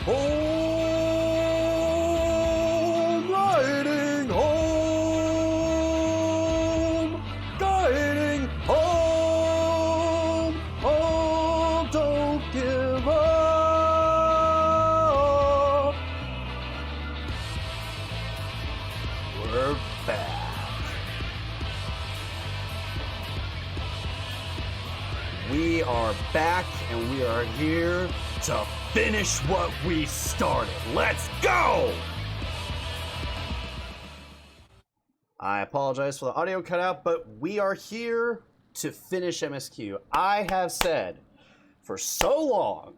Home, riding home, guiding home, home, don't give up. We're back. We are back, and we are here to finish what we started. Let's go! I apologize for the audio cutout, but we are here to finish MSQ. I have said for so long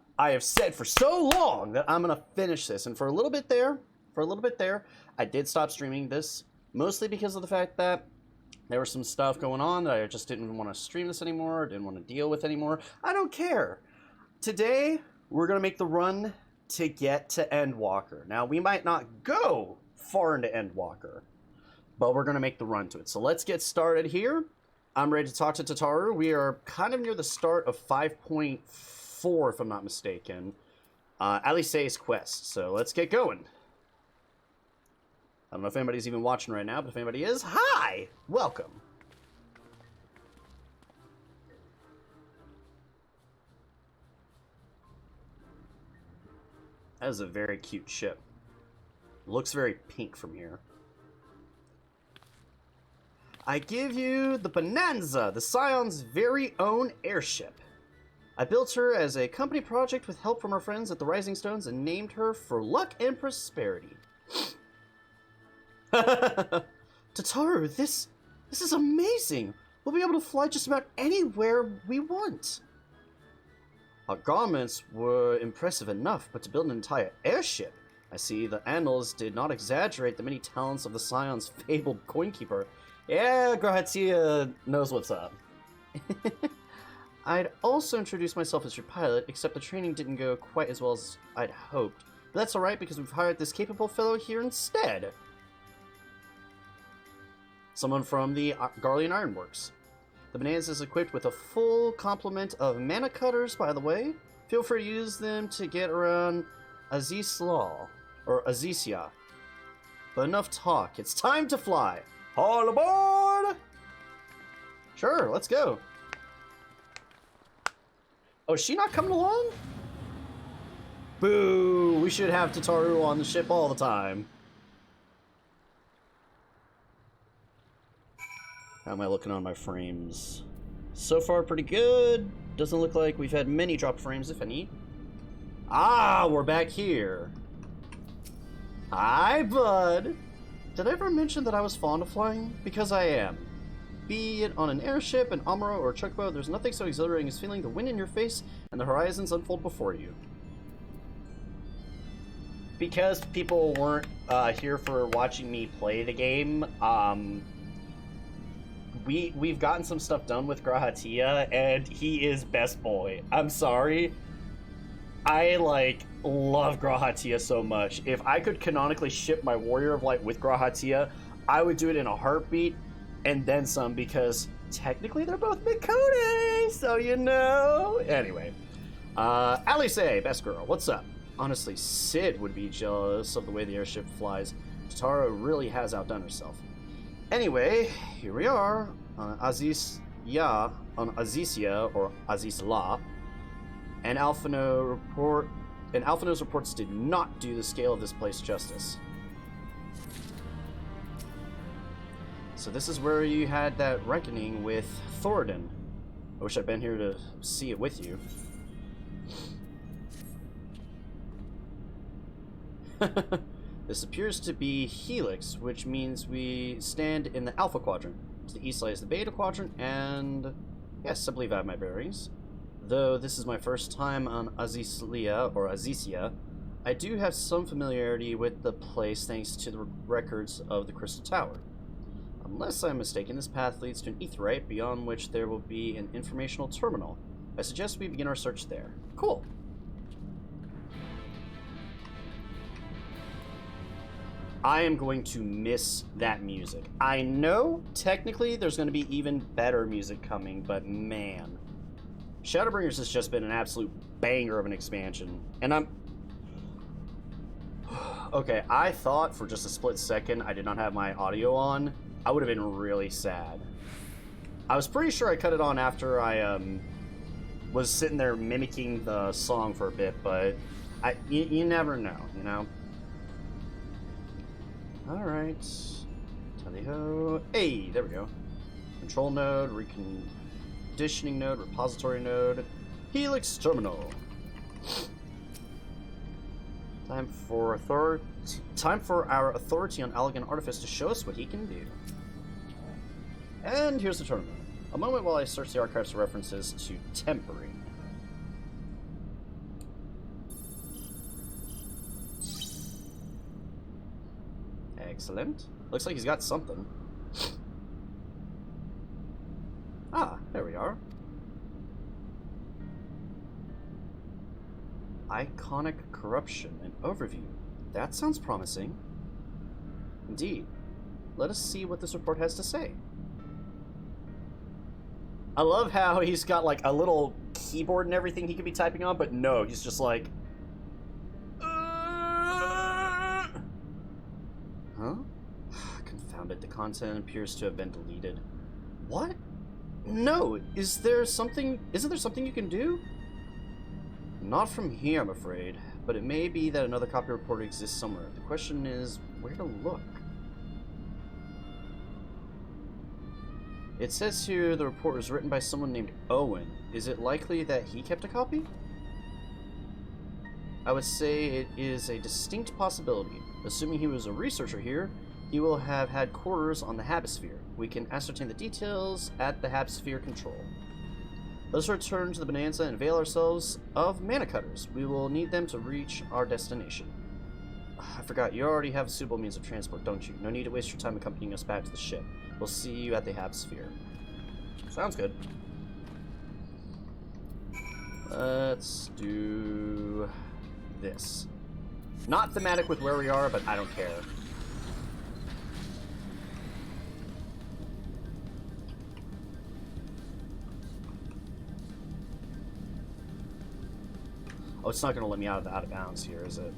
that I'm gonna finish this, and for a little bit there, I did stop streaming this, mostly because of the fact that there was some stuff going on that I just didn't want to stream this anymore, didn't want to deal with anymore. I don't care. Today, we're going to make the run to get to Endwalker. Now, we might not go far into Endwalker, but we're going to make the run to it. So let's get started here. I'm ready to talk to Tataru. We are kind of near the start of 5.4, if I'm not mistaken. Alice's quest. So let's get going. I don't know if anybody's even watching right now, but if anybody is, hi! Welcome. That is a very cute ship. Looks very pink from here. I give you the Bonanza, the Scion's very own airship. I built her as a company project with help from our friends at the Rising Stones and named her for luck and prosperity. Tataru, this is amazing. We'll be able to fly just about anywhere we want. Our garments were impressive enough, but to build an entire airship, I see the annals did not exaggerate the many talents of the Scion's fabled coinkeeper. Yeah, Grahatia knows what's up. I'd also introduced myself as your pilot, except the training didn't go quite as well as I'd hoped. But that's alright, because we've hired this capable fellow here instead. Someone from the Garlean Ironworks. The Bonanza is equipped with a full complement of mana cutters, by the way. Feel free to use them to get around Azisla, or Azisia. But enough talk, it's time to fly! All aboard! Sure, let's go. Oh, is she not coming along? Boo! We should have Tataru on the ship all the time. How am I looking on my frames? So far, pretty good. Doesn't look like we've had many drop frames, if any. Ah, we're back here. Hi, bud. Did I ever mention that I was fond of flying? Because I am. Be it on an airship, an Amuro, or a chocobo, there's nothing so exhilarating as feeling the wind in your face and the horizons unfold before you. Because people weren't here for watching me play the game, We've gotten some stuff done with Grahatia, and he is best boy. I'm sorry. I, love Grahatia so much. If I could canonically ship my Warrior of Light with Grahatia, I would do it in a heartbeat, and then some, because technically they're both Mikone, so you know. Anyway. Alice, best girl, what's up? Honestly, Sid would be jealous of the way the airship flies. Tataru really has outdone herself. Anyway, here we are on Azisia, or Azisla, and Alphino's reports did not do the scale of this place justice. So this is where you had that reckoning with Thoradin. I wish I'd been here to see it with you. This appears to be Helix, which means we stand in the Alpha Quadrant. To the east lies the Beta Quadrant, and yes, I believe I have my bearings. Though this is my first time on Azisia, or Azisia, I do have some familiarity with the place thanks to the records of the Crystal Tower. Unless I'm mistaken, this path leads to an aetheryte, beyond which there will be an informational terminal. I suggest we begin our search there. Cool. I am going to miss that music. I know, technically, there's going to be even better music coming, but man. Shadowbringers has just been an absolute banger of an expansion. And Okay, I thought for just a split second I did not have my audio on. I would have been really sad. I was pretty sure I cut it on after I was sitting there mimicking the song for a bit, but you never know, you know? Alright. Tally-ho. Hey, there we go. Control node, reconditioning node, repository node, Helix terminal. Time for our authority on Elegant Artifice to show us what he can do. And here's the terminal. A moment while I search the archives for references to tempering. Excellent. Looks like he's got something. Ah, there we are. Iconic corruption and overview. That sounds promising. Indeed. Let us see what this report has to say. I love how he's got like a little keyboard and everything he could be typing on, but no, he's just like... Huh? Confound it, the content appears to have been deleted. What? No, isn't there something you can do? Not from here, I'm afraid, but it may be that another copy report exists somewhere. The question is, where to look? It says here the report was written by someone named Owen. Is it likely that he kept a copy? I would say it is a distinct possibility. Assuming he was a researcher here, he will have had quarters on the Habisphere. We can ascertain the details at the Habisphere control. Let us return to the Bonanza and avail ourselves of mana cutters. We will need them to reach our destination. I forgot, you already have a suitable means of transport, don't you? No need to waste your time accompanying us back to the ship. We'll see you at the Habisphere. Sounds good. Let's do this. Not thematic with where we are, but I don't care. Oh, it's not going to let me out of bounds here, is it?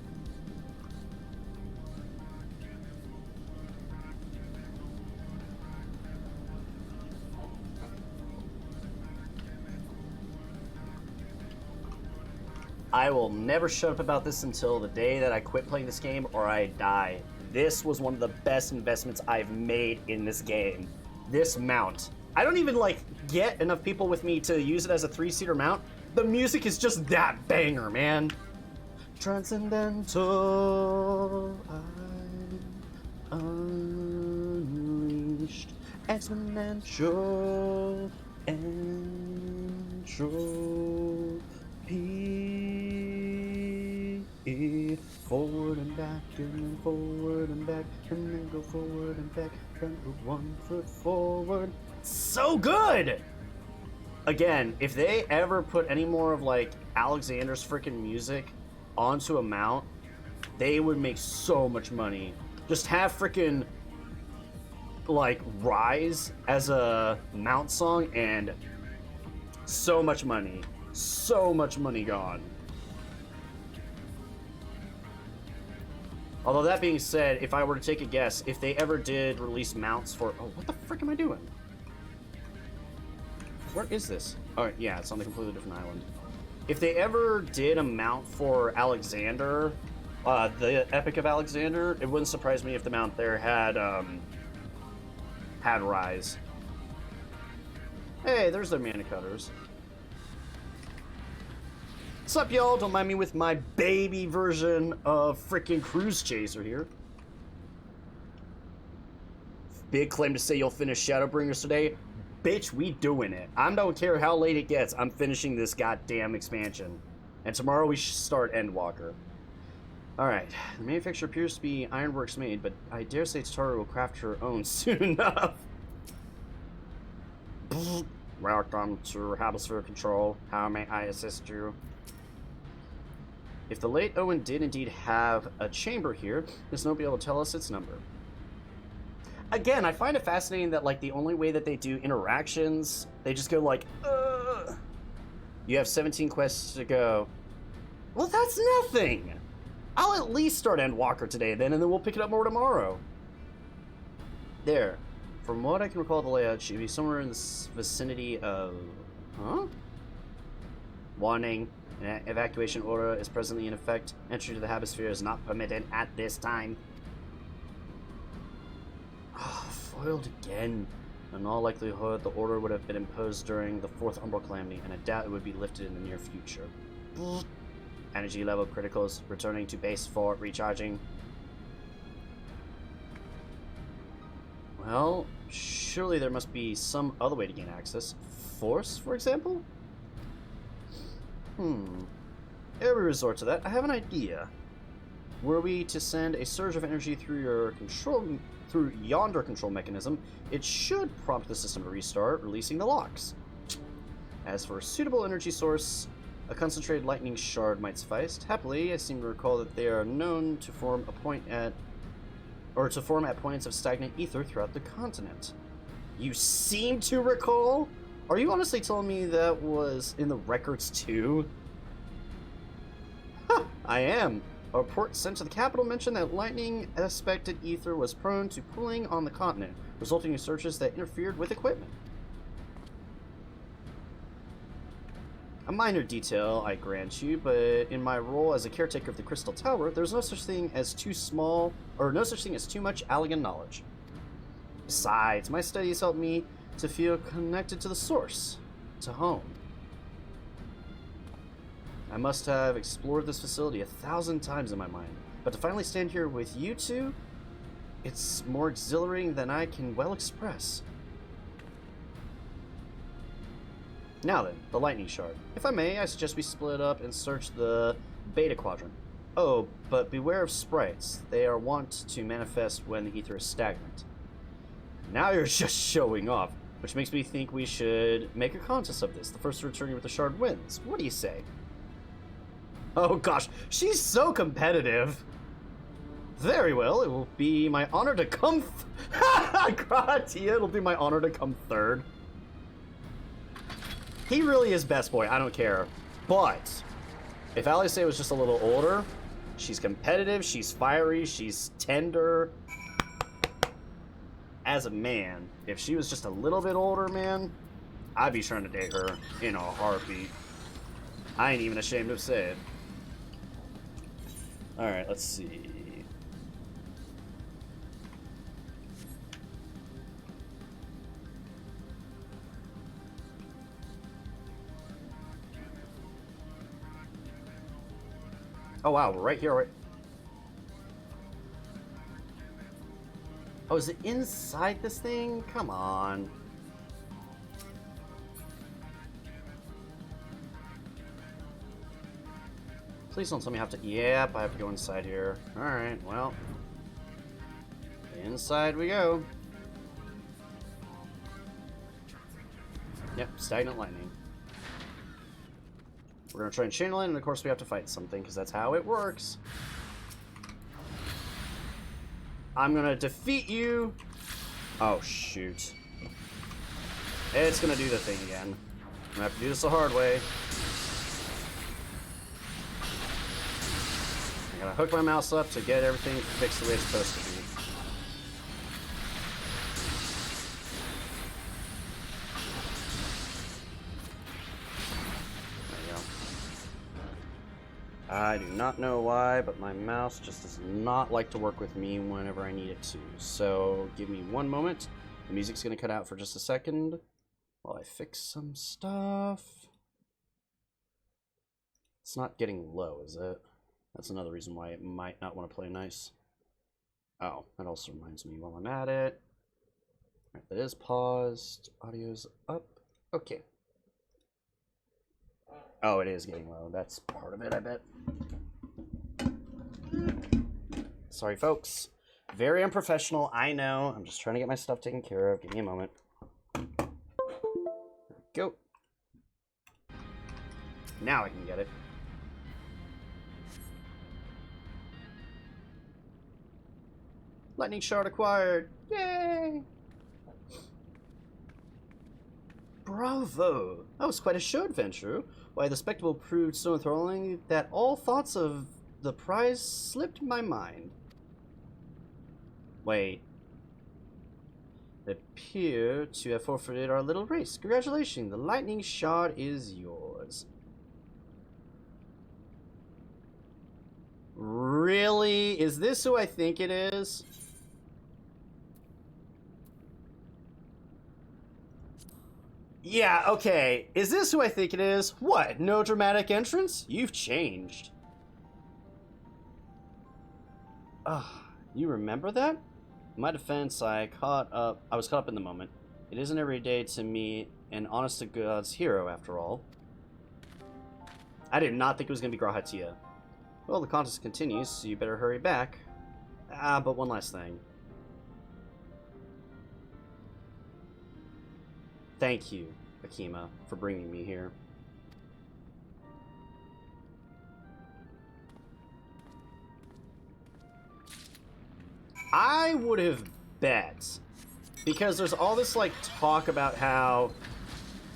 I will never shut up about this until the day that I quit playing this game or I die. This was one of the best investments I've made in this game. This mount. I don't even, like, get enough people with me to use it as a 3-seater mount. The music is just that banger, man. Transcendental, unleashed, exponential, entropy. Forward and back, and then forward and back, and then go forward and back, then put 1 foot forward. So good! Again, if they ever put any more of, like, Alexander's freaking music onto a mount, they would make so much money. Just have freaking, like, Rise as a mount song and so much money. So much money gone. Although that being said, if I were to take a guess, if they ever did release mounts for... Oh, what the frick am I doing? Where is this? Oh, yeah, it's on a completely different island. If they ever did a mount for Alexander, the Epic of Alexander, it wouldn't surprise me if the mount there had Rise. Hey, there's their mana cutters. What's up, y'all? Don't mind me with my baby version of freaking Cruise Chaser here. Big claim to say you'll finish Shadowbringers today. Bitch, we doing it. I don't care how late it gets. I'm finishing this goddamn expansion. And tomorrow we should start Endwalker. Alright. The manufacturer appears to be Ironworks made, but I dare say Tataru will craft her own soon enough. Welcome to Habisphere Control. How may I assist you? If the late Owen did indeed have a chamber here, there's nobody able to tell us its number. Again, I find it fascinating that, like, the only way that they do interactions, they just go like, You have 17 quests to go. Well, that's nothing! I'll at least start Endwalker today then, and then we'll pick it up more tomorrow. There. From what I can recall, the layout should be somewhere in the vicinity of... Huh? Warning. An evacuation order is presently in effect. Entry to the Habisphere is not permitted at this time. Ah, foiled again. In all likelihood, the order would have been imposed during the 4th Umbral Calamity, and I doubt it would be lifted in the near future. Energy level criticals returning to base for recharging. Well, surely there must be some other way to gain access. Force, for example? Ere we resort to that, I have an idea. Were we to send a surge of energy through yonder control mechanism, it should prompt the system to restart, releasing the locks. As for a suitable energy source, a concentrated lightning shard might suffice. Happily, I seem to recall that they are known to form at points of stagnant ether throughout the continent. You seem to recall? Are you honestly telling me that was in the records too? Huh, I am. A report sent to the capital mentioned that lightning-aspected ether was prone to pooling on the continent, resulting in surges that interfered with equipment. A minor detail, I grant you, but in my role as a caretaker of the Crystal Tower, there's no such thing as too much Allegan knowledge. Besides, my studies help me to feel connected to the source, to home. I must have explored this facility 1,000 times in my mind, but to finally stand here with you two, it's more exhilarating than I can well express. Now then, the lightning shard. If I may, I suggest we split up and search the beta quadrant. Oh, but beware of sprites. They are wont to manifest when the ether is stagnant. Now you're just showing off, which makes me think we should make a contest of this. The first returning with the shard wins. What do you say? Oh gosh, she's so competitive. Very well, it will be my honor to come... Gratia, it'll be my honor to come third. He really is best boy, I don't care. But, if Alice was just a little older, she's competitive, she's fiery, she's tender. As a man, if she was just a little bit older, man, I'd be trying to date her in a heartbeat. I ain't even ashamed to say it. Alright, let's see. Oh wow, we're right here, right? Oh, is it inside this thing? Come on. Please don't tell me I have to... Yep, I have to go inside here. Alright, well. Inside we go. Yep, stagnant lightning. We're gonna try and channel it, and of course we have to fight something, because that's how it works. I'm gonna defeat you. Oh, shoot. It's gonna do the thing again. I'm gonna have to do this the hard way. I gotta hook my mouse up to get everything fixed the way it's supposed to be. I do not know why, but my mouse just does not like to work with me whenever I need it to. So give me one moment. The music's going to cut out for just a second while I fix some stuff. It's not getting low, is it? That's another reason why it might not want to play nice. Oh, that also reminds me while I'm at it. All right, that is paused. Audio's up. Okay. Oh, it is getting low. That's part of it, I bet. Sorry, folks. Very unprofessional, I know. I'm just trying to get my stuff taken care of. Give me a moment. There we go. Now I can get it. Lightning shard acquired. Yay! Bravo! That was quite a show adventure. Why, the spectacle proved so enthralling that all thoughts of the prize slipped my mind. Wait. They appear to have forfeited our little race. Congratulations, the lightning shard is yours. Really? Is this who I think it is? Yeah, okay. Is this who I think it is? What? No dramatic entrance? You've changed. Ugh, you remember that? In my defense, I was caught up in the moment. It isn't every day to meet an honest-to-God's hero, after all. I did not think it was going to be Grahatia. Well, the contest continues, so you better hurry back. But one last thing. Thank you, Akima, for bringing me here. I would have bet, because there's all this like talk about how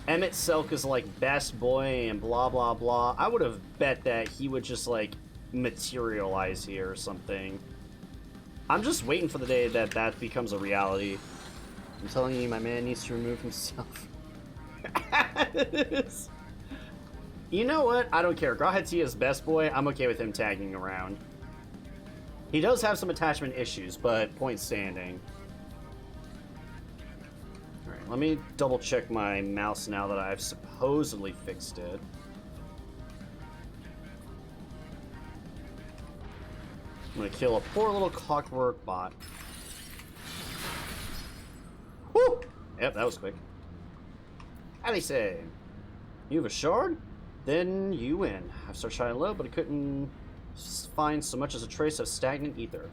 Emmett Selk is like best boy and blah blah blah. I would have bet that he would just like materialize here or something. I'm just waiting for the day that that becomes a reality. I'm telling you, my man needs to remove himself. You know what? I don't care. Grahatia is best boy. I'm okay with him tagging around. He does have some attachment issues, but point standing. Alright, let me double check my mouse now that I've supposedly fixed it. I'm gonna kill a poor little clockwork bot. Woo! Yep, that was quick. Alice, you have a shard? Then you win. I've started shining low, but I couldn't find so much as a trace of stagnant ether.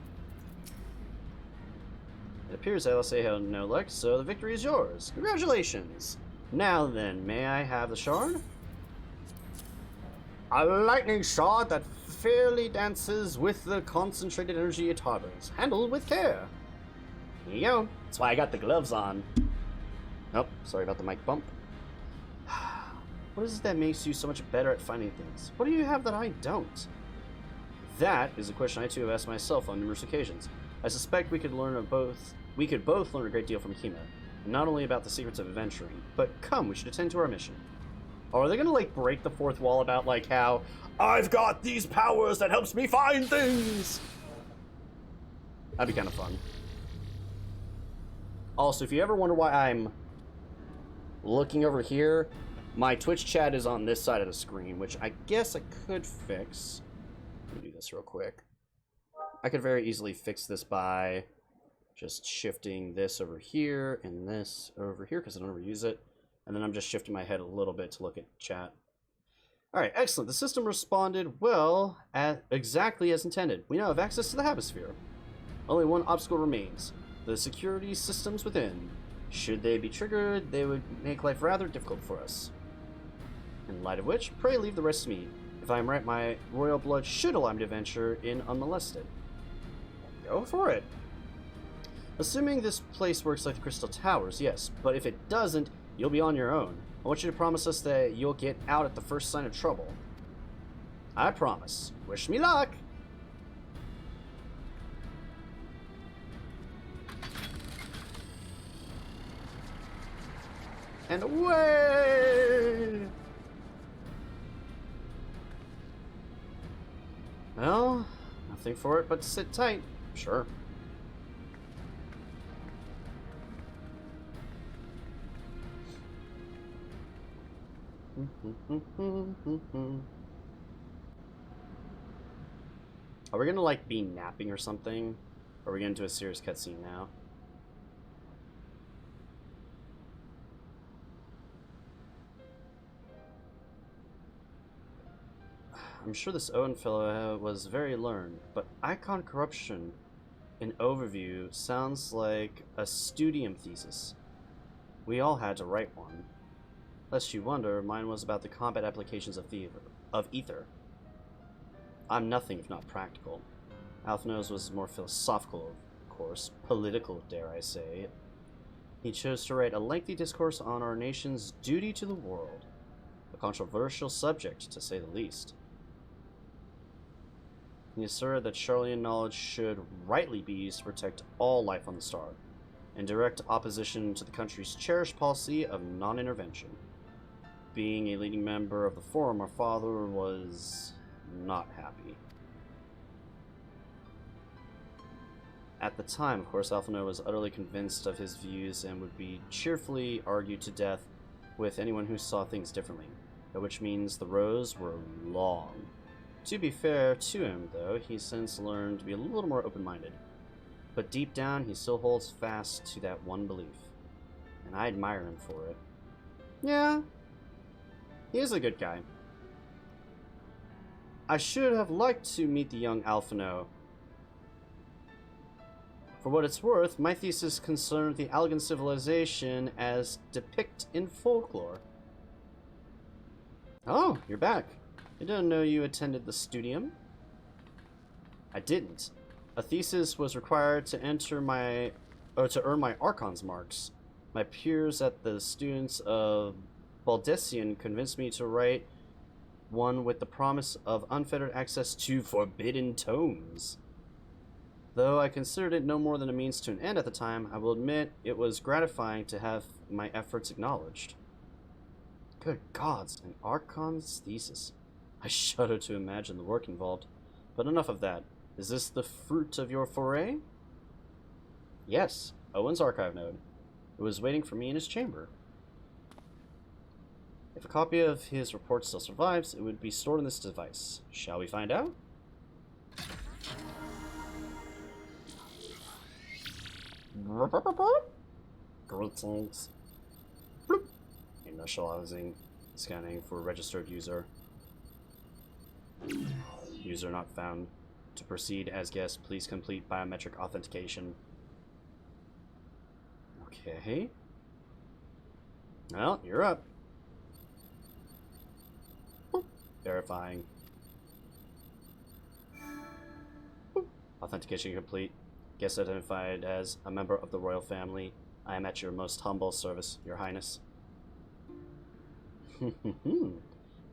It appears Alice had no luck, so the victory is yours. Congratulations! Now then, may I have the shard? A lightning shard that fairly dances with the concentrated energy it harbors. Handle with care. Here you go. That's why I got the gloves on. Oh, sorry about the mic bump. What is it that makes you so much better at finding things? What do you have that I don't? That is a question I too have asked myself on numerous occasions. I suspect we could both learn a great deal from Akima, not only about the secrets of adventuring, but come, we should attend to our mission. Or are they gonna like break the fourth wall about like how I've got these powers that helps me find things? That'd be kind of fun. Also, if you ever wonder why I'm looking over here, my Twitch chat is on this side of the screen, which I guess I could fix. Let me do this real quick. I could very easily fix this by just shifting this over here and this over here because I don't ever use it. And then I'm just shifting my head a little bit to look at chat. Alright, excellent. The system responded well, exactly as intended. We now have access to the Hemisphere. Only one obstacle remains. The security systems within. Should they be triggered, they would make life rather difficult for us. In light of which, pray leave the rest to me. If I am right, my royal blood should allow me to venture in unmolested. Go for it. Assuming this place works like the Crystal Towers, yes. But if it doesn't, you'll be on your own. I want you to promise us that you'll get out at the first sign of trouble. I promise. Wish me luck! And away! Well, nothing for it but to sit tight. Sure. Are we gonna like be napping or something? Or are we getting into a serious cutscene now? I'm sure this Owen fellow was very learned, but icon corruption in overview sounds like a studium thesis. We all had to write one. Lest you wonder, mine was about the combat applications of ether. I'm nothing if not practical. Alphino's was more philosophical, of course, political, dare I say. He chose to write a lengthy discourse on our nation's duty to the world. A controversial subject, to say the least. He asserted that Charlian knowledge should rightly be used to protect all life on the star, in direct opposition to the country's cherished policy of non-intervention. Being a leading member of the Forum, our father was not happy. At the time, of course, Alphinaud was utterly convinced of his views and would be cheerfully argued to death with anyone who saw things differently, by which means the rows were long. To be fair to him, though, he's since learned to be a little more open-minded. But deep down, he still holds fast to that one belief, and I admire him for it. Yeah, he is a good guy. I should have liked to meet the young Alphinaud. For what it's worth, my thesis concerned the Algan civilization as depicted in folklore. Oh, you're back. I didn't know you attended the studium. I didn't. A thesis was required to earn my Archon's marks. My peers at the students of Baldessian convinced me to write one with the promise of unfettered access to forbidden tomes. Though I considered it no more than a means to an end at the time, I will admit it was gratifying to have my efforts acknowledged. Good gods, an Archon's thesis. I shudder to imagine the work involved. But enough of that. Is this the fruit of your foray? Yes, Owen's archive node. It was waiting for me in his chamber. If a copy of his report still survives, it would be stored in this device. Shall we find out? Greetings. Bloop. Initializing. Scanning for registered user. User not found. To proceed as guest, please complete biometric authentication. Okay. Well, you're up. Boop. Verifying. Boop. Authentication complete. Guest identified as a member of the royal family. I am at your most humble service, Your Highness.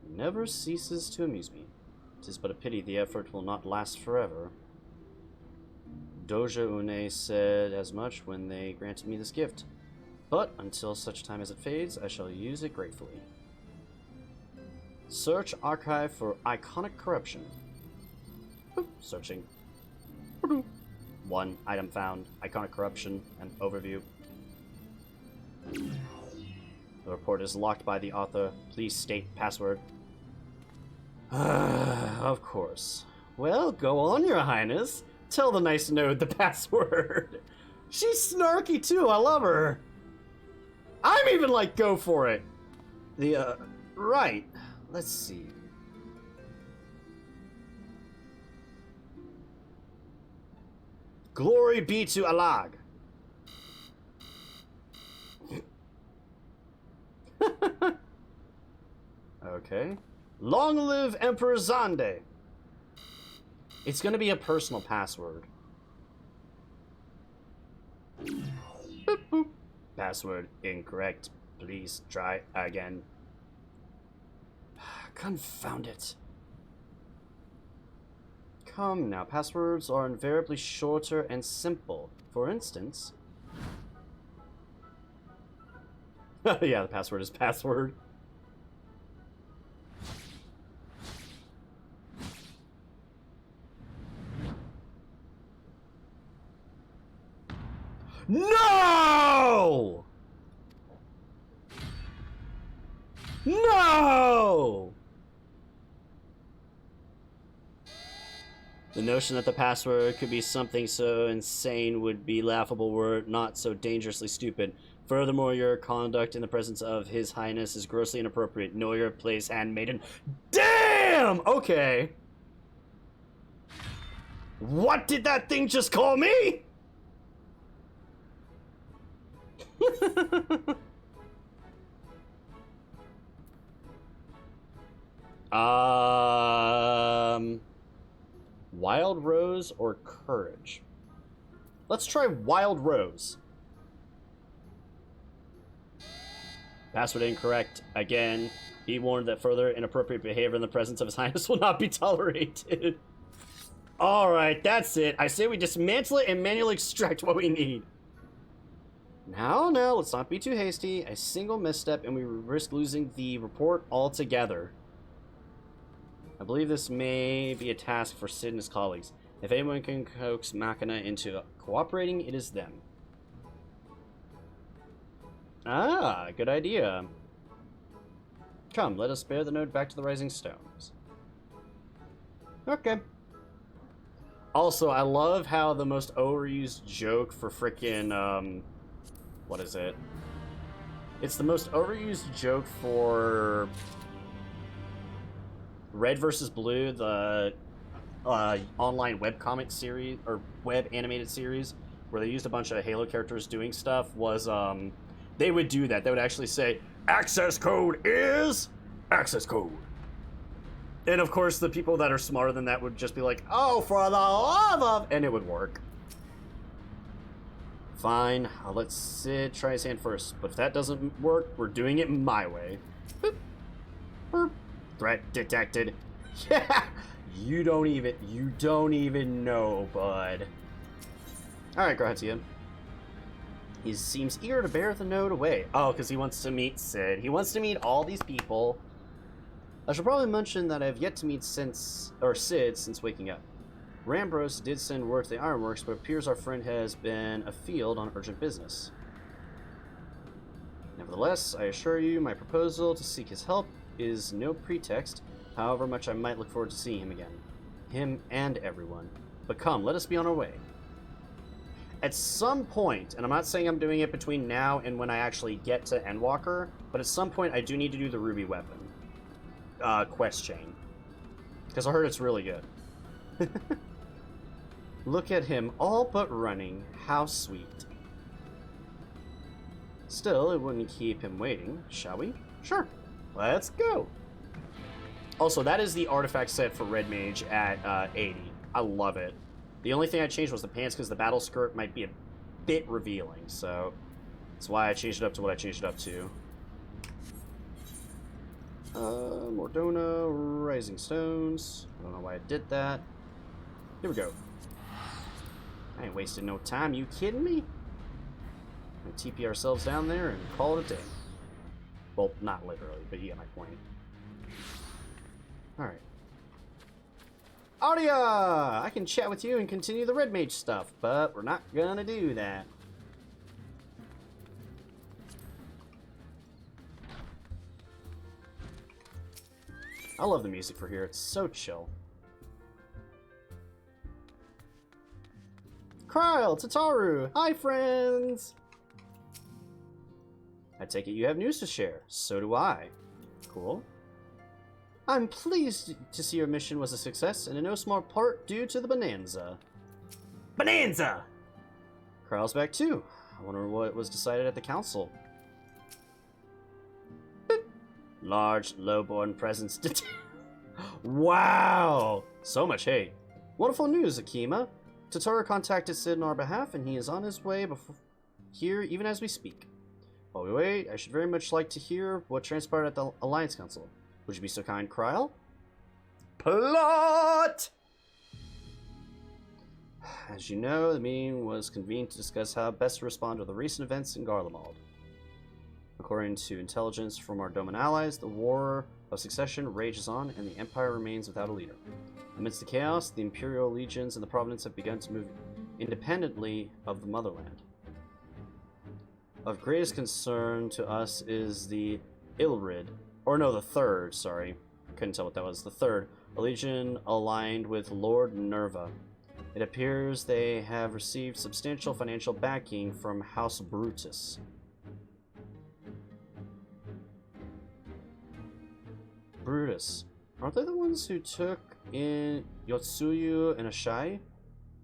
Never ceases to amuse me. 'Tis but a pity the effort will not last forever. Doja Une said as much when they granted me this gift. But until such time as it fades, I shall use it gratefully. Search archive for iconic corruption. Boop. Searching. Boop. 1 item found. Iconic corruption. An overview. The report is locked by the author. Please state password. Of course. Well, go on, Your Highness. Tell the nice node the password. She's snarky too. I love her. I'm even like, go for it. Right. Let's see. Glory be to Alag. Okay. Long live Emperor Zande. It's gonna be a personal password. Boop, boop. Password incorrect. Please try again. Confound it. Come now, passwords are invariably shorter and simple. For instance... yeah, the password is password. No! No! The notion that the password could be something so insane would be laughable were it not so dangerously stupid. Furthermore, your conduct in the presence of His Highness is grossly inappropriate. Know your place, handmaiden. Damn! Okay. What did that thing just call me? Wild Rose or Courage? Let's try Wild Rose. Password incorrect. Again, be warned that further inappropriate behavior in the presence of His Highness will not be tolerated. Alright, that's it. I say we dismantle it and manually extract what we need. Now, let's not be too hasty. A single misstep and we risk losing the report altogether. I believe this may be a task for Sid and his colleagues. If anyone can coax Machina into cooperating, it is them. Ah, good idea. Come, let us bear the node back to the Rising Stones. Okay. Also, I love how the most overused joke for frickin', what is it? It's the most overused joke for Red vs. Blue, the online webcomic series, or web animated series, where they used a bunch of Halo characters doing stuff, was, they would do that. They would actually say, access code is access code. And of course, the people that are smarter than that would just be like, oh, for the love of... And it would work. Fine, I'll let Sid try his hand first. But if that doesn't work, we're doing it my way. Boop. Boop. Threat detected. Yeah! You don't even know, bud. Alright, Gratia. He seems eager to bear the node away. Oh, because he wants to meet Sid. He wants to meet all these people. I should probably mention that I have yet to meet Sid since waking up. Rambros did send word to the Ironworks, but it appears our friend has been afield on urgent business. Nevertheless, I assure you my proposal to seek his help is no pretext, however much I might look forward to seeing him again. Him and everyone. But come, let us be on our way. At some point, and I'm not saying I'm doing it between now and when I actually get to Endwalker, but at some point I do need to do the Ruby Weapon quest chain. Because I heard it's really good. Look at him, all but running. How sweet. Still, it wouldn't keep him waiting, shall we? Sure. Let's go. Also, that is the artifact set for Red Mage at 80. I love it. The only thing I changed was the pants because the battle skirt might be a bit revealing, so that's why I changed it up to what I changed it up to. Mordona, Rising Stones. I don't know why I did that. Here we go. I ain't wasting no time, you kidding me? We'll TP ourselves down there and call it a day. Well, not literally, but you get my point. Alright. Audia! I can chat with you and continue the Red Mage stuff, but we're not gonna do that. I love the music for here, it's so chill. Kryle, Tataru! Hi, friends! I take it you have news to share. So do I. Cool. I'm pleased to see your mission was a success, and in no small part due to the Bonanza. Bonanza! Kryle's back too. I wonder what was decided at the council. Boop. Large, low-born presence. Wow! So much hate. Wonderful news, Akima. Tataru contacted Sid on our behalf, and he is on his way here even as we speak. While we wait, I should very much like to hear what transpired at the Alliance Council. Would you be so kind, Kryle? Plot! As you know, the meeting was convened to discuss how best to respond to the recent events in Garlemald. According to intelligence from our Doman allies, the War of Succession rages on, and the Empire remains without a leader. Amidst the chaos, the Imperial legions in the Province have begun to move independently of the motherland. Of greatest concern to us is the Ilrid, or no, the Third, sorry. Couldn't tell what that was. The Third, a legion aligned with Lord Nerva. It appears they have received substantial financial backing from House Brutus. Brutus. Aren't they the ones who took in Yotsuyu and Ashai?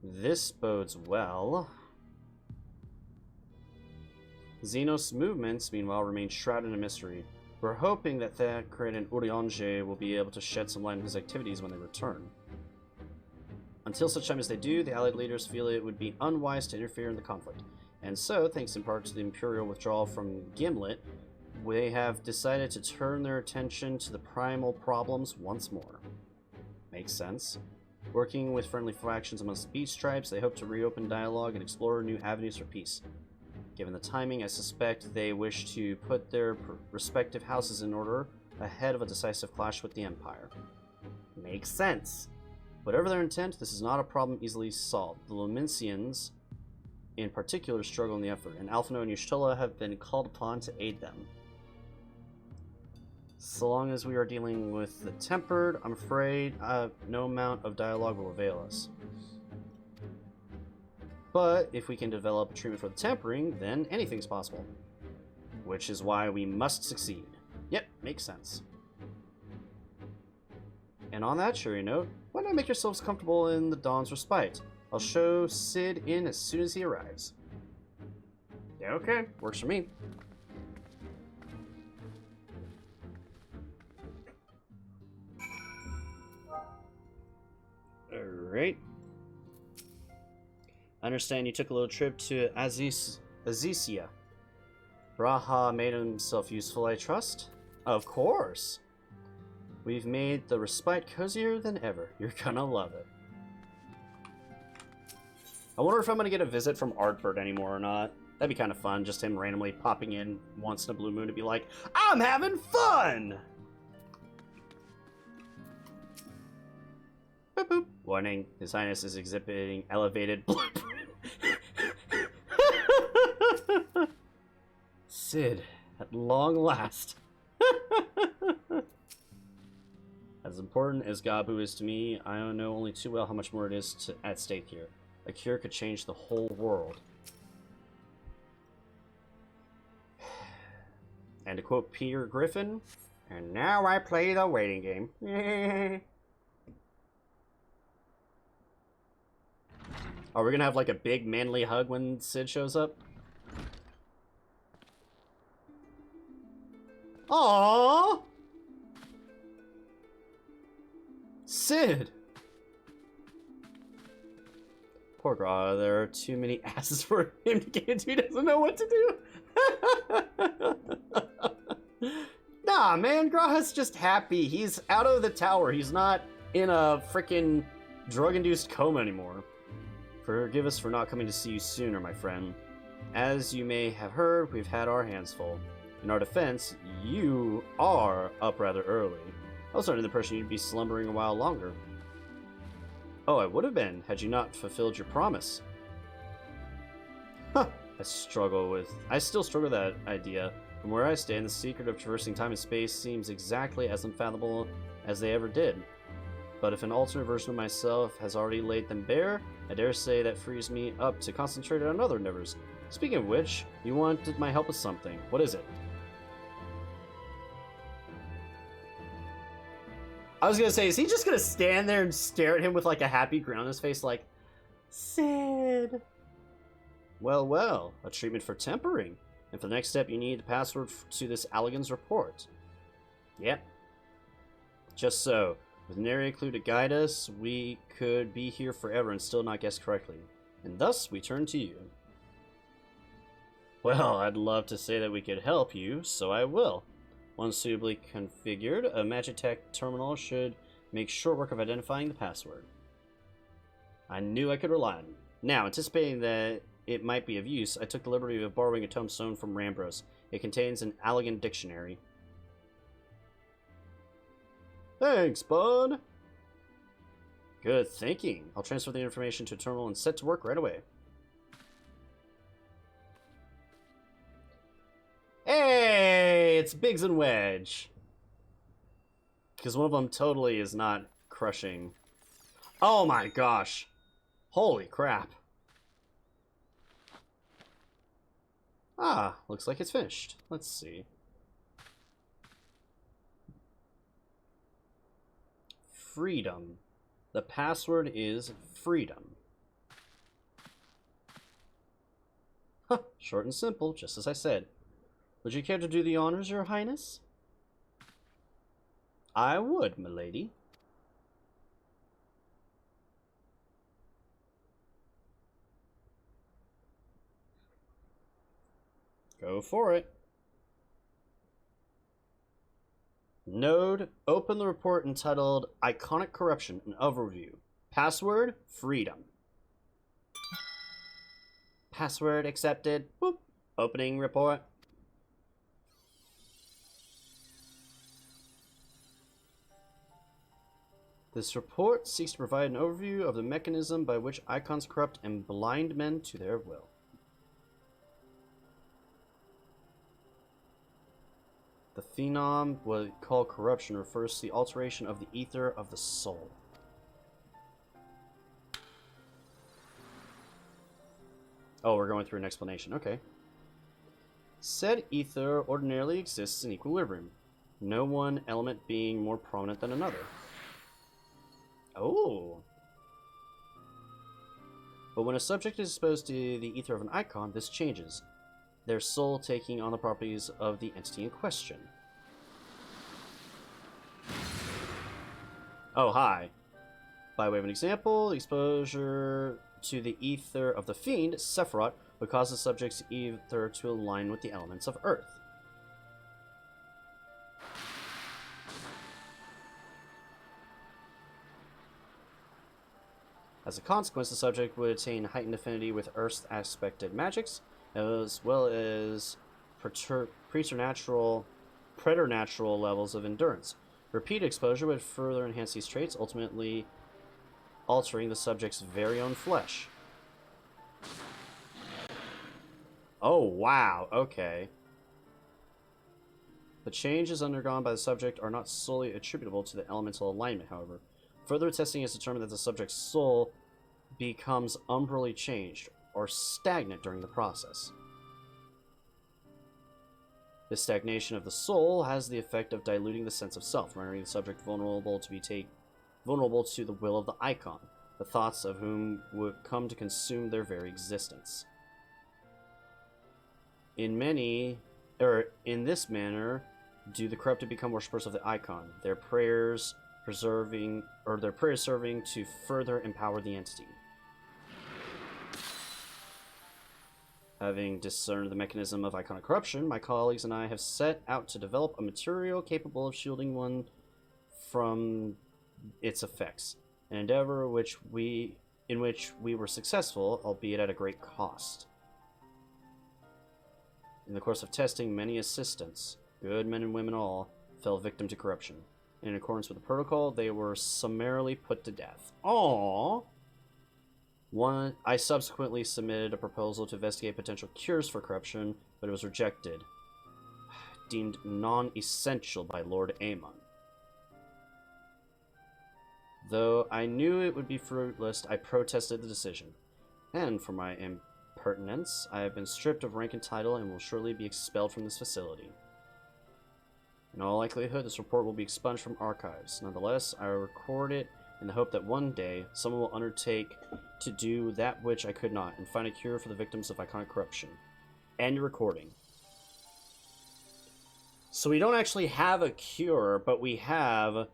This bodes well. Xenos movements, meanwhile, remain shrouded in mystery. We're hoping that Thakred and Urianger will be able to shed some light on his activities when they return. Until such time as they do, the Allied leaders feel it would be unwise to interfere in the conflict. And so, thanks in part to the Imperial withdrawal from Gimlet, they have decided to turn their attention to the primal problems once more. Makes sense. Working with friendly factions amongst the peace tribes, they hope to reopen dialogue and explore new avenues for peace. Given the timing, I suspect they wish to put their respective houses in order ahead of a decisive clash with the Empire. Makes sense. Whatever their intent, this is not a problem easily solved. The Lumensians, in particular, struggle in the effort, and Alphino and Y'shtola have been called upon to aid them. So long as we are dealing with the Tempered, I'm afraid no amount of dialogue will avail us. But if we can develop a treatment for the Tempering, then anything's possible. Which is why we must succeed. Yep, makes sense. And on that cheery note, why not make yourselves comfortable in the Dawn's Respite? I'll show Sid in as soon as he arrives. Yeah, okay. Works for me. Alright. I understand you took a little trip to Azisia. Braha made himself useful, I trust? Of course! We've made the respite cozier than ever. You're gonna love it. I wonder if I'm gonna get a visit from Artbird anymore or not. That'd be kind of fun, just him randomly popping in once in a blue moon to be like, I'm having fun! Boop boop. Warning, His Highness is exhibiting elevated blood pressure. Sid, at long last. As important as Gabu is to me, I know only too well how much more it is at stake here. A cure could change the whole world. And to quote Peter Griffin, and now I play the waiting game. Are we gonna have like a big manly hug when Sid shows up? Aww! Sid! Poor Gra, there are too many asses for him to get into. He doesn't know what to do. Nah, man, Graha's just happy. He's out of the tower. He's not in a freaking drug-induced coma anymore. Forgive us for not coming to see you sooner, my friend. As you may have heard, we've had our hands full. In our defense, you are up rather early. I was under the impression you'd be slumbering a while longer. Oh, I would have been, had you not fulfilled your promise. Huh. I still struggle with that idea. From where I stand, the secret of traversing time and space seems exactly as unfathomable as they ever did. But if an alternate version of myself has already laid them bare, I dare say that frees me up to concentrate on other endeavors. Speaking of which, you wanted my help with something. What is it? I was gonna say, is he just gonna stand there and stare at him with like a happy grin on his face like, Sid? Well, well, a treatment for tempering. And for the next step, you need the password to this Allegan's report. Yep. Just so. With an area clue to guide us, we could be here forever and still not guess correctly. And thus, we turn to you. Well, I'd love to say that we could help you, so I will. Once suitably configured, a Magitech terminal should make short work of identifying the password. I knew I could rely on it. Now, anticipating that it might be of use, I took the liberty of borrowing a tombstone from Rambros. It contains an Allegan dictionary. Thanks, bud! Good thinking. I'll transfer the information to a terminal and set to work right away. Hey, it's Biggs and Wedge. Because one of them totally is not crushing. Oh my gosh. Holy crap. Ah, looks like it's finished. Let's see. Freedom. The password is freedom. Huh, short and simple, just as I said. Would you care to do the honors, Your Highness? I would, milady. Go for it. Node, open the report entitled Iconic Corruption, an overview. Password, freedom. Password accepted. Boop. Opening report. This report seeks to provide an overview of the mechanism by which icons corrupt and blind men to their will. The phenom, what we call corruption, refers to the alteration of the ether of the soul. Oh, we're going through an explanation. Okay. Said ether ordinarily exists in equilibrium, no one element being more prominent than another. Oh. But when a subject is exposed to the ether of an icon, this changes, their soul taking on the properties of the entity in question. Oh, hi. By way of an example, exposure to the ether of the fiend, Sephiroth, would cause the subject's ether to align with the elements of Earth. As a consequence, the subject would attain heightened affinity with Earth-aspected magics, as well as preternatural levels of endurance. Repeated exposure would further enhance these traits, ultimately altering the subject's very own flesh. Oh, wow, okay. The changes undergone by the subject are not solely attributable to the elemental alignment, however. Further testing has determined that the subject's soul becomes umbrally changed, or stagnant during the process. This stagnation of the soul has the effect of diluting the sense of self, rendering the subject vulnerable to the will of the icon, the thoughts of whom would come to consume their very existence. In this manner, do the corrupted become worshippers of the icon, their prayers serving to further empower the entity. Having discerned the mechanism of iconic corruption, my colleagues and I have set out to develop a material capable of shielding one from its effects, an endeavor in which we were successful, albeit at a great cost. In the course of testing, many assistants, good men and women all, fell victim to corruption. In accordance with the protocol, they were summarily put to death. Aww. I subsequently submitted a proposal to investigate potential cures for corruption, but it was rejected, deemed non-essential by Lord Amon. Though I knew it would be fruitless, I protested the decision, and for my impertinence, I have been stripped of rank and title and will shortly be expelled from this facility. In all likelihood, this report will be expunged from archives. Nonetheless, I record it in the hope that one day, someone will undertake to do that which I could not, and find a cure for the victims of iconic corruption. End recording. So we don't actually have a cure, but we have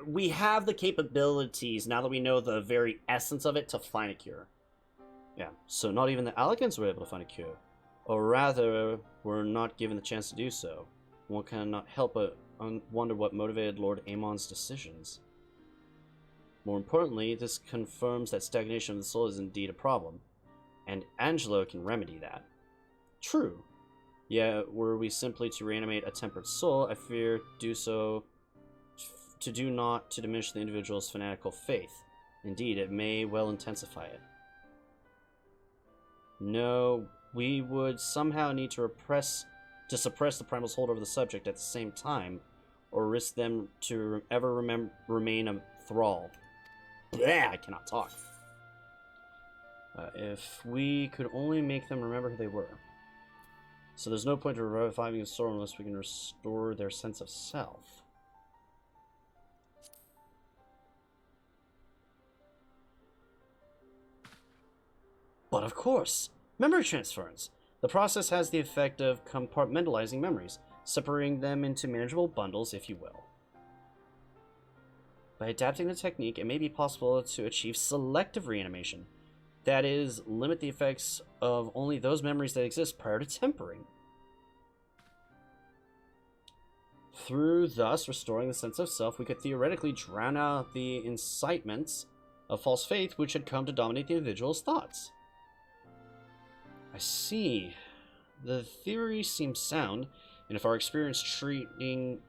the capabilities, now that we know the very essence of it, to find a cure. Yeah, so not even the Allicans were able to find a cure. Or rather, were not given the chance to do so. One cannot help but wonder what motivated Lord Amon's decisions. More importantly, this confirms that stagnation of the soul is indeed a problem, and Angelo can remedy that. True. Yet, were we simply to reanimate a tempered soul, I fear do not to diminish the individual's fanatical faith. Indeed, it may well intensify it. No, we would somehow need to suppress the primal's hold over the subject at the same time, or risk them to ever remain a thrall. Bleh, I cannot talk. If we could only make them remember who they were. So there's no point to reviving a soul unless we can restore their sense of self. But of course, memory transference. The process has the effect of compartmentalizing memories, separating them into manageable bundles, if you will. By adapting the technique, it may be possible to achieve selective reanimation. That is, limit the effects of only those memories that exist prior to tempering. Through thus restoring the sense of self, we could theoretically drown out the incitements of false faith which had come to dominate the individual's thoughts. I see. The theory seems sound, and if our experience treating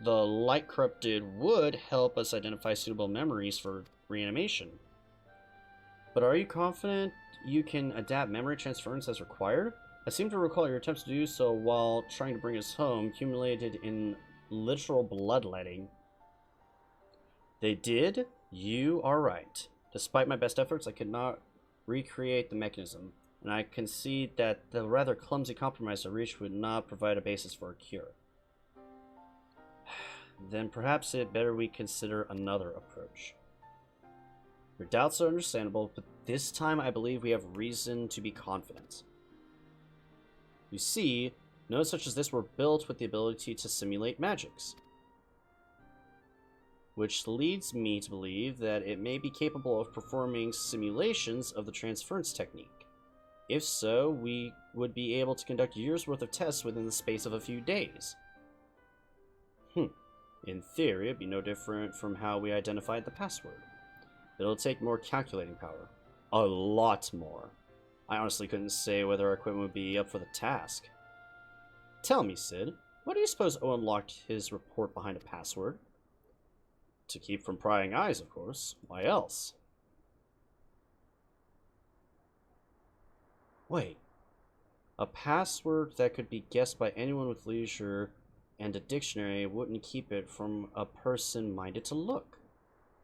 the light corrupted would help us identify suitable memories for reanimation. But are you confident you can adapt memory transference as required? I seem to recall your attempts to do so while trying to bring us home accumulated in literal bloodletting. They did? You are right. Despite my best efforts, I could not recreate the mechanism, and I concede that the rather clumsy compromise I reached would not provide a basis for a cure. Then perhaps it better we consider another approach. Your doubts are understandable, but this time I believe we have reason to be confident. You see, nodes such as this were built with the ability to simulate magics, which leads me to believe that it may be capable of performing simulations of the transference technique. If so, we would be able to conduct years' worth of tests within the space of a few days. In theory, it'd be no different from how we identified the password. It'll take more calculating power. A lot more. I honestly couldn't say whether our equipment would be up for the task. Tell me, Sid, why do you suppose Owen locked his report behind a password? To keep from prying eyes, of course. Why else? Wait. A password that could be guessed by anyone with leisure and a dictionary wouldn't keep it from a person minded to look.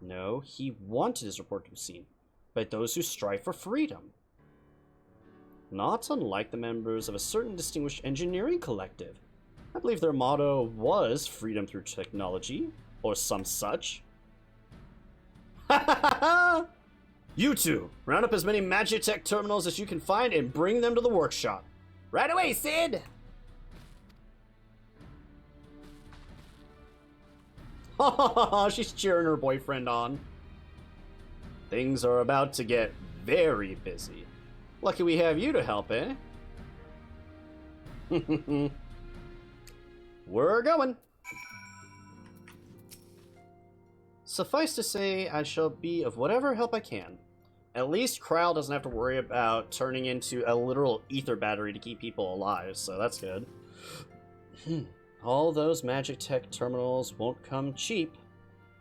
No, he wanted his report to be seen by those who strive for freedom. Not unlike the members of a certain distinguished engineering collective. I believe their motto was freedom through technology, or some such. You two, round up as many Magitech terminals as you can find and bring them to the workshop. Right away, Sid! She's cheering her boyfriend on. Things are about to get very busy. Lucky we have you to help, eh? We're going. Suffice to say, I shall be of whatever help I can. At least Kral doesn't have to worry about turning into a literal ether battery to keep people alive, so that's good. All those Magitech terminals won't come cheap.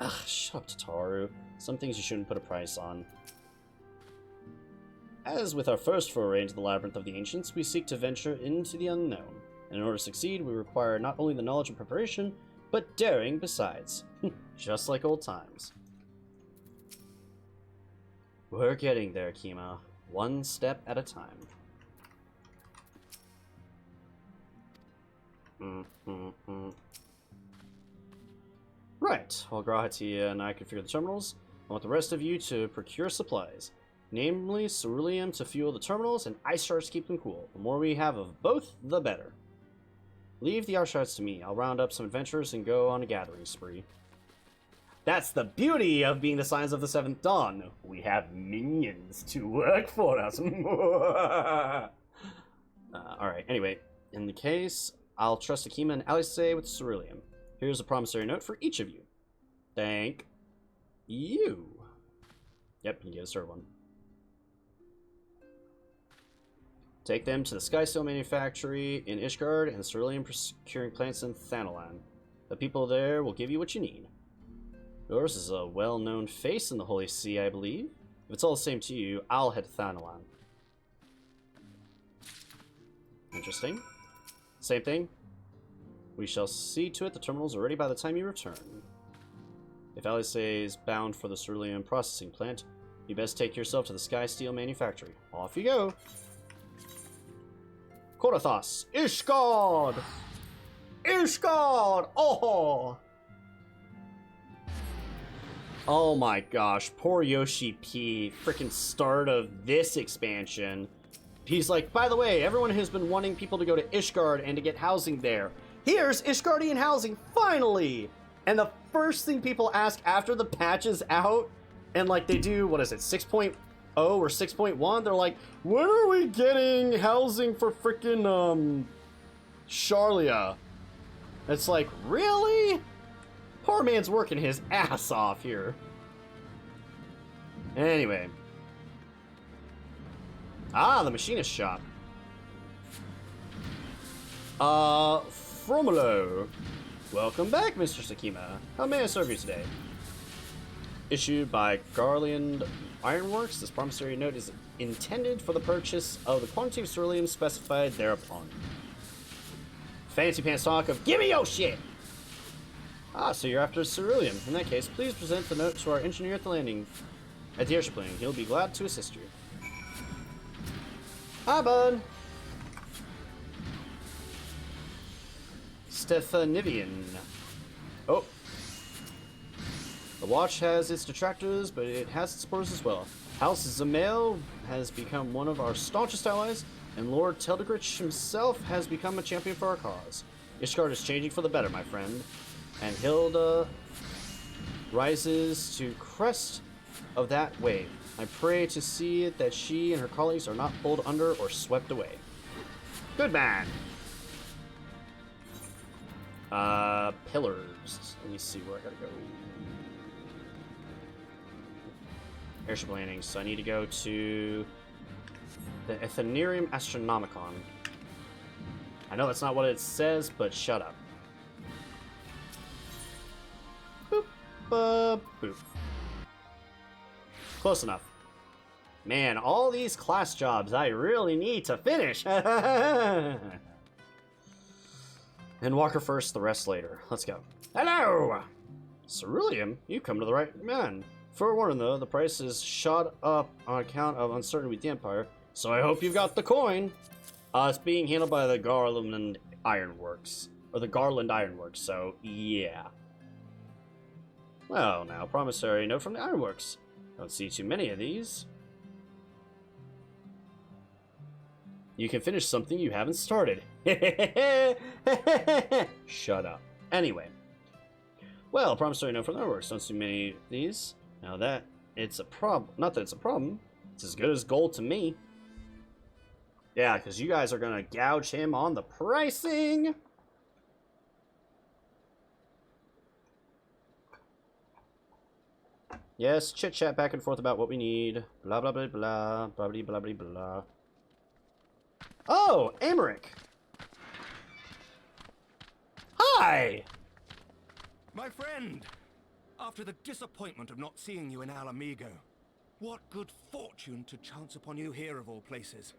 Ugh, shut up, Tataru. Some things you shouldn't put a price on. As with our first foray into the Labyrinth of the Ancients, we seek to venture into the unknown. And in order to succeed, we require not only the knowledge and preparation, but daring besides. Just like old times. We're getting there, Kima. One step at a time. Right, while Grahati and I configure the terminals, I want the rest of you to procure supplies. Namely, ceruleum to fuel the terminals and ice shards to keep them cool. The more we have of both, the better. Leave the ice shards to me. I'll round up some adventurers and go on a gathering spree. That's the beauty of being the Scions of the Seventh Dawn. We have minions to work for us. Alright, anyway. In the case, I'll trust Akima and Alice with ceruleum. Here's a promissory note for each of you. Thank you. Yep, you get a third one. Take them to the Skysteel Manufactory in Ishgard and the ceruleum procuring plants in Thanalan. The people there will give you what you need. Yours is a well-known face in the Holy See, I believe. If it's all the same to you, I'll head to Thanalan. Interesting. Same thing. We shall see to it the terminals are ready by the time you return. If Alice is bound for the ceruleum processing plant, you best take yourself to the Skysteel Manufactory. Off you go. Korathos! Ishgard! Ishgard! Oh! Oh my gosh, poor Yoshi P. Freaking start of this expansion. He's like, by the way, everyone has been wanting people to go to Ishgard and to get housing there. Here's Ishgardian housing, finally! And the first thing people ask after the patch is out, and like they do, what is it, 6.0 or 6.1? They're like, when are we getting housing for freaking, Sharlia? It's like, really? Poor man's working his ass off here. Anyway. Ah, the machinist shop. Fromolo. Welcome back, Mr. Sakima. How may I serve you today? Issued by Garland Ironworks, this promissory note is intended for the purchase of the quantity of ceruleum specified thereupon. Fancy pants talk of, give me your shit! Ah, so you're after ceruleum. In that case, please present the note to our engineer at the landing, at the airship landing. He'll be glad to assist you. Hi, bud. Stephanivian. Oh. The watch has its detractors, but it has its supporters as well. House Zamail has become one of our staunchest allies, and Lord Teldegrich himself has become a champion for our cause. Ishgard is changing for the better, my friend, and Hilda rises to crest of that wave. I pray to see that she and her colleagues are not pulled under or swept away. Good man. Pillars. Let me see where I gotta go. Airship landing. So I need to go to the Ethanerium Astronomicon. I know that's not what it says, but shut up. Boop, boop. Close enough. Man, all these class jobs I really need to finish. Endwalker first, the rest later. Let's go. Hello! Ceruleum? You come to the right man. Forewarning though, the price is shot up on account of uncertainty with the Empire, so I hope you've got the coin. It's being handled by the Garland Ironworks. Or the Garland Ironworks, so yeah. Well, now, promissory note from the Ironworks. Don't see too many of these. You can finish something you haven't started. Shut up. Anyway. Well, promissory note from the Ironworks. Don't see many of these. Now that it's a problem. Not that it's a problem. It's as good as gold to me. Yeah, because you guys are going to gouge him on the pricing. Yes, chit-chat back and forth about what we need. Blah, blah, blah, blah. Blah, blah, blah, blah, blah. Oh, Amaric. Hi! My friend! After the disappointment of not seeing you in Alamigo, what good fortune to chance upon you here of all places.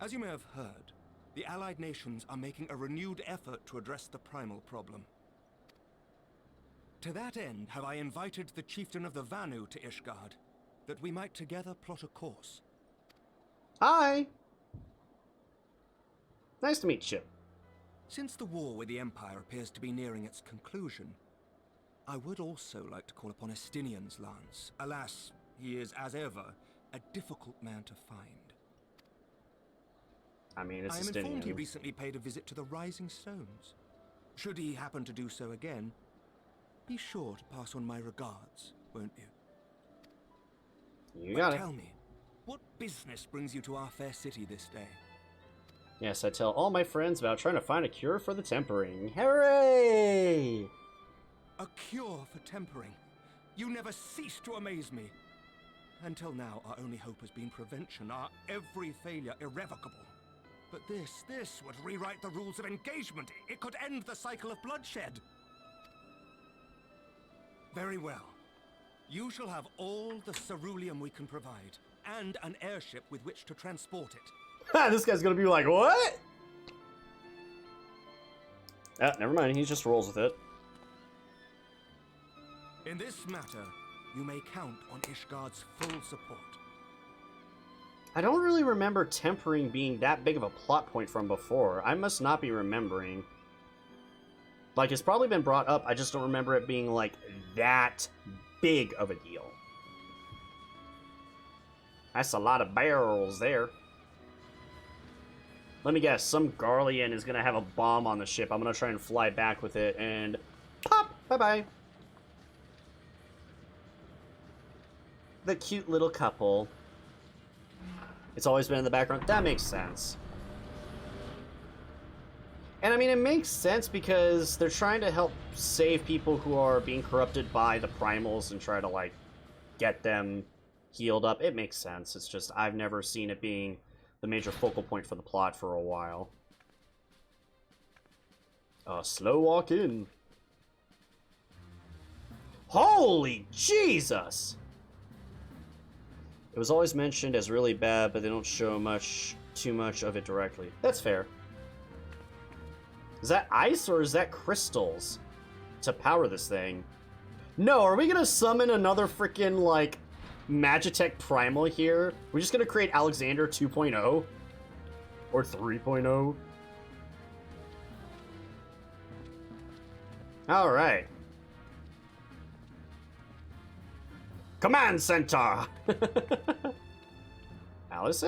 As you may have heard, the Allied nations are making a renewed effort to address the primal problem. To that end, have I invited the chieftain of the Vanu to Ishgard, that we might together plot a course. Hi! Nice to meet you. Since the war with the Empire appears to be nearing its conclusion, I would also like to call upon Estinian's lance. Alas, he is, as ever, a difficult man to find. I mean, it's I am Estinian. informed he recently paid a visit to the Rising Stones. Should he happen to do so again, be sure to pass on my regards, won't you? You got it. Tell me, what business brings you to our fair city this day? Yes, I tell all my friends about trying to find a cure for the tempering. Hooray! A cure for tempering? You never cease to amaze me. Until now, our only hope has been prevention, our every failure irrevocable. But this would rewrite the rules of engagement. It could end the cycle of bloodshed. Very well. You shall have all the ceruleum we can provide, and an airship with which to transport it. This guy's gonna be like, what? Ah, never mind, he just rolls with it. In this matter, you may count on Ishgard's full support. I don't really remember tempering being that big of a plot point from before. I must not be remembering. Like, it's probably been brought up, I just don't remember it being, like, that big of a deal. That's a lot of barrels there. Let me guess, some Garlean is gonna have a bomb on the ship. I'm gonna try and fly back with it, and pop! Bye-bye. The cute little couple. It's always been in the background. That makes sense. And I mean, it makes sense because they're trying to help save people who are being corrupted by the primals and try to, like, get them healed up. It makes sense. It's just, I've never seen it being the major focal point for the plot for a while. Slow walk in. Holy Jesus! It was always mentioned as really bad, but they don't show too much of it directly. That's fair. Is that ice or is that crystals to power this thing? No, are we gonna summon another freaking, like, Magitech Primal here? We're just gonna create Alexander 2.0? Or 3.0? Alright. Command Center! Alice?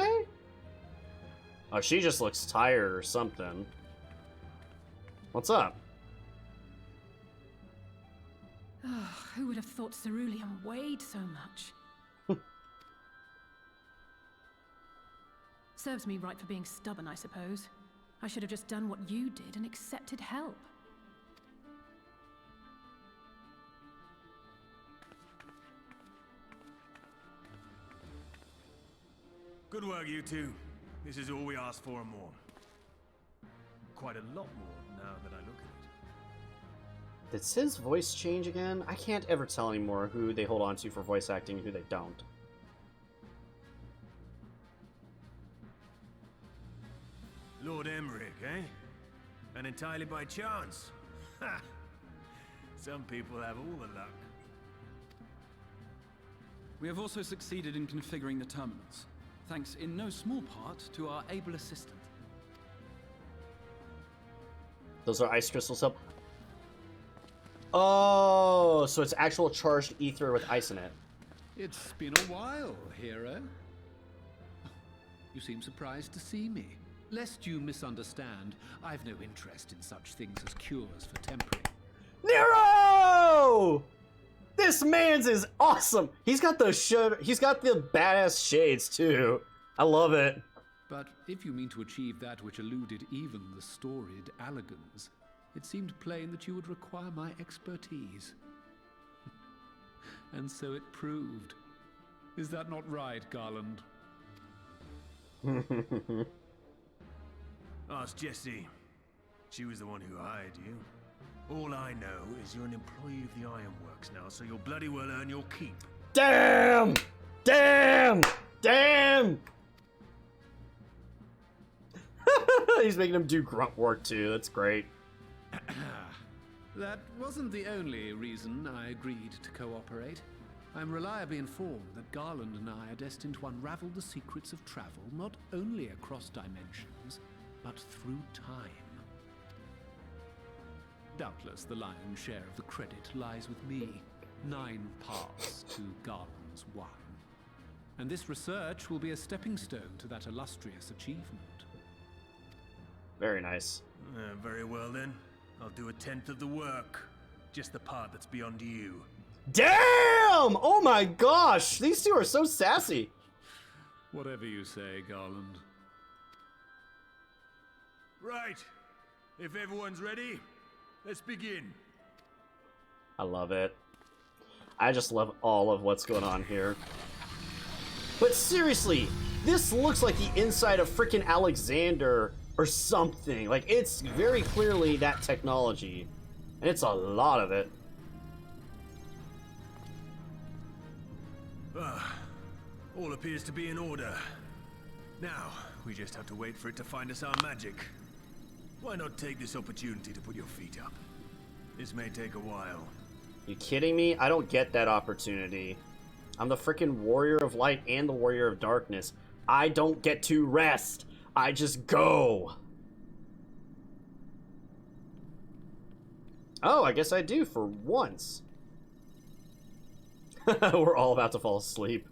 Oh, she just looks tired or something. What's up? Oh, who would have thought cerulean weighed so much? Serves me right for being stubborn, I suppose. I should have just done what you did and accepted help. Good work, you two. This is all we asked for and more. Quite a lot more now that I look at it. Did Sid's voice change again? I can't ever tell anymore who they hold on to for voice acting and who they don't. Lord Emmerich, eh? And entirely by chance. Ha! Some people have all the luck. We have also succeeded in configuring the terminals, thanks in no small part to our able assistant. Those are ice crystals up. Oh, so it's actual charged ether with ice in it. It's been a while, hero. You seem surprised to see me. Lest you misunderstand, I've no interest in such things as cures for tempering. Nero! This man's is awesome. He's got the badass shades too. I love it. But if you mean to achieve that which eluded even the storied Allagans, it seemed plain that you would require my expertise. And so it proved. Is that not right, Garland? Ask Jessie. She was the one who hired you. All I know is you're an employee of the Ironworks now, so you'll bloody well earn your keep. Damn! Damn! Damn! He's making him do grunt work too. That's great. That wasn't the only reason I agreed to cooperate. I'm reliably informed that Garland and I are destined to unravel the secrets of travel, not only across dimensions, but through time. Doubtless the lion's share of the credit lies with me. 9 paths to Garland's 1. And this research will be a stepping stone to that illustrious achievement. Very nice. Very well then. I'll do 1/10 of the work. Just the part that's beyond you. Damn! Oh my gosh! These two are so sassy. Whatever you say, Garland. Right. If everyone's ready, let's begin. I love it. I just love all of what's going on here. But seriously, this looks like the inside of freaking Alexander or something. Like, it's very clearly that technology. And it's a lot of it. All appears to be in order. Now, we just have to wait for it to find us our magic. Why not take this opportunity to put your feet up? This may take a while. You kidding me? I don't get that opportunity. I'm the freaking warrior of light and the warrior of darkness. I don't get to rest. I just go. Oh, I guess I do for once. We're all about to fall asleep.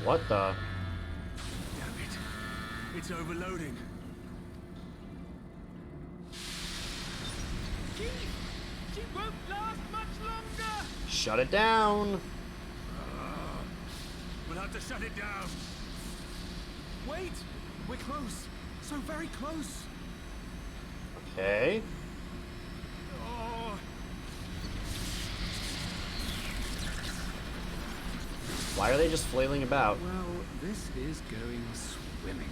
What the? Damn it. It's overloading. She won't last much Shut it down. We'll have to shut it down. Wait! We're close. So very close. Okay. Oh. Why are they just flailing about? Well, this is going swimmingly.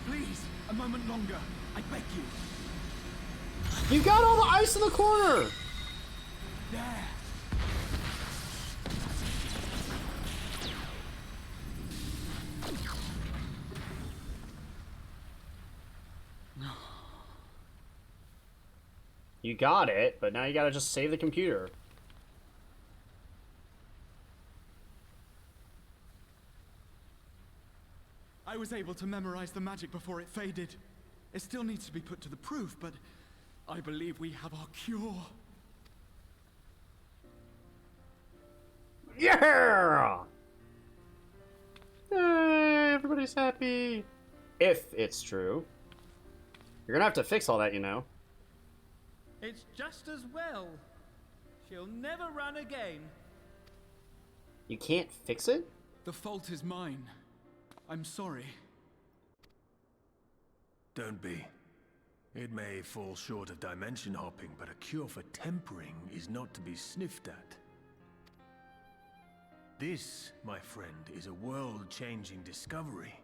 Please, a moment longer. I beg you. You got all the ice in the corner! There. You got it, but now you gotta just save the computer. I was able to memorize the magic before it faded. It still needs to be put to the proof, but I believe we have our cure. Yeah! Yay, everybody's happy. If it's true. You're gonna have to fix all that, you know. It's just as well. She'll never run again. You can't fix it? The fault is mine. I'm sorry. Don't be. It may fall short of dimension hopping, but a cure for tempering is not to be sniffed at. This, my friend, is a world-changing discovery.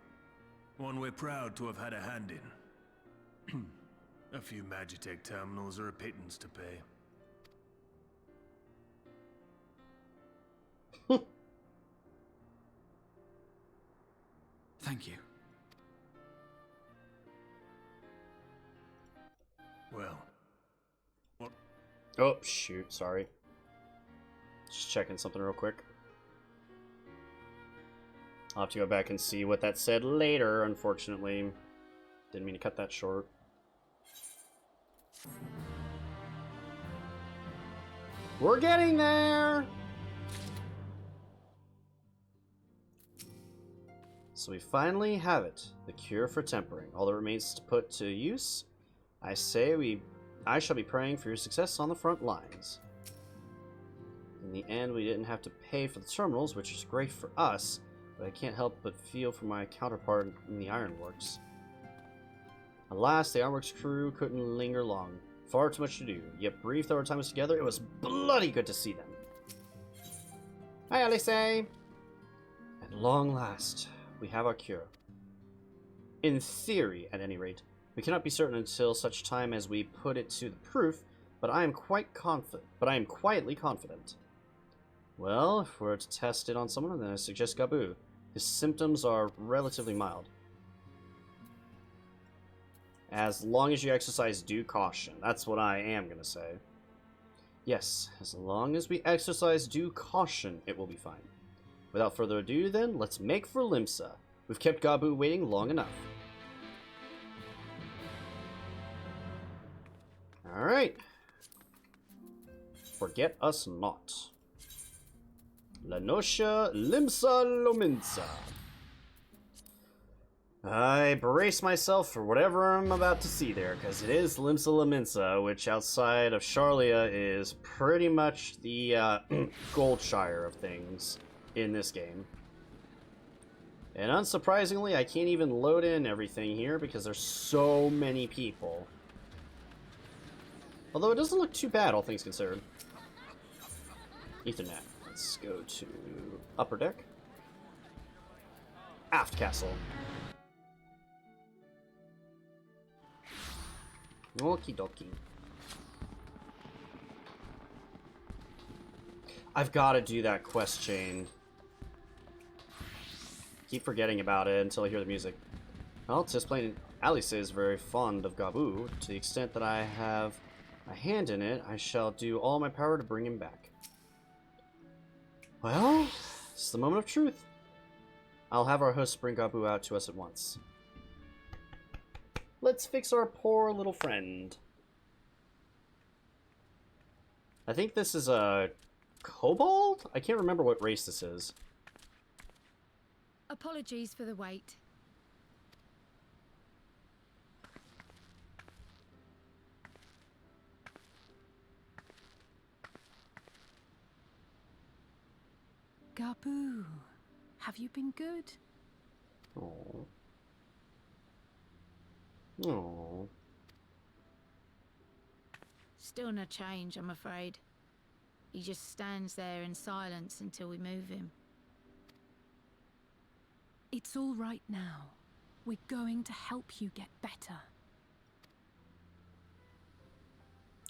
One we're proud to have had a hand in. A few Magitech terminals are a pittance to pay. Thank you. Well, what? Oh, shoot, sorry. Just checking something real quick. I'll have to go back and see what that said later, unfortunately. Didn't mean to cut that short. We're getting there! So we finally have it. The cure for tempering. All that remains to put to use. I shall be praying for your success on the front lines. In the end, we didn't have to pay for the terminals, which is great for us, but I can't help but feel for my counterpart in the Ironworks. Alas, the Ironworks crew couldn't linger long. Far too much to do, yet brief though our time was together, it was bloody good to see them. Hi, Alice! At long last, we have our cure. In theory, at any rate. We cannot be certain until such time as we put it to the proof, but I am quietly confident. Well, if we're to test it on someone, then I suggest Gabu. His symptoms are relatively mild. As long as you exercise due caution. That's what I am going to say. Yes, as long as we exercise due caution, it will be fine. Without further ado, then, let's make for Limsa. We've kept Gabu waiting long enough. Alright. Forget us not. Lanosha Limsa Lominsa. I brace myself for whatever I'm about to see there, because it is Limsa Lominsa, which outside of Charlia is pretty much the Goldshire of things in this game. And unsurprisingly, I can't even load in everything here because there's so many people. Although it doesn't look too bad, all things considered. Ethernet. Let's go to upper deck. Aft castle. Okie dokie. I've got to do that quest chain. Keep forgetting about it until I hear the music. Well, just plain, Alice is very fond of Gabu. To the extent that I have a hand in it, I shall do all my power to bring him back. Well, it's the moment of truth. I'll have our host bring Gabu out to us at once. Let's fix our poor little friend. I think this is a kobold? I can't remember what race this is. Apologies for the wait. Gabu, have you been good? Oh. Oh. Still no change, I'm afraid. He just stands there in silence until we move him. It's all right now. We're going to help you get better.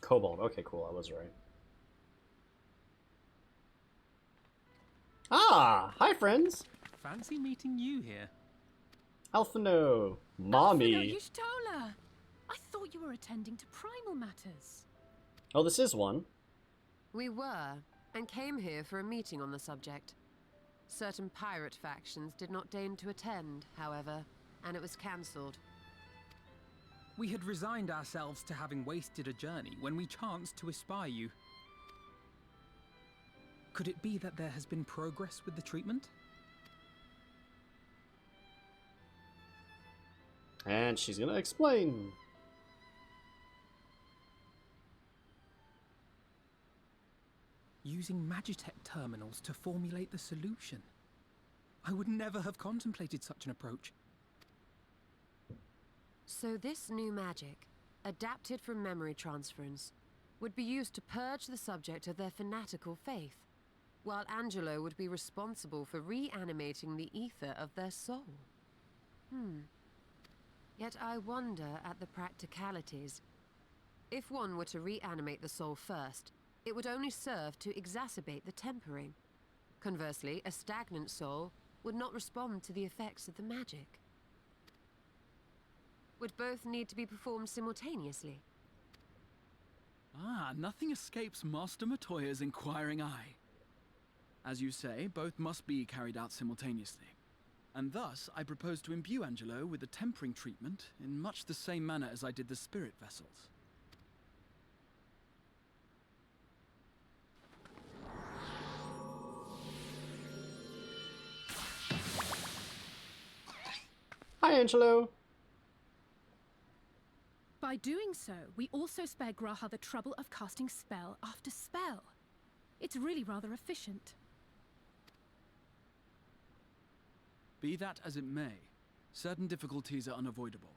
Kobold. Okay, cool. I was right. Ah! Hi, friends! Fancy meeting you here. Alphino. Mommy. Alphino Y'shtola! I thought you were attending to primal matters. Oh, this is one. We were, and came here for a meeting on the subject. Certain pirate factions did not deign to attend, however, and it was cancelled. We had resigned ourselves to having wasted a journey when we chanced to espy you. Could it be that there has been progress with the treatment? And she's gonna explain. Using Magitech terminals to formulate the solution. I would never have contemplated such an approach. So this new magic, adapted from memory transference, would be used to purge the subject of their fanatical faith, while Angelo would be responsible for reanimating the ether of their soul. Yet I wonder at the practicalities. If one were to reanimate the soul first, it would only serve to exacerbate the tempering. Conversely, a stagnant soul would not respond to the effects of the magic. Would both need to be performed simultaneously? Ah, nothing escapes Master Matoya's inquiring eye. As you say, both must be carried out simultaneously. And thus, I propose to imbue Angelo with the tempering treatment in much the same manner as I did the spirit vessels. Hi, Angelo. By doing so, we also spare Graha the trouble of casting spell after spell. It's really rather efficient. Be that as it may, certain difficulties are unavoidable.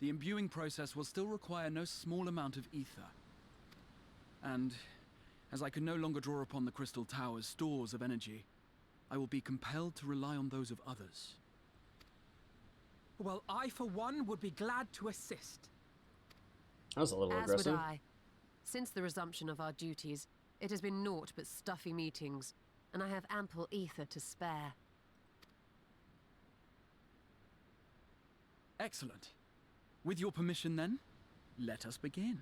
The imbuing process will still require no small amount of ether. And, as I can no longer draw upon the Crystal Tower's stores of energy, I will be compelled to rely on those of others. Well, I for one would be glad to assist. That was a little As aggressive. would I. Since the resumption of our duties, it has been naught but stuffy meetings, and I have ample ether to spare. Excellent. With your permission then, let us begin.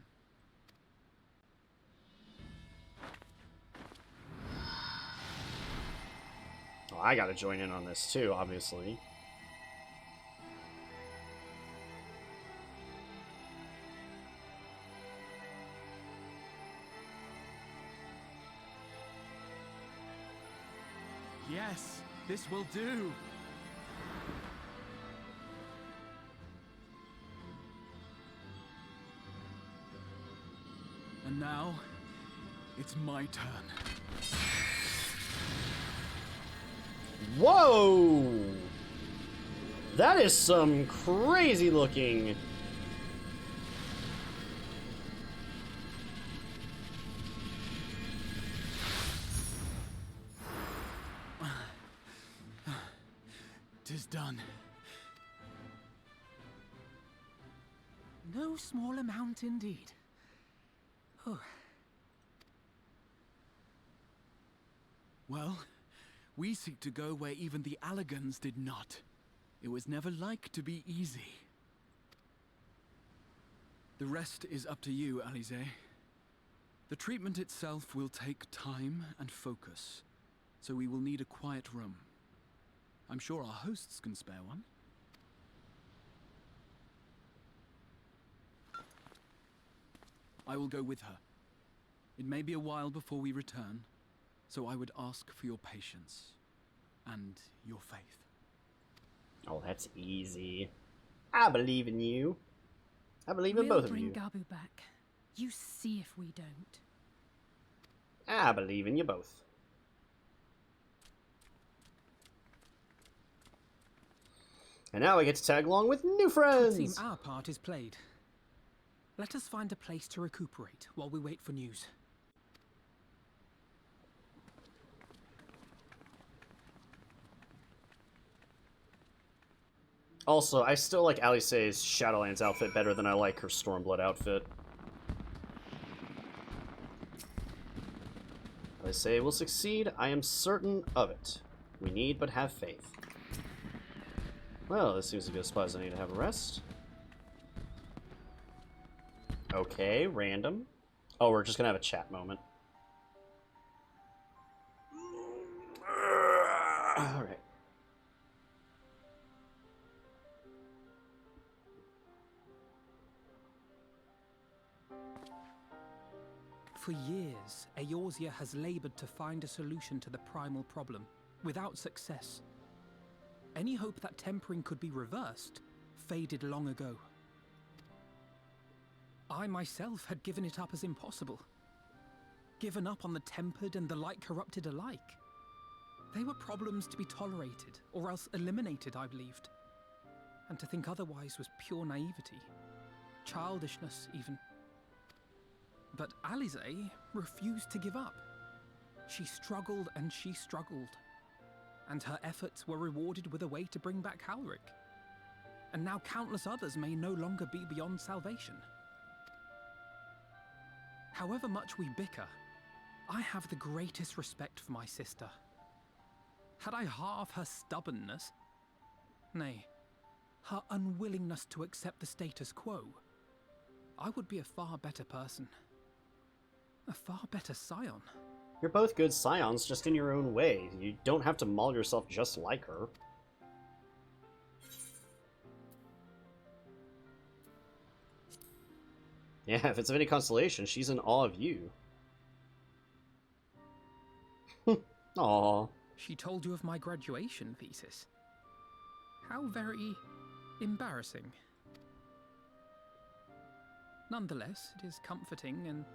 Oh, I gotta join in on this too, obviously. Yes, this will do. And now, it's my turn. Whoa! That is some crazy looking. Tis done. No small amount indeed. Oh. Well, we seek to go where even the Allegans did not. It was never like to be easy. The rest is up to you, Alize. The treatment itself will take time and focus, so we will need a quiet room. I'm sure our hosts can spare one. I will go with her. It may be a while before we return, so I would ask for your patience and your faith. Oh, that's easy. I believe in you. I believe in We'll both of bring you. Gabu back. You see if we don't. I believe in you both. And now I get to tag along with new Would friends! seem our part is played. Let us find a place to recuperate while we wait for news. Also, I still like Alice's Shadowlands outfit better than I like her Stormblood outfit. Alice will succeed, I am certain of it. We need but have faith. Well, this seems to be a spot I need to have a rest. Okay, random. Oh, we're just gonna have a chat moment. Alright. For years, Eorzea has labored to find a solution to the primal problem, without success. Any hope that tempering could be reversed faded long ago. I myself had given it up as impossible. Given up on the tempered and the light corrupted alike. They were problems to be tolerated, or else eliminated, I believed. And to think otherwise was pure naivety. Childishness, even. But Alice refused to give up. She struggled and she struggled. And her efforts were rewarded with a way to bring back Halric. And now countless others may no longer be beyond salvation. However much we bicker, I have the greatest respect for my sister. Had I half her stubbornness, nay, her unwillingness to accept the status quo, I would be a far better person. A far better scion. You're both good scions, just in your own way. You don't have to maul yourself just like her. Yeah, if it's of any consolation, she's in awe of you. Aww. She told you of my graduation thesis. How very embarrassing. Nonetheless, it is comforting and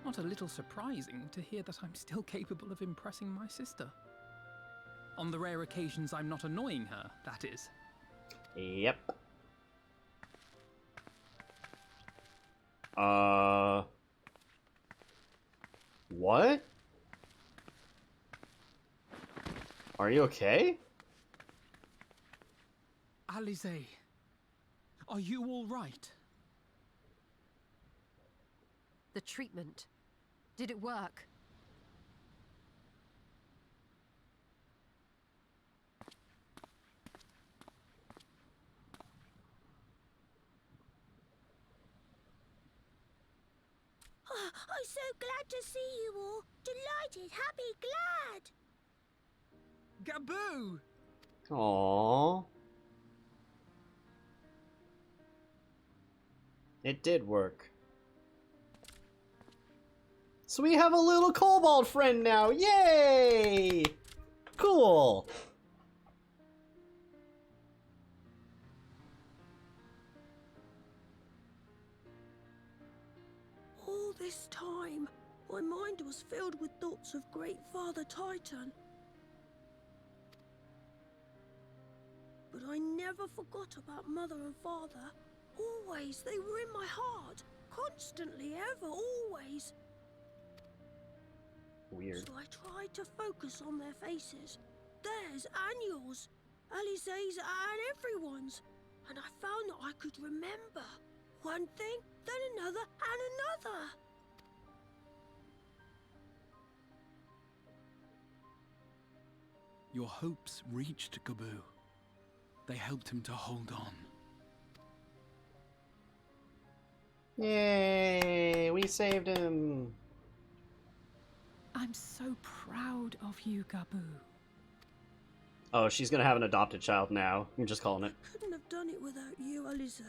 not a little surprising to hear that I'm still capable of impressing my sister. On the rare occasions I'm not annoying her, that is. Yep. What? Are you okay? Alice, are you all right? The treatment. Did it work? I'm so glad to see you all. Delighted, happy, glad. Gaboo! Aww. It did work. So we have a little kobold friend now! Yay! Cool! All this time, my mind was filled with thoughts of Great Father Titan. But I never forgot about Mother and Father. Always, they were in my heart. Constantly, ever, always. Weird. So I tried to focus on their faces. Theirs and yours. Alice's and everyone's. And I found that I could remember. One thing, then another, and another. Your hopes reached Gaboo. They helped him to hold on. Yay! We saved him! I'm so proud of you, Gaboo. Oh, she's gonna have an adopted child now. I'm just calling it. Couldn't have done it without you, Alice.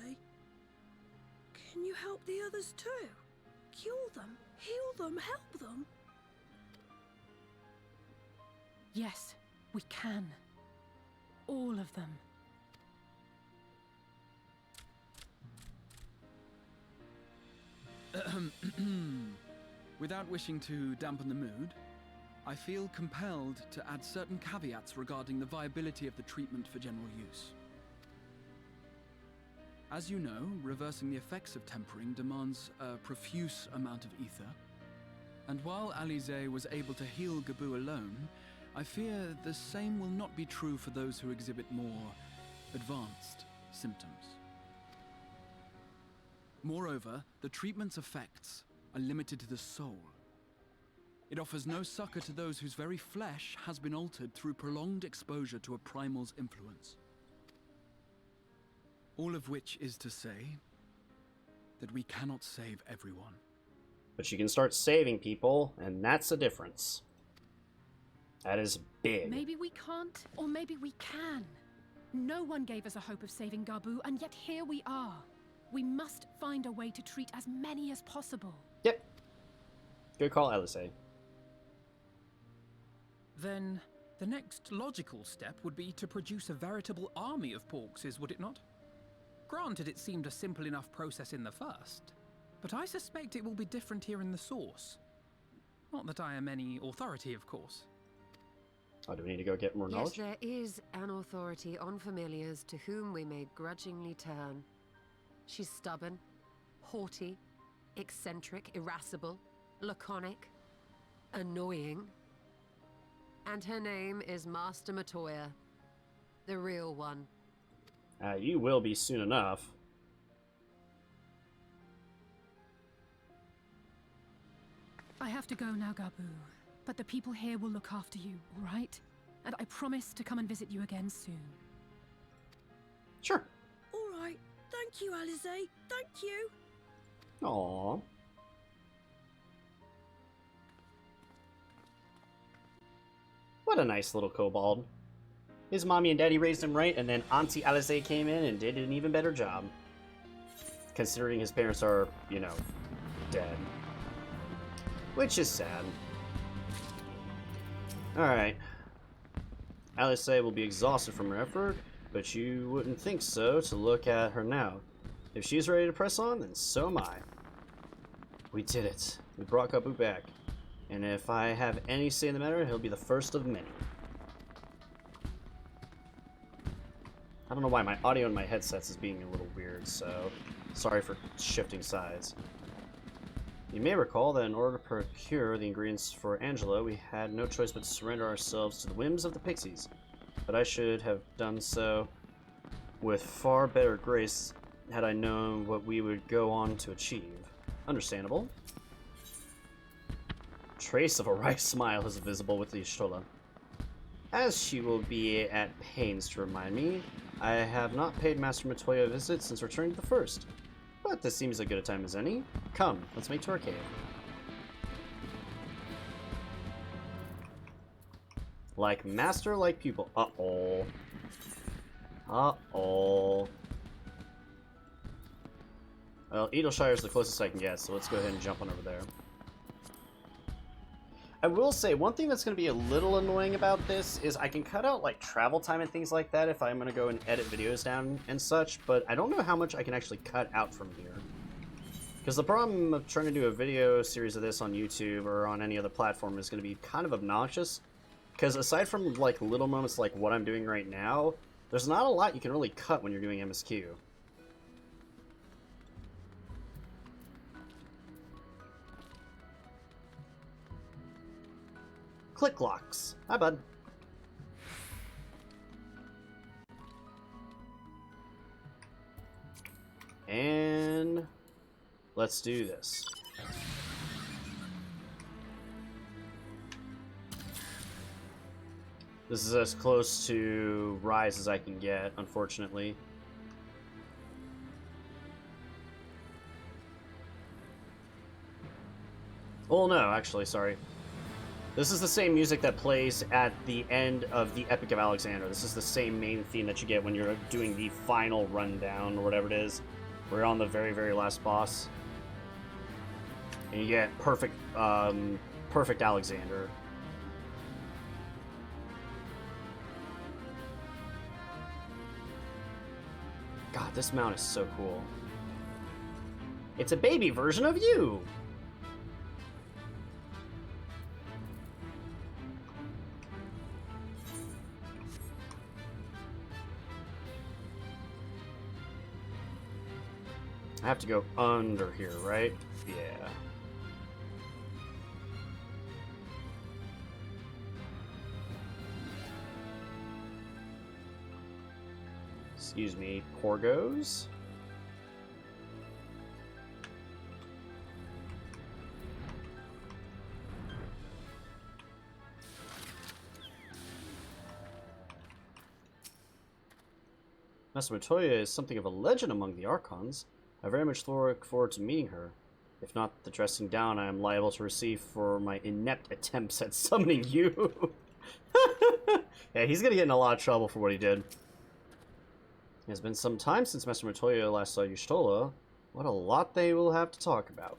Can you help the others too? Cure them, heal them, help them. Yes, we can. All of them. Without wishing to dampen the mood, I feel compelled to add certain caveats regarding the viability of the treatment for general use. As you know, reversing the effects of tempering demands a profuse amount of ether. And while Alize was able to heal Gabu alone, I fear the same will not be true for those who exhibit more advanced symptoms. Moreover, the treatment's effects are limited to the soul. It offers no succor to those whose very flesh has been altered through prolonged exposure to a primal's influence. All of which is to say that we cannot save everyone. But you can start saving people, and that's the difference. That is big. Maybe we can't, or maybe we can. No one gave us a hope of saving Gabu, and yet here we are. We must find a way to treat as many as possible. Yep. Good call, Alice. Then the next logical step would be to produce a veritable army of Porkses, would it not? Granted, it seemed a simple enough process in the first, but I suspect it will be different here in the source. Not that I am any authority, of course. Oh, do we need to go get more knowledge? Yes, there is an authority on familiars to whom we may grudgingly turn. She's stubborn, haughty, eccentric, irascible, laconic, annoying. And her name is Master Matoya, the real one. You will be soon enough. I have to go now, Gabu. But the people here will look after you, all right? And I promise to come and visit you again soon. Sure. All right. Thank you, Alize. Thank you. Aww. What a nice little kobold. His mommy and daddy raised him right, and then Auntie Alize came in and did an even better job. Considering his parents are, you know, dead. Which is sad. Alright. Alice will be exhausted from her effort, but you wouldn't think so to look at her now. If she's ready to press on, then so am I. We did it. We brought Gabu back. And if I have any say in the matter, he'll be the first of many. I don't know why my audio in my headsets is being a little weird, so sorry for shifting sides. You may recall that in order to procure the ingredients for Angela, we had no choice but to surrender ourselves to the whims of the pixies. But I should have done so with far better grace had I known what we would go on to achieve. Understandable. Trace of a wry smile is visible with the Ishtola. As she will be at pains to remind me, I have not paid Master Matoya a visit since returning to the first. But this seems as good a time as any. Come, let's make to our cave. Like master, like pupil. Uh-oh. Uh-oh. Well, Edelshire is the closest I can get, so let's go ahead and jump on over there. I will say, one thing that's going to be a little annoying about this is I can cut out, like, travel time and things like that if I'm going to go and edit videos down and such, but I don't know how much I can actually cut out from here. Because the problem of trying to do a video series of this on YouTube or on any other platform is going to be kind of obnoxious. Because aside from, like, little moments like what I'm doing right now, there's not a lot you can really cut when you're doing MSQ. Click locks. Hi, bud. And let's do this. This is as close to Rise as I can get, unfortunately. Well, no, actually, sorry. This is the same music that plays at the end of the Epic of Alexander. This is the same main theme that you get when you're doing the final rundown, or whatever it is. Where you're on the very, very last boss. And you get perfect, perfect Alexander. God, this mount is so cool. It's a baby version of you! I have to go under here, right? Yeah. Excuse me, Porgos. Master Matoya is something of a legend among the Archons. I very much look forward to meeting her. If not the dressing down I am liable to receive for my inept attempts at summoning you. Yeah, he's gonna get in a lot of trouble for what he did. It has been some time since Master Matoya last saw Y'shtola. What a lot they will have to talk about.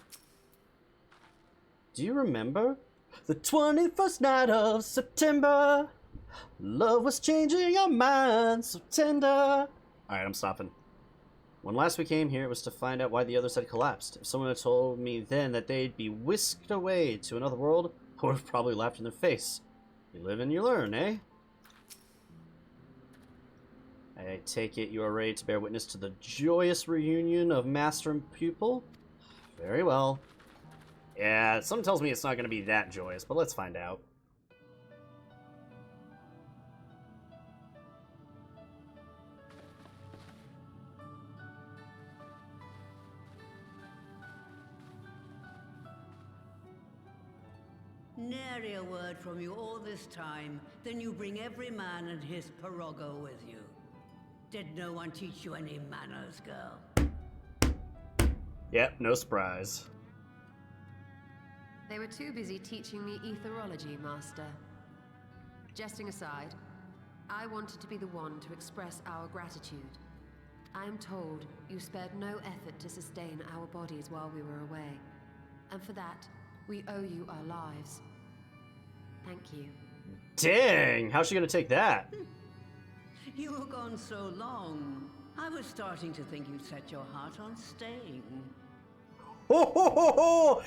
Do you remember? The 21st night of September. Love was changing our minds so tender. Alright, I'm stopping. When last we came here, it was to find out why the others had collapsed. If someone had told me then that they'd be whisked away to another world, I would have probably laughed in their face. You live and you learn, eh? I take it you are ready to bear witness to the joyous reunion of master and pupil? Very well. Yeah, something tells me it's not going to be that joyous, but let's find out. Nary a word from you all this time, then you bring every man and his pirogo with you. Did no one teach you any manners, girl? Yep, no surprise. They were too busy teaching me etherology, Master. Jesting aside, I wanted to be the one to express our gratitude. I am told you spared no effort to sustain our bodies while we were away. And for that, we owe you our lives. Thank you. Dang! How's she gonna take that? You were gone so long. I was starting to think you'd set your heart on staying. Ho ho ho ho!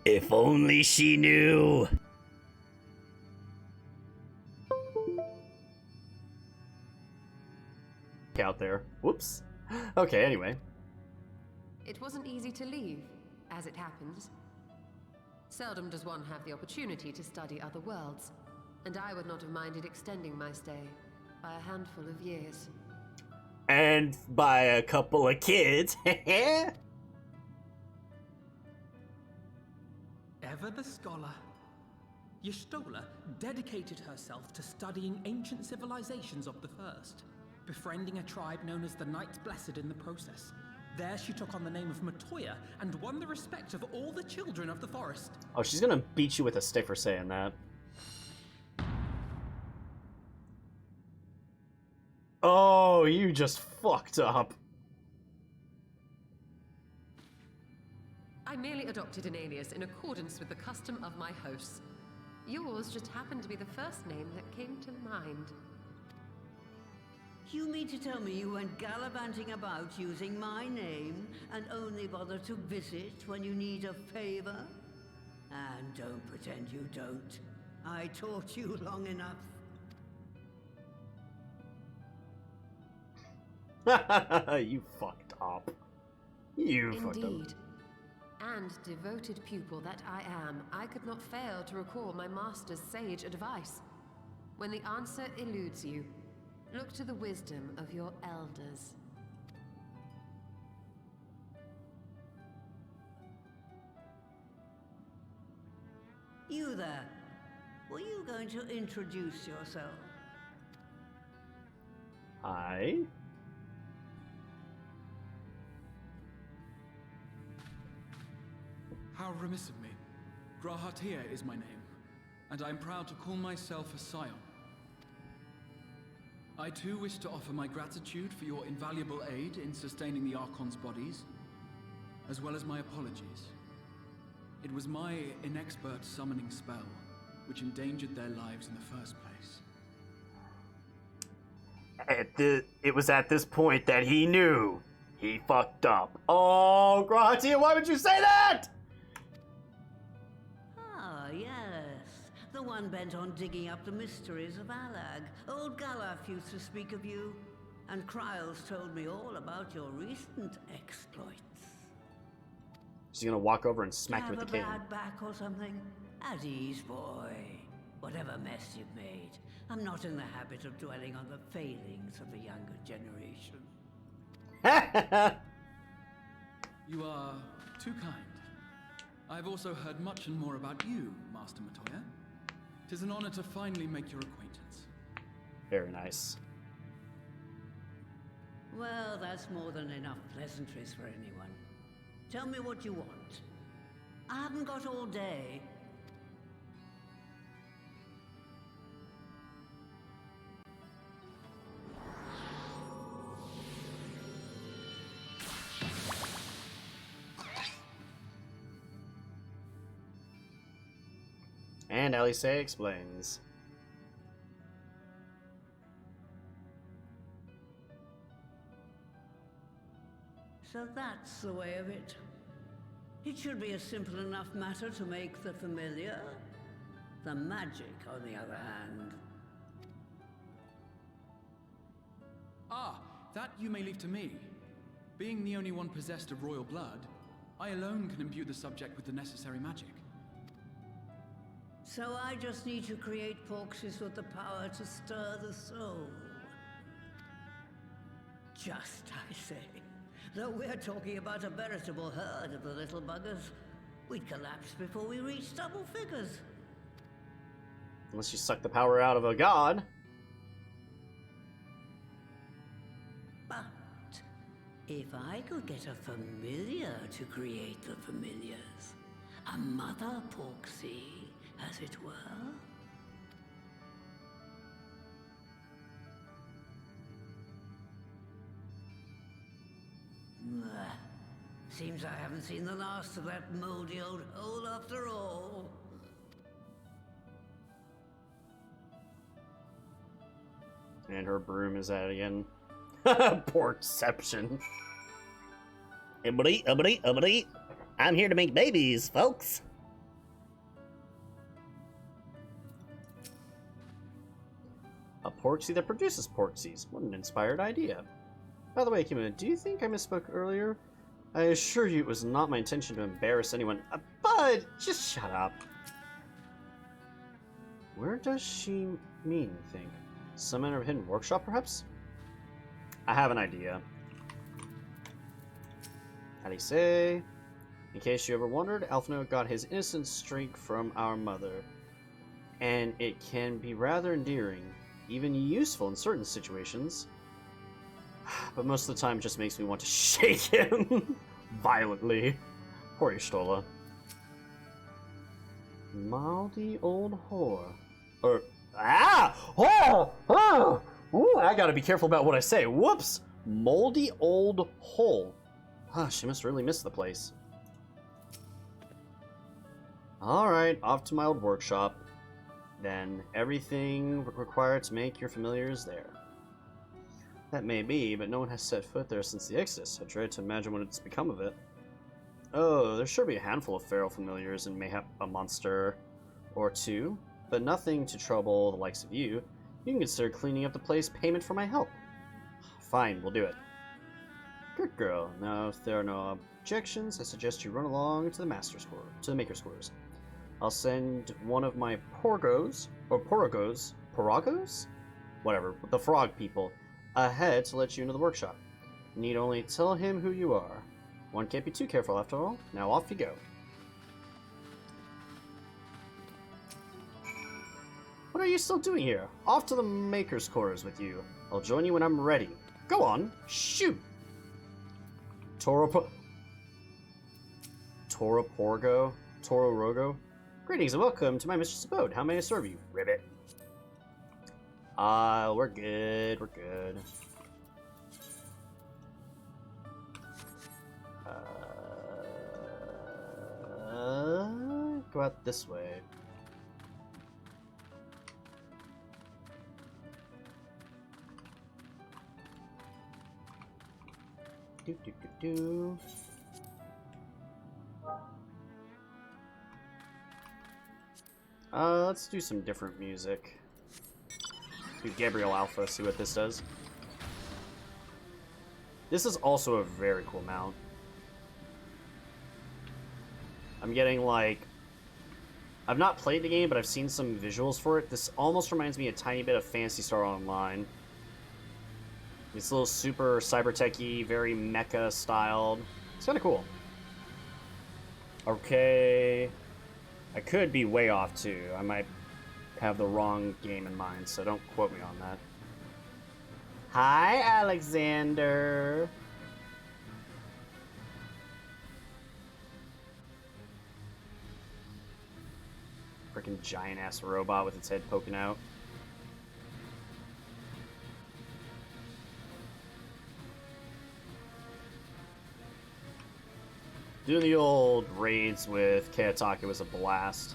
If only she knew! Out there. Whoops. Okay, anyway. It wasn't easy to leave, as it happens. Seldom does one have the opportunity to study other worlds, and I would not have minded extending my stay by a handful of years. And by a couple of kids. Ever the scholar. Y'shtola dedicated herself to studying ancient civilizations of the First, befriending a tribe known as the Knights Blessed in the process. There she took on the name of Matoya and won the respect of all the children of the forest. Oh, she's gonna beat you with a stick for saying that. Oh, you just fucked up. I merely adopted an alias in accordance with the custom of my hosts. Yours just happened to be the first name that came to mind. You mean to tell me you went gallivanting about using my name and only bother to visit when you need a favor? And don't pretend you don't. I taught you long enough. You fucked up. You fucked up. Indeed. And devoted pupil that I am, I could not fail to recall my master's sage advice. When the answer eludes you, look to the wisdom of your elders. You there. Were you going to introduce yourself? I? How remiss of me. Grahatia is my name, and I'm proud to call myself a scion. I too wish to offer my gratitude for your invaluable aid in sustaining the Archon's bodies, as well as my apologies. It was my inexpert summoning spell which endangered their lives in the first place. It was at this point that he knew he fucked up. Oh, Grahatia, why would you say that? Ah, yes. The one bent on digging up the mysteries of Alag. Old Galaf used to speak of you, and Kryles told me all about your recent exploits. She's gonna walk over and smack you with the cane. Have a bad back or something? At ease, boy. Whatever mess you've made, I'm not in the habit of dwelling on the failings of the younger generation. You are too kind. I've also heard much and more about you, Master Matoya. 'Tis an honor to finally make your acquaintance. Very nice. Well, that's more than enough pleasantries for anyone. Tell me what you want. I haven't got all day. And Alice explains. So that's the way of it. It should be a simple enough matter to make the familiar. The magic, on the other hand. Ah, that you may leave to me. Being the only one possessed of royal blood, I alone can imbue the subject with the necessary magic. So I just need to create porxies with the power to stir the soul. Just, I say. Though we're talking about a veritable herd of the little buggers, we'd collapse before we reached double figures. Unless you suck the power out of a god. But if I could get a familiar to create the familiars, a mother porxie, as it were. Seems I haven't seen the last of that moldy old hole after all. And her broom is at it again. Porkception. I'm here to make babies, folks. A porxie that produces porxies. What an inspired idea. By the way, Akima, do you think I misspoke earlier? I assure you it was not my intention to embarrass anyone. Bud, just shut up. Where does she mean, you think? Some kind of hidden workshop, perhaps? I have an idea. Alice, in case you ever wondered, Alphino got his innocent streak from our mother. And it can be rather endearing, even useful in certain situations. But most of the time it just makes me want to shake him violently. Poor Y'shtola. Moldy old whore. Or, oh! Ooh, I gotta be careful about what I say. Whoops! Moldy old hole. She must really miss the place. Alright, off to my old workshop. Then everything required to make your familiars there. That may be, but no one has set foot there since the Exodus. I dread to imagine what it's become of it. Oh, there should be a handful of feral familiars and mayhap a monster or two, but nothing to trouble the likes of you. You can consider cleaning up the place payment for my help. Fine, we'll do it. Good girl. Now, if there are no objections, I suggest you run along to the Maker's Quarters. I'll send one of my porgos? Whatever, the frog people, ahead to let you into the workshop. You need only tell him who you are. One can't be too careful after all. Now off you go. What are you still doing here? Off to the Maker's Quarters with you. I'll join you when I'm ready. Go on, shoot! Toro Rogo? Greetings and welcome to my mistress' abode. How may I serve you, Ribbit? We're good, Go out this way. Let's do some different music. Do Gabriel Alpha, see what this does. This is also a very cool mount. I'm getting like... I've not played the game, but I've seen some visuals for it. This almost reminds me a tiny bit of Phantasy Star Online. It's a little super cyber-techy, very mecha styled. It's kind of cool. Okay. I could be way off too. I might have the wrong game in mind, so don't quote me on that. Hi, Alexander. Freaking giant-ass robot with its head poking out. Doing the old raids with Kayatake was a blast.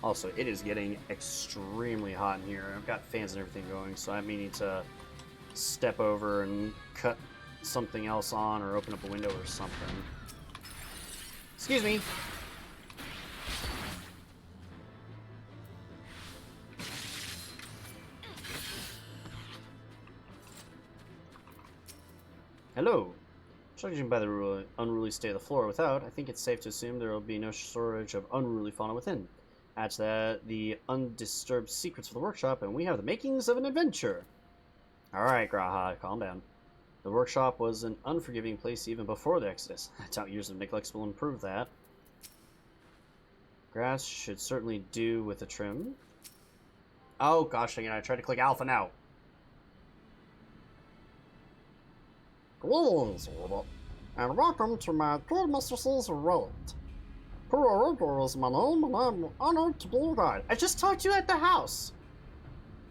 Also, it is getting extremely hot in here. I've got fans and everything going, so I may need to step over and cut something else on or open up a window or something. Excuse me. Hello. Judging by the unruly state of the floor without, I think it's safe to assume there will be no shortage of unruly fauna within. Add to that the undisturbed secrets of the workshop, and we have the makings of an adventure. Alright, Graha, calm down. The workshop was an unforgiving place even before the Exodus. I doubt years of neglect will improve that. Grass should certainly do with a trim. Oh gosh dang it, I tried to click alpha now. Greetings, Robot, and welcome to my good mistress's raid. Purogo is my name, and I'm honored to be your guide. I just talked to you at the house.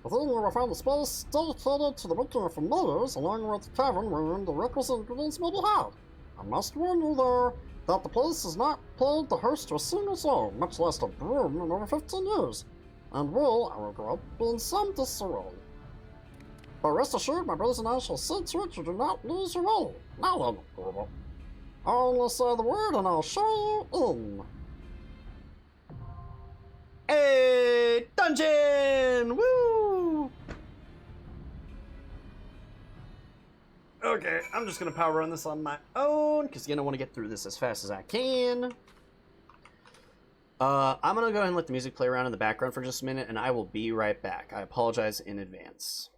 Within you will find a space dedicated to the making of familiars, along with the cavern wherein the requisite ingredients may be had. I must warn you, though, that the place has not played the host to a single soul, much less a broom, in over 15 years, and will, I regret, be in some disarray. But rest assured, my brothers and I shall see to it you do not lose your way. Now then, Robot, I'll only say the word and I'll show you in. Hey, dungeon! Woo! Okay, I'm just gonna power run this on my own, because again, I want to get through this as fast as I can. I'm gonna go ahead and let the music play around in the background for just a minute, and I will be right back. I apologize in advance.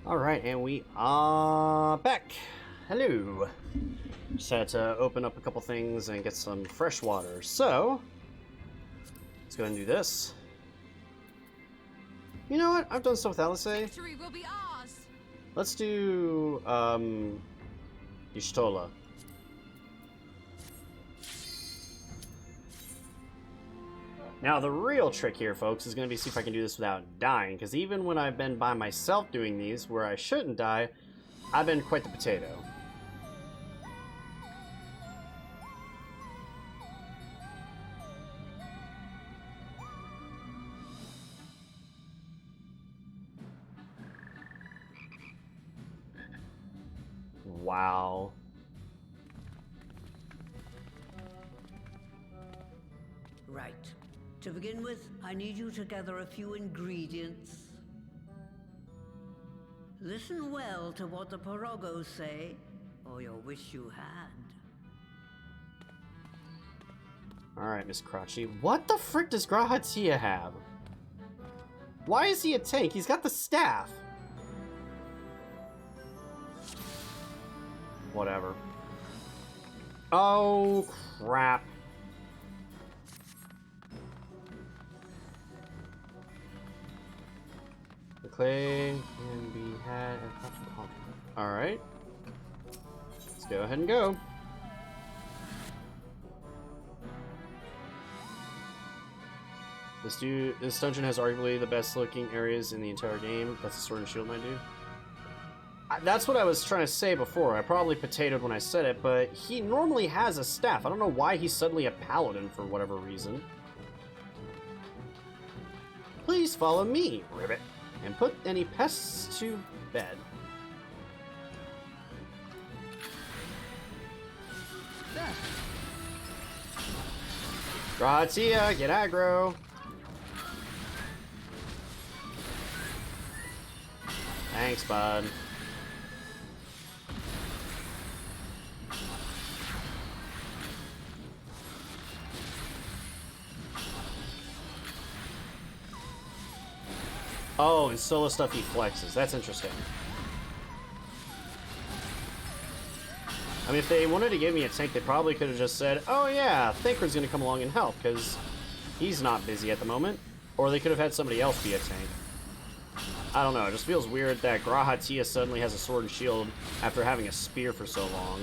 Alright, and we are back. Hello. Just had to open up a couple things and get some fresh water. So, let's go ahead and do this. You know what? I've done stuff with Alisei. Victory will be ours. Let's do Y'shtola. Now the real trick here, folks, is going to be see if I can do this without dying, because even when I've been by myself doing these where I shouldn't die, I've been quite the potato. Wow. Right. To begin with, I need you to gather a few ingredients. Listen well to what the Pirogos say, or you'll wish you had. Alright, Miss Crotchy. What the frick does Grahatia have? Why is he a tank? He's got the staff. Whatever. Oh, crap. The clay can be had at Alright. Let's go ahead and go. This dungeon has arguably the best looking areas in the entire game. That's the Sword and Shield, my dude. That's what I was trying to say before. I probably potatoed when I said it, but he normally has a staff. I don't know why he's suddenly a paladin for whatever reason. Please follow me, Ribbit, and put any pests to bed. Gratia, get aggro. Thanks, bud. Oh, and solo stuff he flexes. That's interesting. I mean, if they wanted to give me a tank, they probably could have just said, oh yeah, Thinker's gonna come along and help, because he's not busy at the moment. Or they could have had somebody else be a tank. I don't know, it just feels weird that Grahatia suddenly has a sword and shield after having a spear for so long.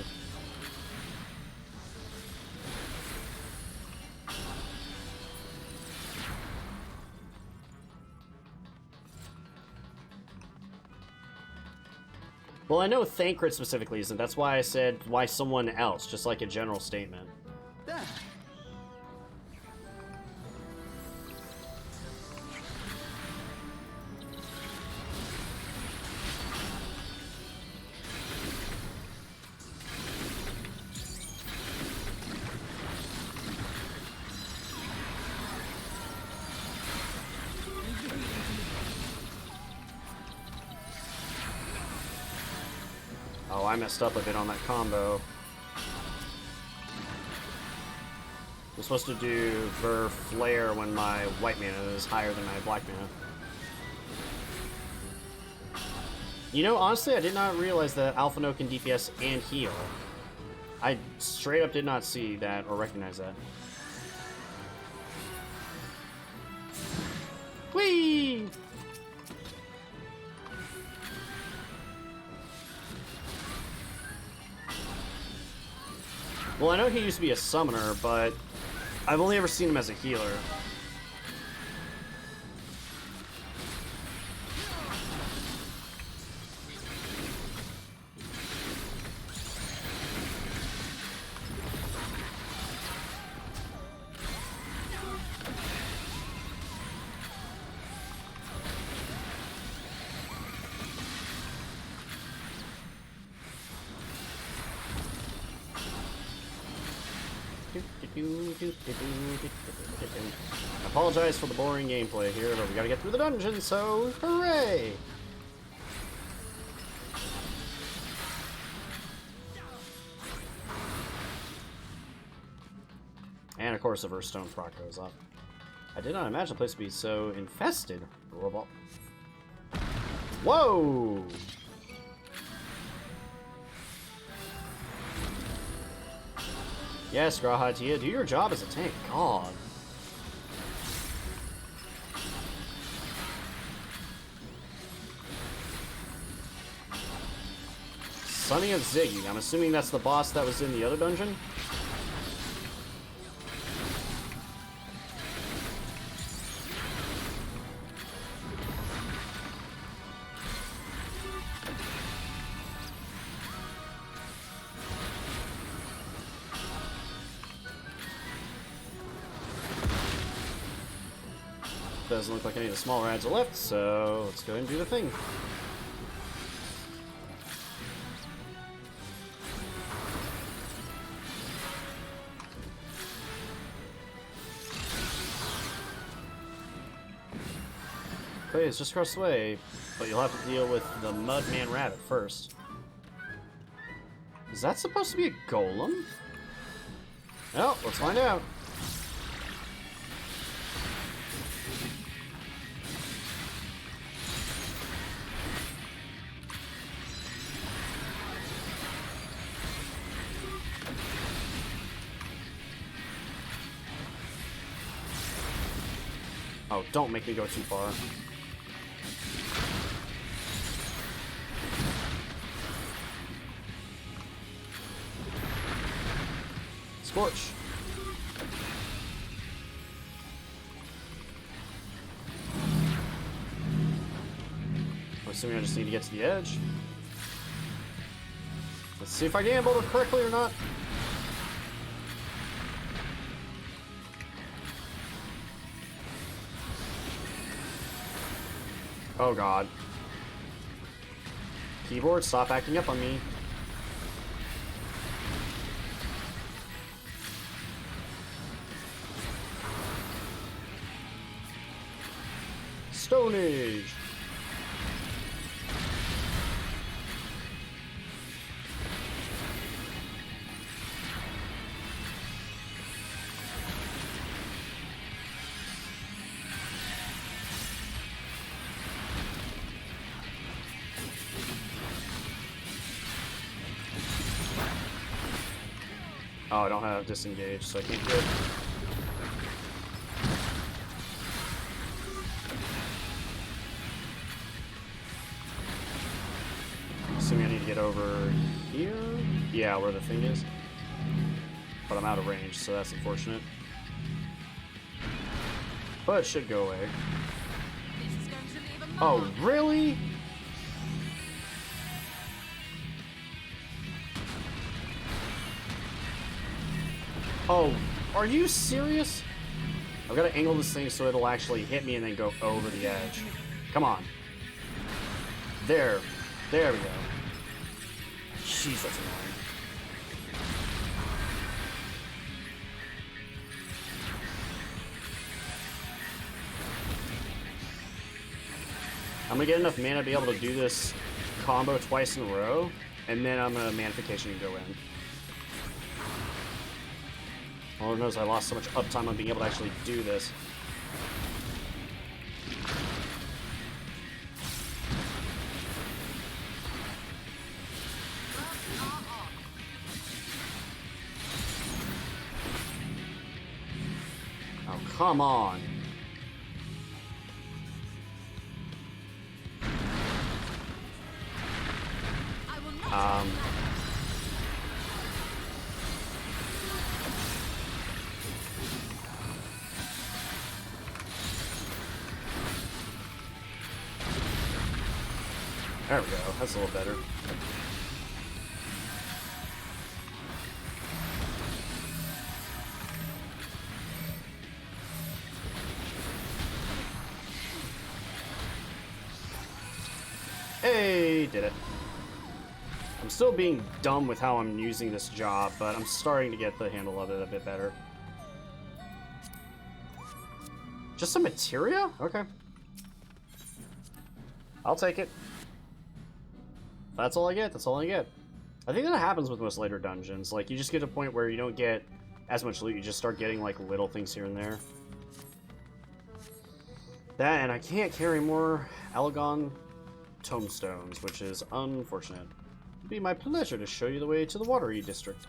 Well, I know Thancred specifically isn't. That's why I said why someone else, just like a general statement. There. Oh, I messed up a bit on that combo. I'm supposed to do Ver Flare when my white mana is higher than my black mana. You know, honestly, I did not realize that Alpha No can DPS and heal. I straight up did not see that or recognize that. Whee! Well, I know he used to be a summoner, but I've only ever seen him as a healer. I apologize for the boring gameplay here, but we gotta get through the dungeon, so hooray! And of course the Verstone proc goes up. I did not imagine the place to be so infested. Whoa! Yes, Grahatia, do your job as a tank. God. Sunny of Ziggy. I'm assuming that's the boss that was in the other dungeon. Doesn't look like any of the smaller ads are left, so let's go ahead and do the thing. Okay, it's just across the way, but you'll have to deal with the Mudman Rabbit first. Is that supposed to be a golem? Well, let's find out. Oh, don't make me go too far. Scorch. I'm assuming I just need to get to the edge. Let's see if I gambled it correctly or not. Oh god. Keyboard, stop acting up on me. Stone Age. Oh, I don't have disengage, so I can't do it. Assuming I need to get over here? Yeah, where the thing is. But I'm out of range, so that's unfortunate. But it should go away. Oh, really? Oh, are you serious? I've got to angle this thing so it'll actually hit me and then go over the edge. Come on. There. There we go. Jeez, that's annoying. I'm gonna get enough mana to be able to do this combo twice in a row, and then I'm gonna Manification and go in. Lord knows I lost so much uptime on being able to actually do this. Oh, come on. There we go. That's a little better. Hey, did it. I'm still being dumb with how I'm using this job, but I'm starting to get the handle of it a bit better. Just some materia? Okay. I'll take it. That's all I get. That's all I get. I think that happens with most later dungeons. Like, you just get to a point where you don't get as much loot. You just start getting, like, little things here and there. That, and I can't carry more Allegon tomestones, which is unfortunate. It'd be my pleasure to show you the way to the Watery District.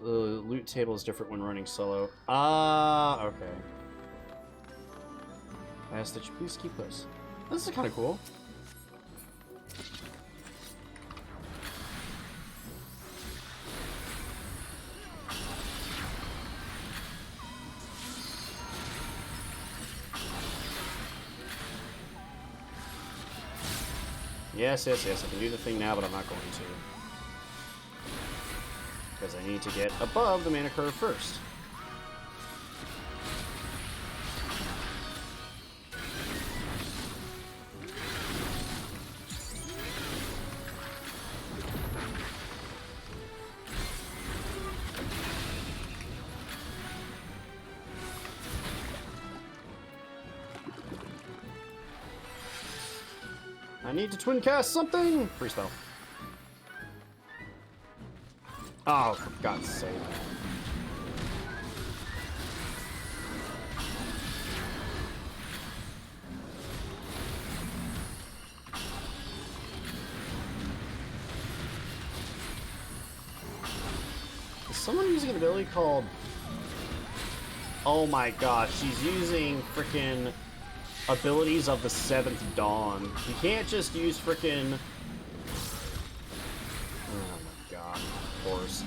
The loot table is different when running solo. Ah, okay. I ask that you please keep this. This is kind of cool. Yes, yes, yes, I can do the thing now, but I'm not going to. Because I need to get above the mana curve first. I need to twin cast something! Free spell. Oh, for God's sake. Is someone using an ability called... Oh my gosh, she's using frickin' abilities of the 7th Dawn. You can't just use frickin'... Oh my god, of course.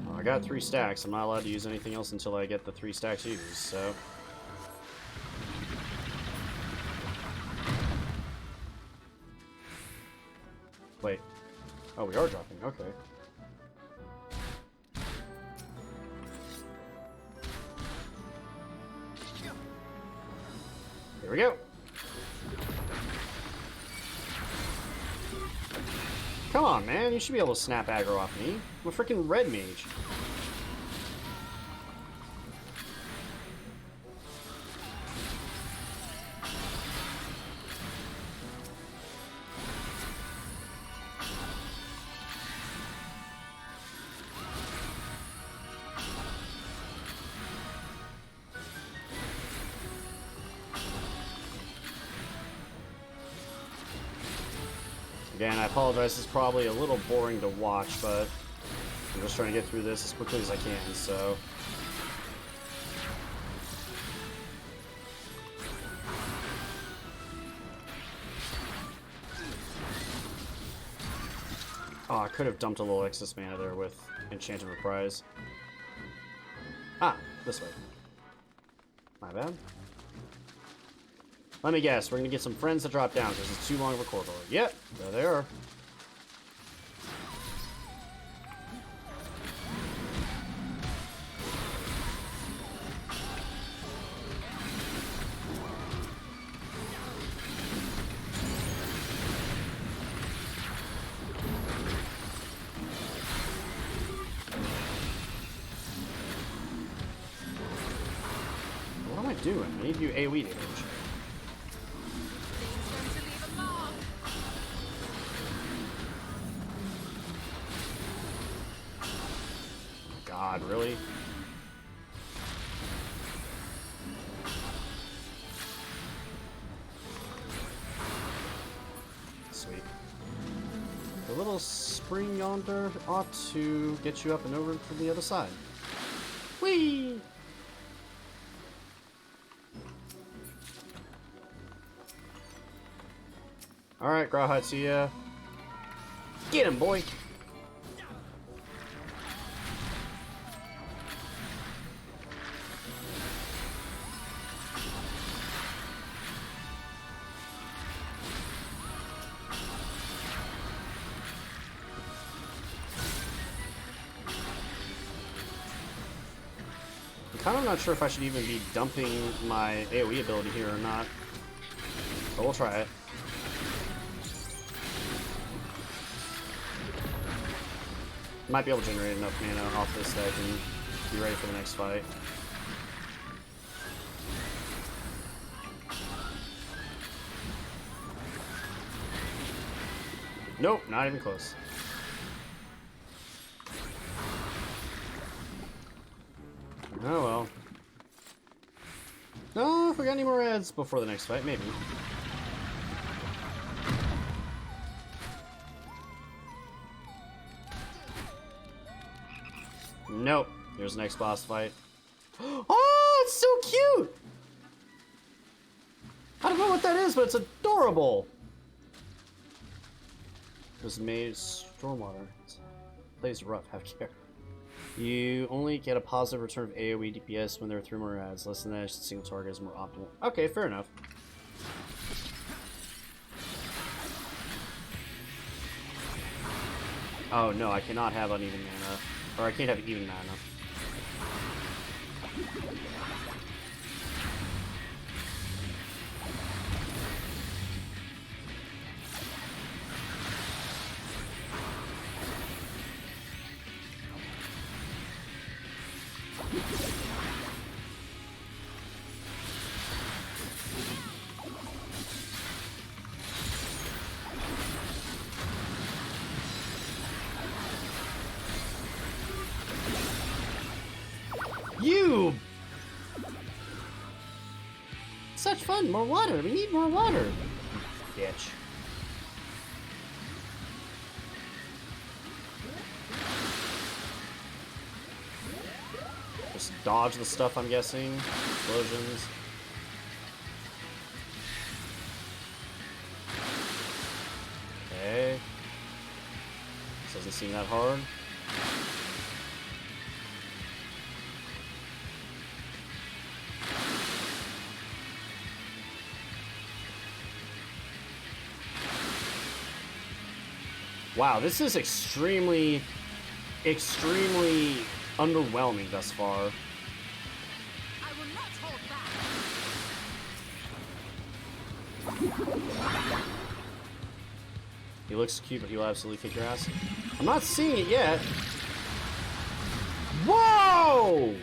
Well, I got 3 stacks. I'm not allowed to use anything else until I get the 3 stacks used, so... Wait. Oh, we are dropping. Okay. Here we go. Come on, man. You should be able to snap aggro off me. I'm a freaking red mage. Again, I apologize, it's probably a little boring to watch, but I'm just trying to get through this as quickly as I can, so... Oh, I could have dumped a little excess mana there with Enchanted Reprise. Ah, this way. My bad. Let me guess, we're gonna get some friends to drop down because it's too long of a corridor. Yep, there they are. What am I doing? I need to do AoE damage. God, really? Sweet. The little spring yonder ought to get you up and over to the other side. Whee! Alright, Grahatsia. Get him, boy! I'm kind of not sure if I should even be dumping my AoE ability here or not. But we'll try it. Might be able to generate enough mana off this that I can be ready for the next fight. Nope, not even close. Oh well. No, if we got any more ads before the next fight, maybe. Nope. Here's the next boss fight. Oh, it's so cute! I don't know what that is, but it's adorable. It was made stormwater. Plays rough, have care. You only get a positive return of AoE DPS when there are 3 more ads. Less than that, single target is more optimal. Okay, fair enough. Oh no, I cannot have uneven mana. Or I can't have even mana. You! Such fun! More water! We need more water! Bitch. Just dodge the stuff, I'm guessing. Explosions. Okay. This doesn't seem that hard. Wow, this is extremely underwhelming thus far. I will not hold back. He looks cute, but he'll absolutely kick your ass. I'm not seeing it yet. Whoa!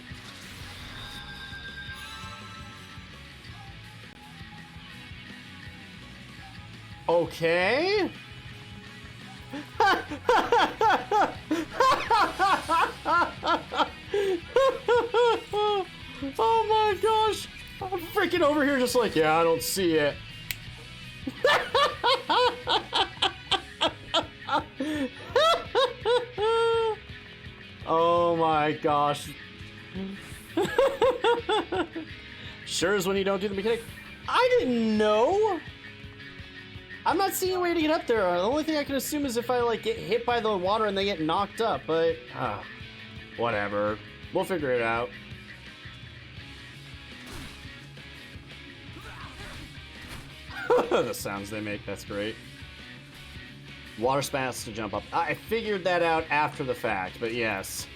Okay. Oh my gosh! I'm freaking over here just like, yeah, I don't see it. Oh my gosh. Sure is when you don't do the mechanic. I didn't know! I'm not seeing a way to get up there. The only thing I can assume is if I like get hit by the water and they get knocked up, but whatever. We'll figure it out. The sounds they make, that's great. Water spats to jump up. I figured that out after the fact, but yes.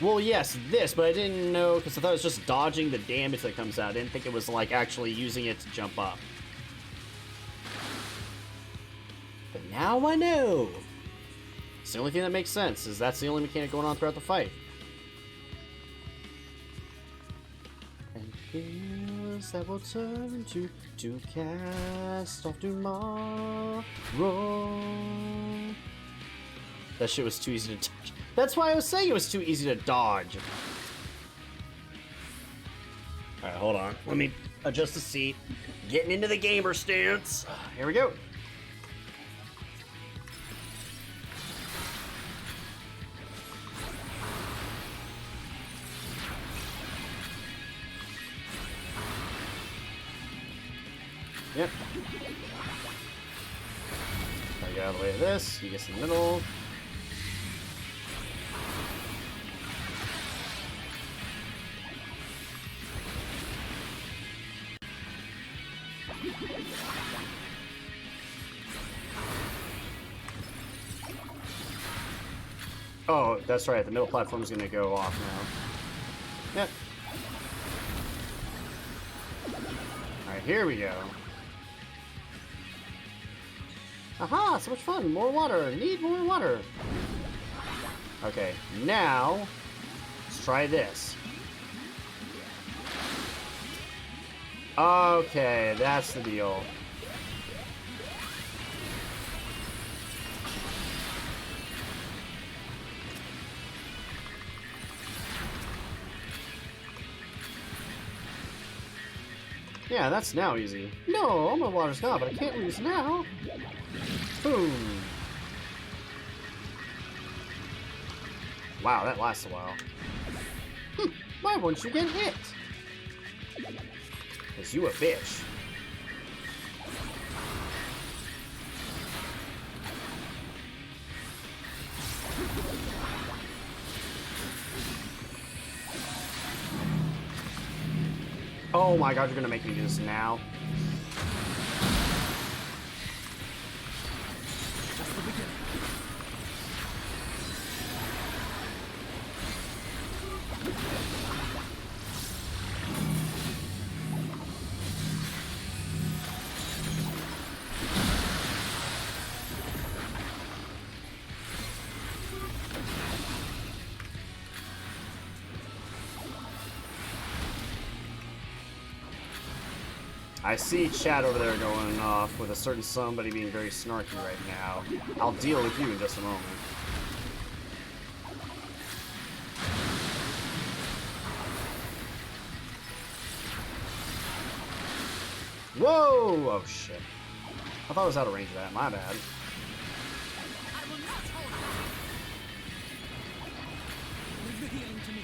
Well, yes, this, but I didn't know, because I thought it was just dodging the damage that comes out. I didn't think it was, like, actually using it to jump up. But now I know! It's the only thing that makes sense, is that's the only mechanic going on throughout the fight. And here's that will turn to cast off tomorrow. That shit was too easy to touch. That's why I was saying it was too easy to dodge. Alright, hold on. Let me adjust the seat. Getting into the gamer stance. Here we go. Yep. Try to get out of the way of this. You get in the middle. Oh, that's right. The middle platform is going to go off now. Yep. Alright, here we go. Aha! So much fun! More water! Need more water! Okay, now let's try this. Okay, that's the deal. Yeah, that's now easy. No, all my water's gone, but I can't lose now. Boom. Wow, that lasts a while. Why won't you get hit? Cause you a bitch. Oh my god, you're gonna make me do this now. Just the beginning. I see chat over there going off with a certain somebody being very snarky right now. I'll deal with you in just a moment. Whoa! Oh shit. I thought I was out of range of that. My bad. Leave the healing to me.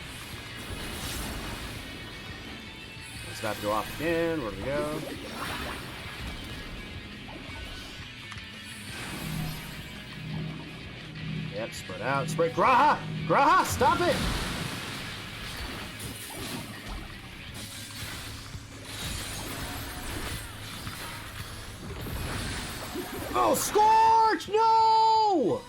It's about to go off again. Where do we go? Yep, spread out. Spread. Graha! Graha! Stop it! Oh, Scorch! No!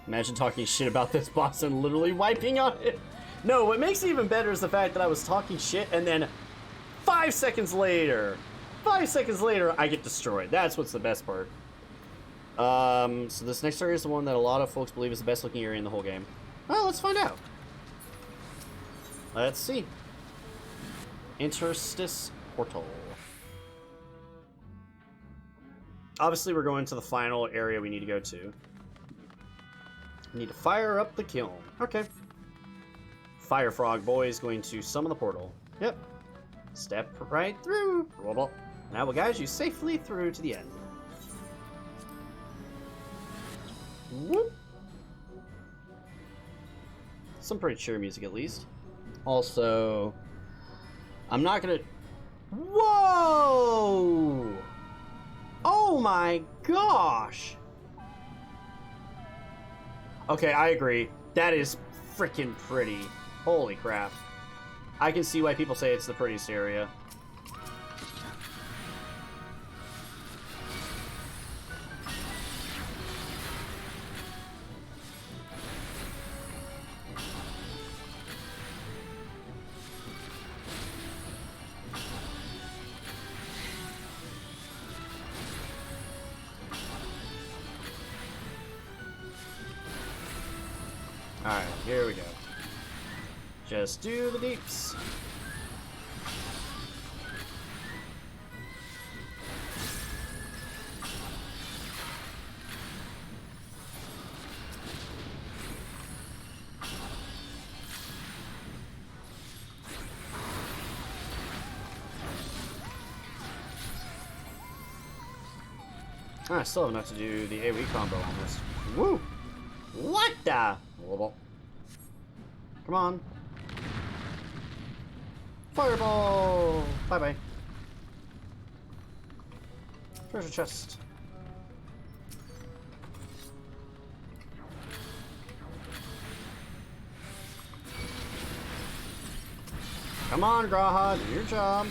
Imagine talking shit about this boss and literally wiping on it. No, what makes it even better is the fact that I was talking shit and then 5 seconds later, I get destroyed. That's what's the best part. So this next area is the one that a lot of folks believe is the best looking area in the whole game. Well, let's find out. Let's see. Interstice Portal. Obviously, we're going to the final area we need to go to. We need to fire up the kiln. Okay. Fire Frog Boy is going to summon the portal. Yep. Step right through. And I will guide you safely through to the end. Whoop. Some pretty cheery music, at least. Also, I'm not gonna... Whoa! Oh my gosh! Okay, I agree. That is freaking pretty. Holy crap. I can see why people say it's the prettiest area. Alright, here we go. Just do the deeps. I still have enough to do the AoE combo almost. Woo! What the? Come on. Fireball! Bye-bye. Treasure chest. Come on, Graha, do your job.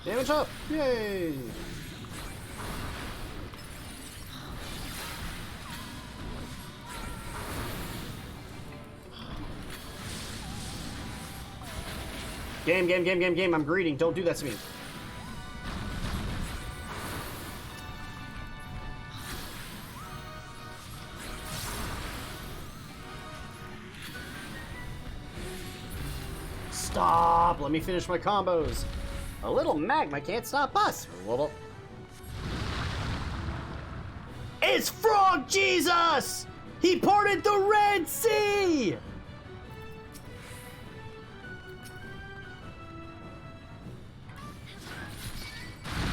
Damage up! Yay! Game. I'm greeting. Don't do that to me. Stop! Let me finish my combos. A little magma can't stop us. It's Frog Jesus! He parted the Red Sea!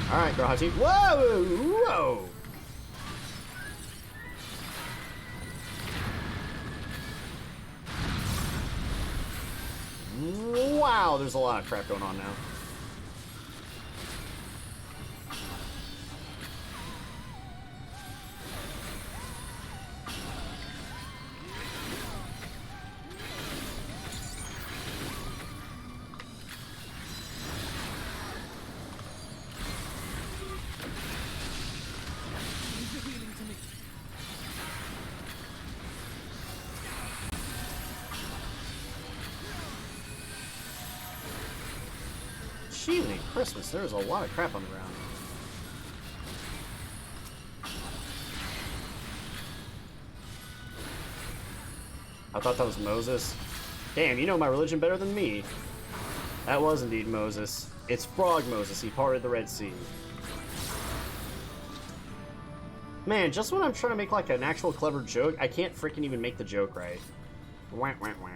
Alright, Grahachi. Whoa! Whoa! Wow, there's a lot of crap going on now. Evening Christmas, there's a lot of crap on the ground. I thought that was Moses. Damn, you know my religion better than me. That was indeed Moses. It's Frog Moses. He parted the Red Sea. Man, just when I'm trying to make like an actual clever joke, I can't freaking even make the joke right. Wah, wah, wah.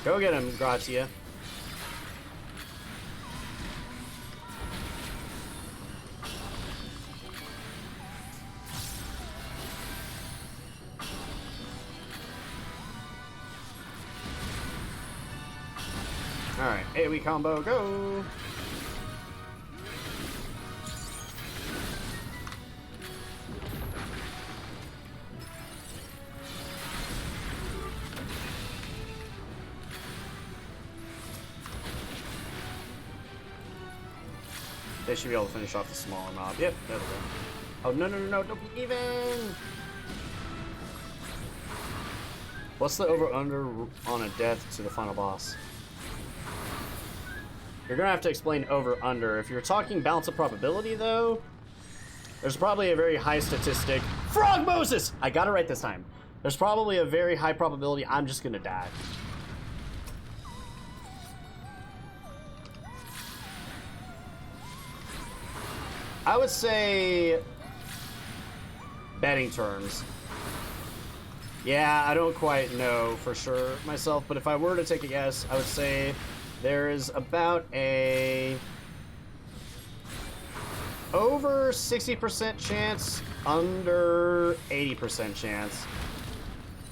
Go get him, Gratia. Alright, AoE combo, go! They should be able to finish off the smaller mob. Yep, there we go. Oh, no, no, no, no, don't be even! What's the over-under on a death to the final boss? You're gonna have to explain over-under. If you're talking balance of probability, though, there's probably a very high statistic. Frog Moses! I got it right this time. There's probably a very high probability I'm just gonna die. I would say betting terms. Yeah, I don't quite know for sure myself, but if I were to take a guess, I would say there is about a over 60% chance, under 80% chance,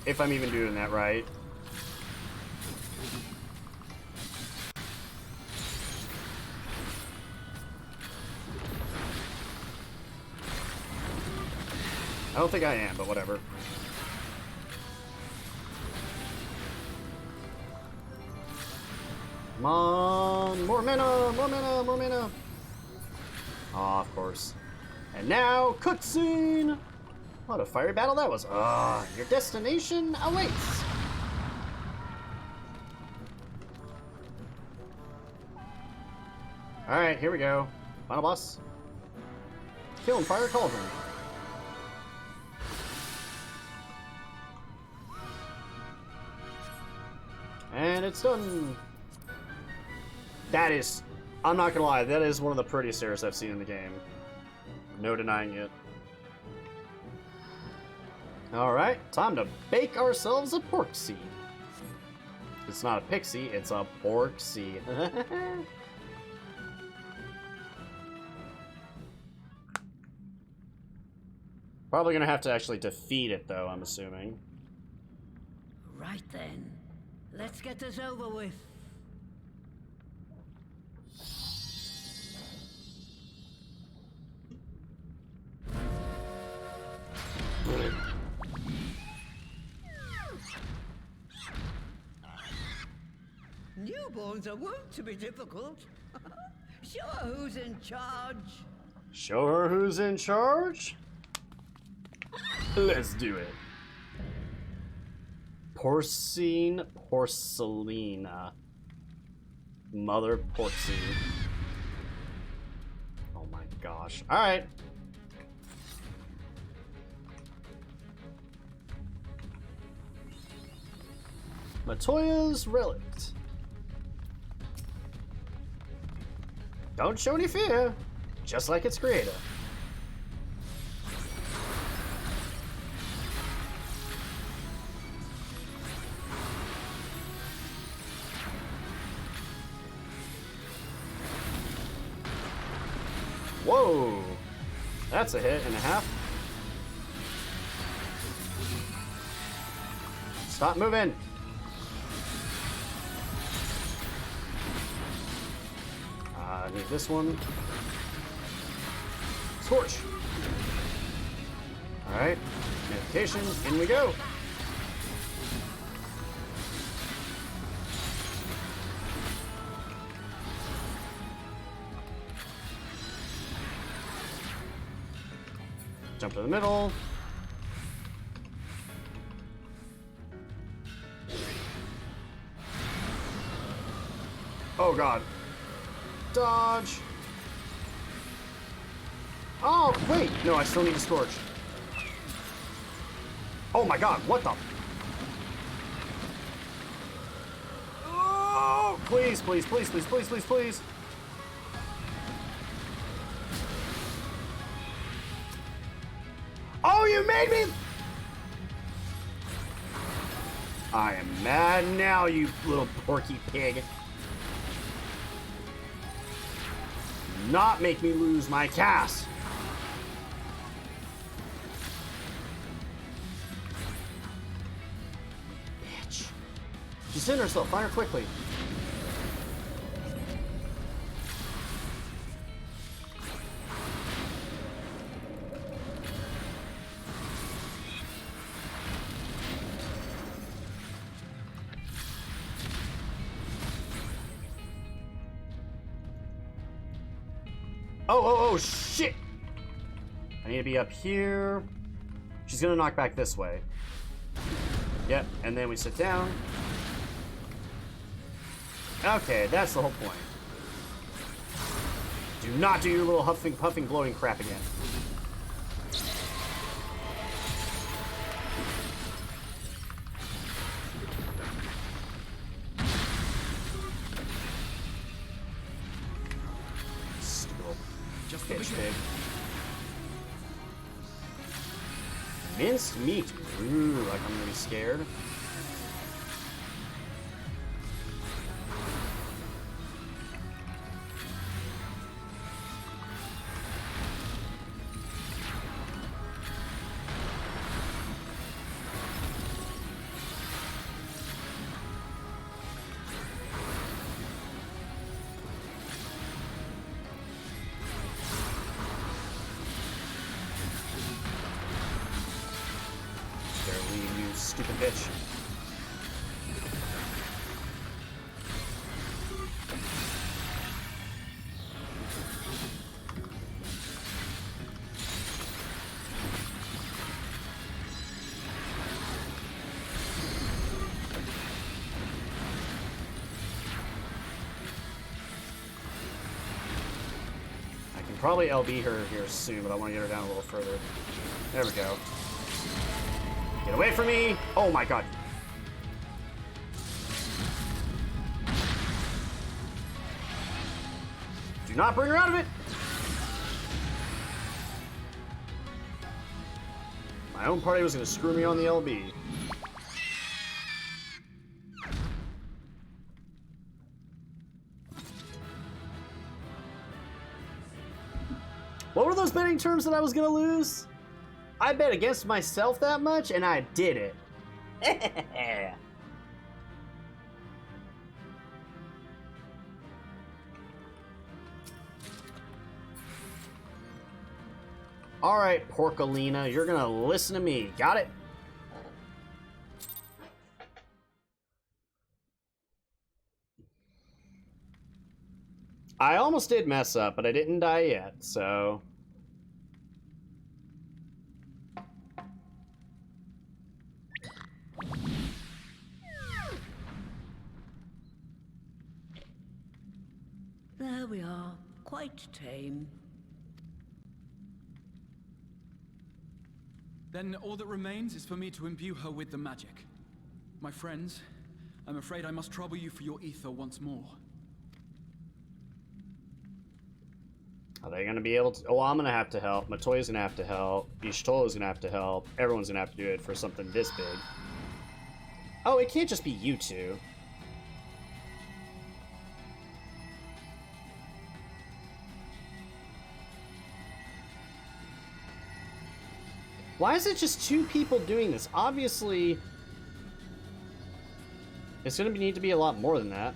if I'm even doing that right. I don't think I am, but whatever. Come on! More mana! More mana! More mana! Aw, of course. And now, cutscene! What a fiery battle that was. Ah, your destination awaits! Alright, here we go. Final boss. Kill and fire cauldron. And it's done. That is, I'm not gonna lie, that is one of the prettiest airs I've seen in the game. No denying it. Alright, time to bake ourselves a pork seed. It's not a pixie, it's a pork seed. Probably gonna have to actually defeat it though, I'm assuming. Right then. Let's get this over with. Newborns are wont to be difficult. Show her who's in charge. Show her who's in charge? Let's do it. Porcine Porcelina. Mother Porcine. Oh my gosh. Alright. Matoya's Relict. Don't show any fear, just like its creator. Whoa! That's a hit and a half. Stop moving! I need this one. Scorch! Alright. Notification, in we go! Jump to the middle. Oh god. Dodge. Oh, wait. No, I still need to Scorch. Oh my god, what the? Oh, please, please, please, please, please, please, please. Oh, you made me! I am mad now, you little porky pig. Do not make me lose my cast. Bitch. She's in herself. Find her quickly. Oh, shit! I need to be up here. She's gonna knock back this way. Yep, and then we sit down. Okay, that's the whole point. Do not do your little huffing, puffing, blowing crap again. Bitch pig. Minced meat. Ooh, like I'm gonna be scared. Stupid bitch. I can probably LB her here soon, but I want to get her down a little further. There we go. Get away from me! Oh my god. Do not bring her out of it! My own party was gonna screw me on the LB. What were those betting terms that I was gonna lose? I bet against myself that much, and I did it. All right, Porcolina, you're gonna listen to me. Got it? I almost did mess up, but I didn't die yet, so... There we are, quite tame. Then all that remains is for me to imbue her with the magic. My friends, I'm afraid I must trouble you for your ether once more. Are they gonna be able to? Oh, I'm gonna have to help. Matoya's gonna have to help. Ishtola's gonna have to help. Everyone's gonna have to do it for something this big. Oh, it can't just be you two. Why is it just 2 people doing this? Obviously, it's going to need to be a lot more than that.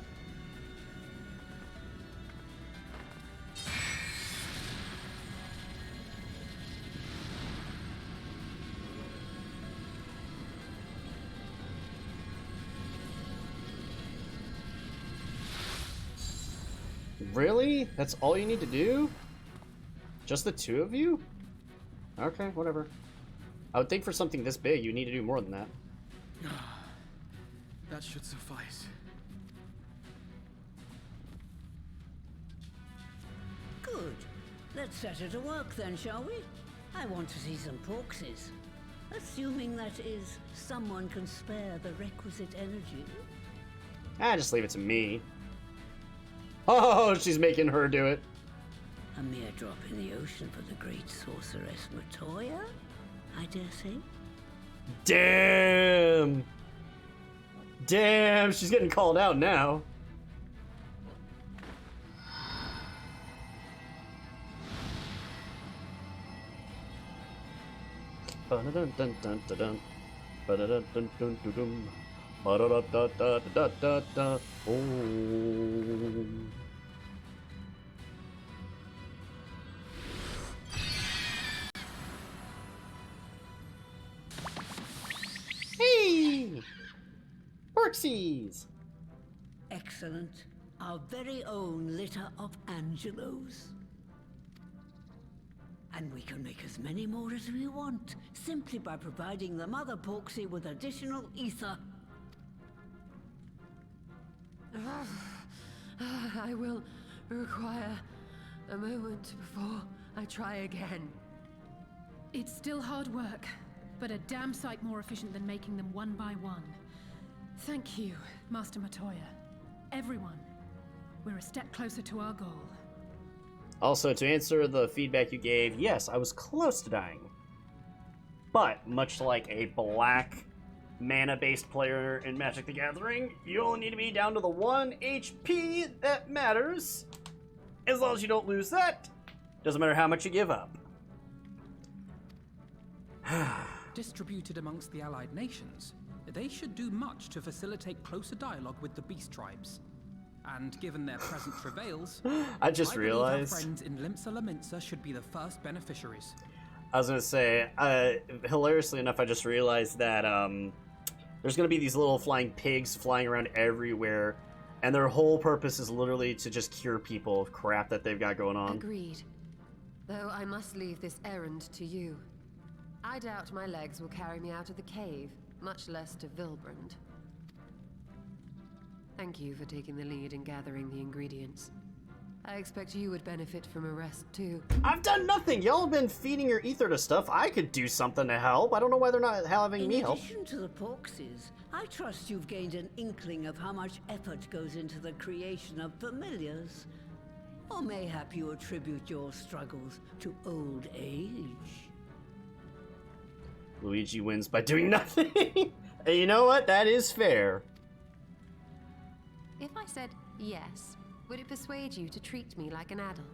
Really? That's all you need to do? Just the 2 of you? Okay, whatever. I would think for something this big, you need to do more than that. That should suffice. Good. Let's set her to work then, shall we? I want to see some porksies. Assuming that is, someone can spare the requisite energy. Just leave it to me. Oh, she's making her do it. A mere drop in the ocean for the great sorceress Matoya, I dare say. Damn! Damn, she's getting called out now. Ba-da-dun-dun-dun-dun-dun. Ba-da-dun-dun-dun-dun-dun. Ba-da-da-da-da-da-da-da. Oh. Hey! Porksies! Excellent. Our very own litter of Angelos. And we can make as many more as we want, simply by providing the mother Porksy with additional ether. I will require a moment before I try again. It's still hard work, but a damn sight more efficient than making them one by one. Thank you, Master Matoya. Everyone, we're a step closer to our goal. Also, to answer the feedback you gave, yes, I was close to dying. But, much like a black mana-based player in Magic the Gathering, you only need to be down to the 1 HP that matters. As long as you don't lose that, doesn't matter how much you give up. Distributed amongst the allied nations, they should do much to facilitate closer dialogue with the beast tribes. And given their present travails, I just realized our friends in Limsa Laminsa should be the first beneficiaries. I was gonna say, hilariously enough, I just realized that there's gonna be these little flying pigs flying around everywhere, and their whole purpose is literally to just cure people of crap that they've got going on. Agreed. Though I must leave this errand to you. I doubt my legs will carry me out of the cave, much less to Vilbrand. Thank you for taking the lead in gathering the ingredients. I expect you would benefit from a rest, too. I've done nothing! Y'all have been feeding your ether to stuff. I could do something to help. I don't know why they're not having me help. In addition to the Porksies, I trust you've gained an inkling of how much effort goes into the creation of familiars. Or mayhap you attribute your struggles to old age. Luigi wins by doing nothing. And you know what? That is fair. If I said yes, would it persuade you to treat me like an adult?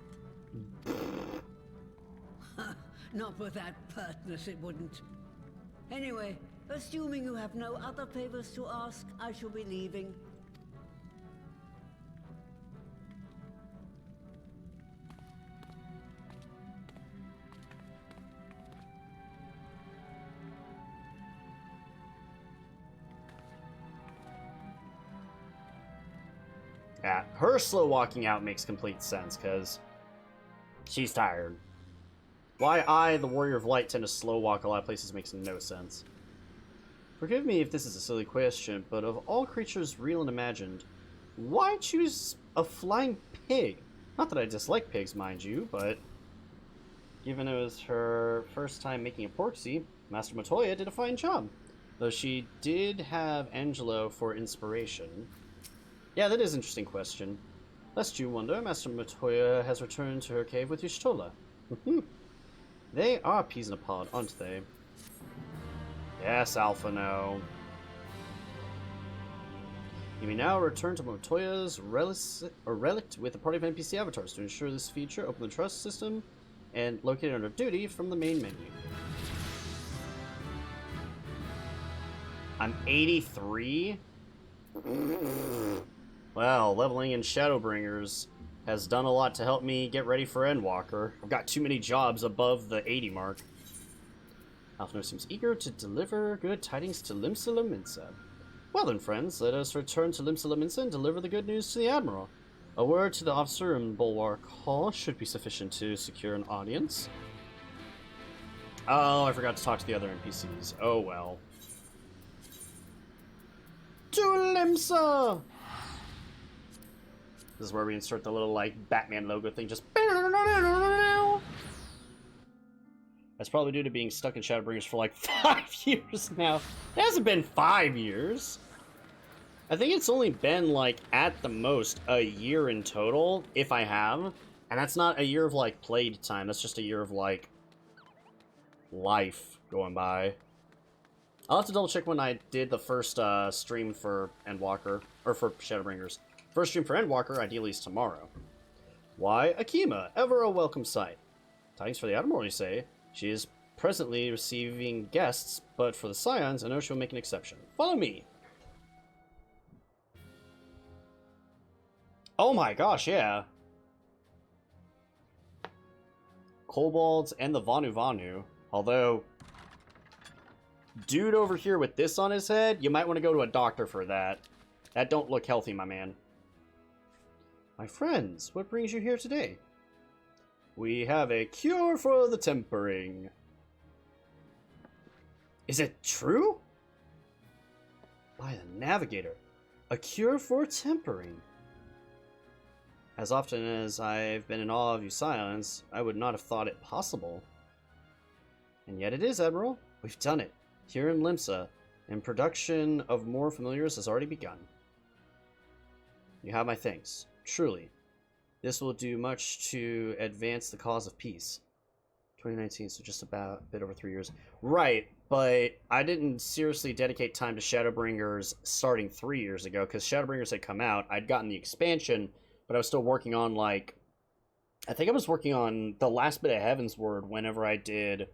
Not with that pertness, it wouldn't. Anyway, assuming you have no other favors to ask, I shall be leaving. Yeah, her slow walking out makes complete sense, because she's tired. Why I, the Warrior of Light, tend to slow walk a lot of places makes no sense. Forgive me if this is a silly question, but of all creatures real and imagined, why choose a flying pig? Not that I dislike pigs, mind you, but given it was her first time making a Porksy, Master Matoya did a fine job. Though she did have Angelo for inspiration. Yeah, that is an interesting question. Lest you wonder, Master Matoya has returned to her cave with Y'shtola. They are peas in a pod, aren't they? Yes, Alphano. You may now return to Matoya's relict with a party of NPC avatars to ensure this feature. Open the trust system and locate it under duty from the main menu. I'm 83? Well, leveling in Shadowbringers has done a lot to help me get ready for Endwalker. I've got too many jobs above the 80 mark. Alphino seems eager to deliver good tidings to Limsa Lominsa. Well then, friends, let us return to Limsa Lominsa and deliver the good news to the Admiral. A word to the officer in Bulwark Hall should be sufficient to secure an audience. Oh, I forgot to talk to the other NPCs. Oh well. To Limsa! This is where we insert the little, like, Batman logo thing, just... That's probably due to being stuck in Shadowbringers for, like, 5 years now. It hasn't been 5 years. I think it's only been, like, at the most, a year in total, if I have. And that's not a year of, like, played time. That's just a year of, like, life going by. I'll have to double check when I did the first stream for Endwalker, or for Shadowbringers. First stream for Endwalker, ideally, is tomorrow. Why, Akima, ever a welcome sight. Tidings for the Admiral, you say? She is presently receiving guests, but for the Scions, I know she'll make an exception. Follow me. Oh my gosh, yeah. Kobolds and the Vanu Vanu. Although, dude over here with this on his head, you might want to go to a doctor for that. That don't look healthy, my man. My friends, what brings you here today? We have a cure for the tempering. Is it true? By the Navigator, a cure for tempering. As often as I've been in awe of you Scions, I would not have thought it possible. And yet it is, Admiral. We've done it. Here in Limsa, and production of more familiars has already begun. You have my thanks. Truly. This will do much to advance the cause of peace. 2019, so just about a bit over 3 years. Right, but I didn't seriously dedicate time to Shadowbringers starting 3 years ago, because Shadowbringers had come out. I'd gotten the expansion, but I was still working on, like... I think I was working on the last bit of Heavensward whenever I did...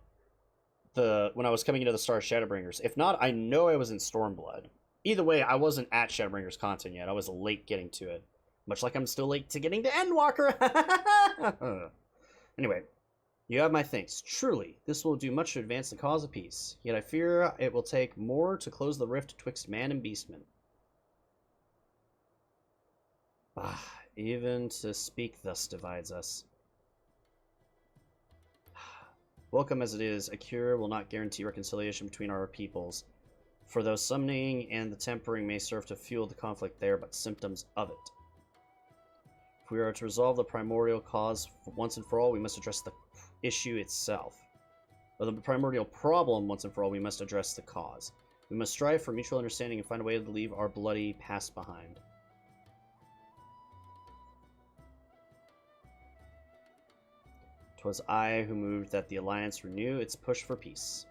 when I was coming into the Star Shadowbringers. If not, I know I was in Stormblood. Either way, I wasn't at Shadowbringers content yet. I was late getting to it. Much like I'm still late to getting to Endwalker. Anyway, you have my thanks. Truly, this will do much to advance the cause of peace. Yet I fear it will take more to close the rift twixt man and beastman. Ah, even to speak thus divides us. Welcome as it is, a cure will not guarantee reconciliation between our peoples. For though summoning and the tempering may serve to fuel the conflict, they are but symptoms of it. If we are to resolve the primordial cause once and for all, we must address the issue itself. Or the primordial problem once and for all, we must address the cause. We must strive for mutual understanding and find a way to leave our bloody past behind. "'Twas I who moved that the Alliance renew its push for peace.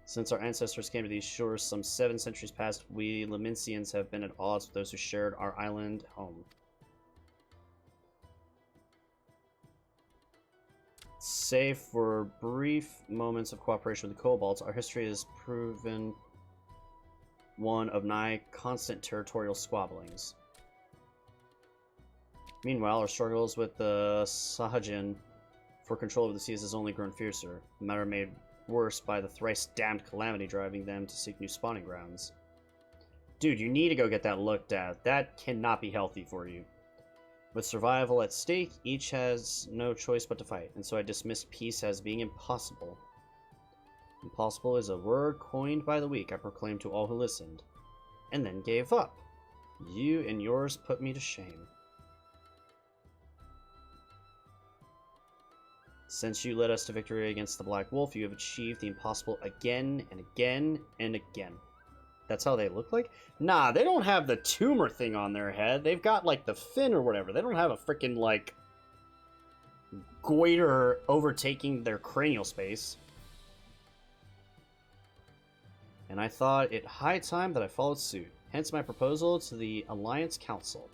Since our ancestors came to these shores some 7 centuries past, we Lominsians have been at odds with those who shared our island home. Save for brief moments of cooperation with the Kobolds, our history has proven one of nigh constant territorial squabblings. Meanwhile, our struggles with the Sahajin for control of the seas has only grown fiercer, the matter made worse by the thrice-damned Calamity driving them to seek new spawning grounds. Dude, you need to go get that looked at. That cannot be healthy for you. With survival at stake, each has no choice but to fight, and so I dismissed peace as being impossible. Impossible is a word coined by the weak, I proclaimed to all who listened, and then gave up. You and yours put me to shame. Since you led us to victory against the Black Wolf, you have achieved the impossible again and again and again. That's how they look like? Nah, they don't have the tumor thing on their head. They've got, like, the fin or whatever. They don't have a freaking, like, goiter overtaking their cranial space. And I thought it high time that I followed suit. Hence my proposal to the Alliance Council.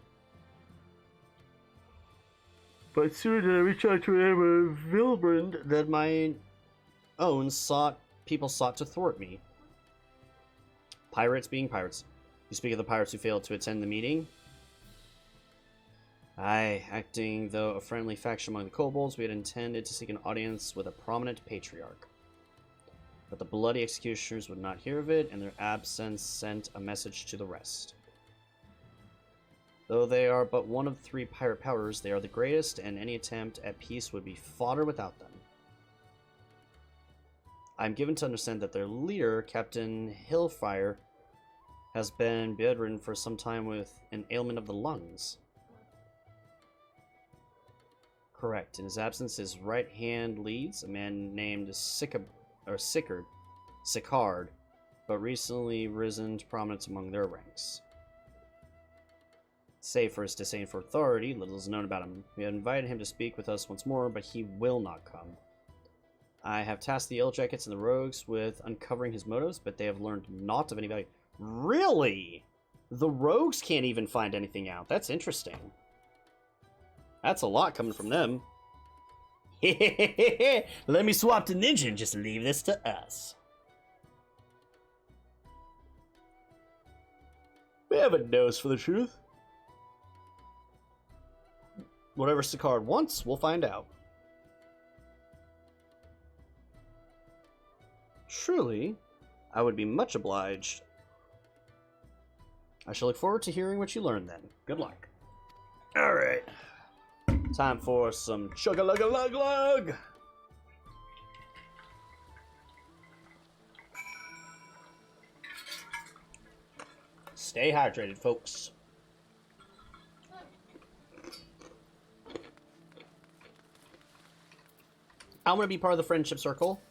But soon I reached out to Emma Vilbrand that my own people sought to thwart me. Pirates being pirates. You speak of the pirates who failed to attend the meeting? Aye, acting though a friendly faction among the kobolds, we had intended to seek an audience with a prominent patriarch. But the bloody executioners would not hear of it, and their absence sent a message to the rest. Though they are but one of 3 pirate powers, they are the greatest, and any attempt at peace would be fodder without them. I am given to understand that their leader, Captain Hillfire, has been bedridden for some time with an ailment of the lungs. Correct. In his absence, his right hand leads, a man named Sicard, but recently risen to prominence among their ranks. Save for his disdain for authority, little is known about him. We have invited him to speak with us once more, but he will not come. I have tasked the Yellowjackets and the Rogues with uncovering his motives, but they have learned naught of any value. Really? The Rogues can't even find anything out. That's interesting. That's a lot coming from them. Let me swap to Ninja and just leave this to us. We have a nose for the truth. Whatever Sicard wants, we'll find out. Truly, I would be much obliged. I shall look forward to hearing what you learn then. Good luck. Alright. Time for some chug-a-lug-a-lug-lug! Stay hydrated, folks. I want to be part of the friendship circle.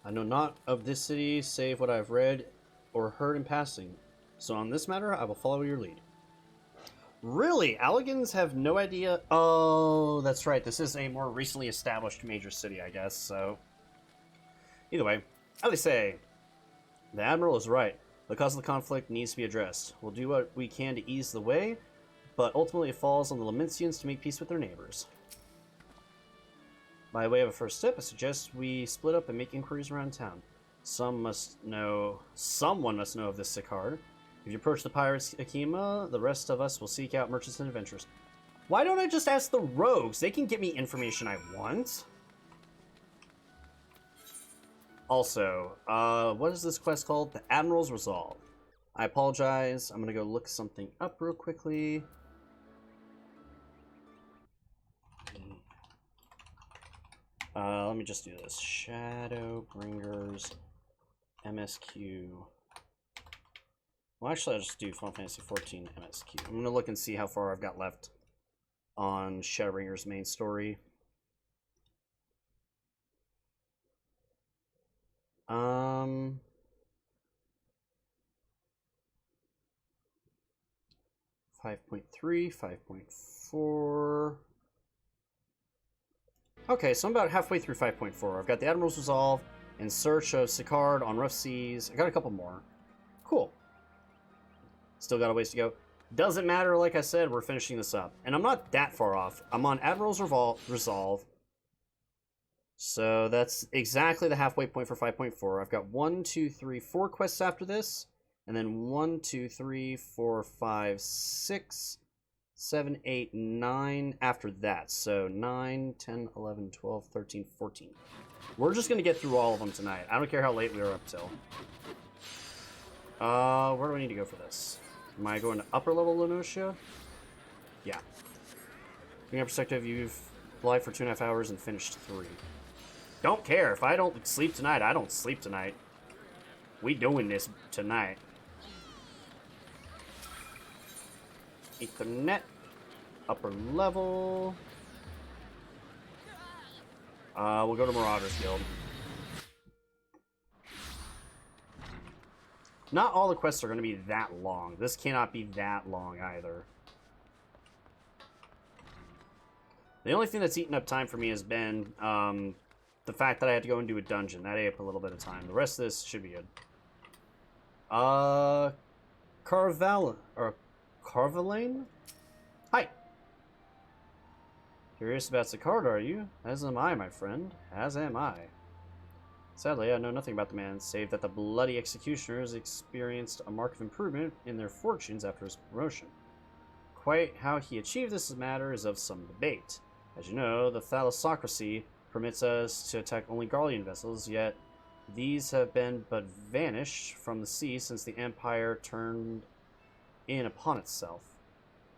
I know not of this city save what I have read or heard in passing. So on this matter, I will follow your lead. Really? Allegans have no idea? Oh, that's right. This is a more recently established major city, I guess, so... Either way, as they say, the Admiral is right. The cause of the conflict needs to be addressed. We'll do what we can to ease the way, but ultimately it falls on the Laminsians to make peace with their neighbors. By way of a first step, I suggest we split up and make inquiries around town. Someone must know of this Sicard. If you approach the pirates, Akima, the rest of us will seek out merchants and adventurers. Why don't I just ask the Rogues? They can get me information I want. Also, what is this quest called? The Admiral's Resolve. I apologize. I'm going to go look something up real quickly. Let me just do this. Shadowbringers MSQ. Well, actually, I'll just do Final Fantasy XIV MSQ. I'm going to look and see how far I've got left on Shadowbringers' main story. 5.3, 5.4. Okay, so I'm about halfway through 5.4. I've got the Admiral's Resolve, In Search of Sicard on Rough Seas. I got a couple more. Cool. Still got a ways to go. Doesn't matter, like I said, we're finishing this up. And I'm not that far off. I'm on Admiral's Resolve. So that's exactly the halfway point for 5.4. I've got 4 quests after this. And then 1, 2, 3, 4, 5, 6, 7, 8, 9 after that. So 9, 10, 11, 12, 13, 14. We're just going to get through all of them tonight. I don't care how late we are up till. Where do I need to go for this? Am I going to upper level Lenocia? Yeah. From your perspective, you've lied for 2.5 hours and finished 3. Don't care. If I don't sleep tonight, I don't sleep tonight. We doing this tonight. Ethernet. Upper level. We'll go to Marauders Guild. Not all the quests are going to be that long. This cannot be that long either. The only thing that's eaten up time for me has been the fact that I had to go and do a dungeon. That ate up a little bit of time. The rest of this should be good. Carvalane? Hi. Curious about Sicard, are you? As am I, my friend. As am I. Sadly, I know nothing about the man, save that the bloody executioners experienced a mark of improvement in their fortunes after his promotion. Quite how he achieved this matter is of some debate. As you know, the thalassocracy permits us to attack only Garlean vessels, yet these have been but vanished from the sea since the Empire turned in upon itself.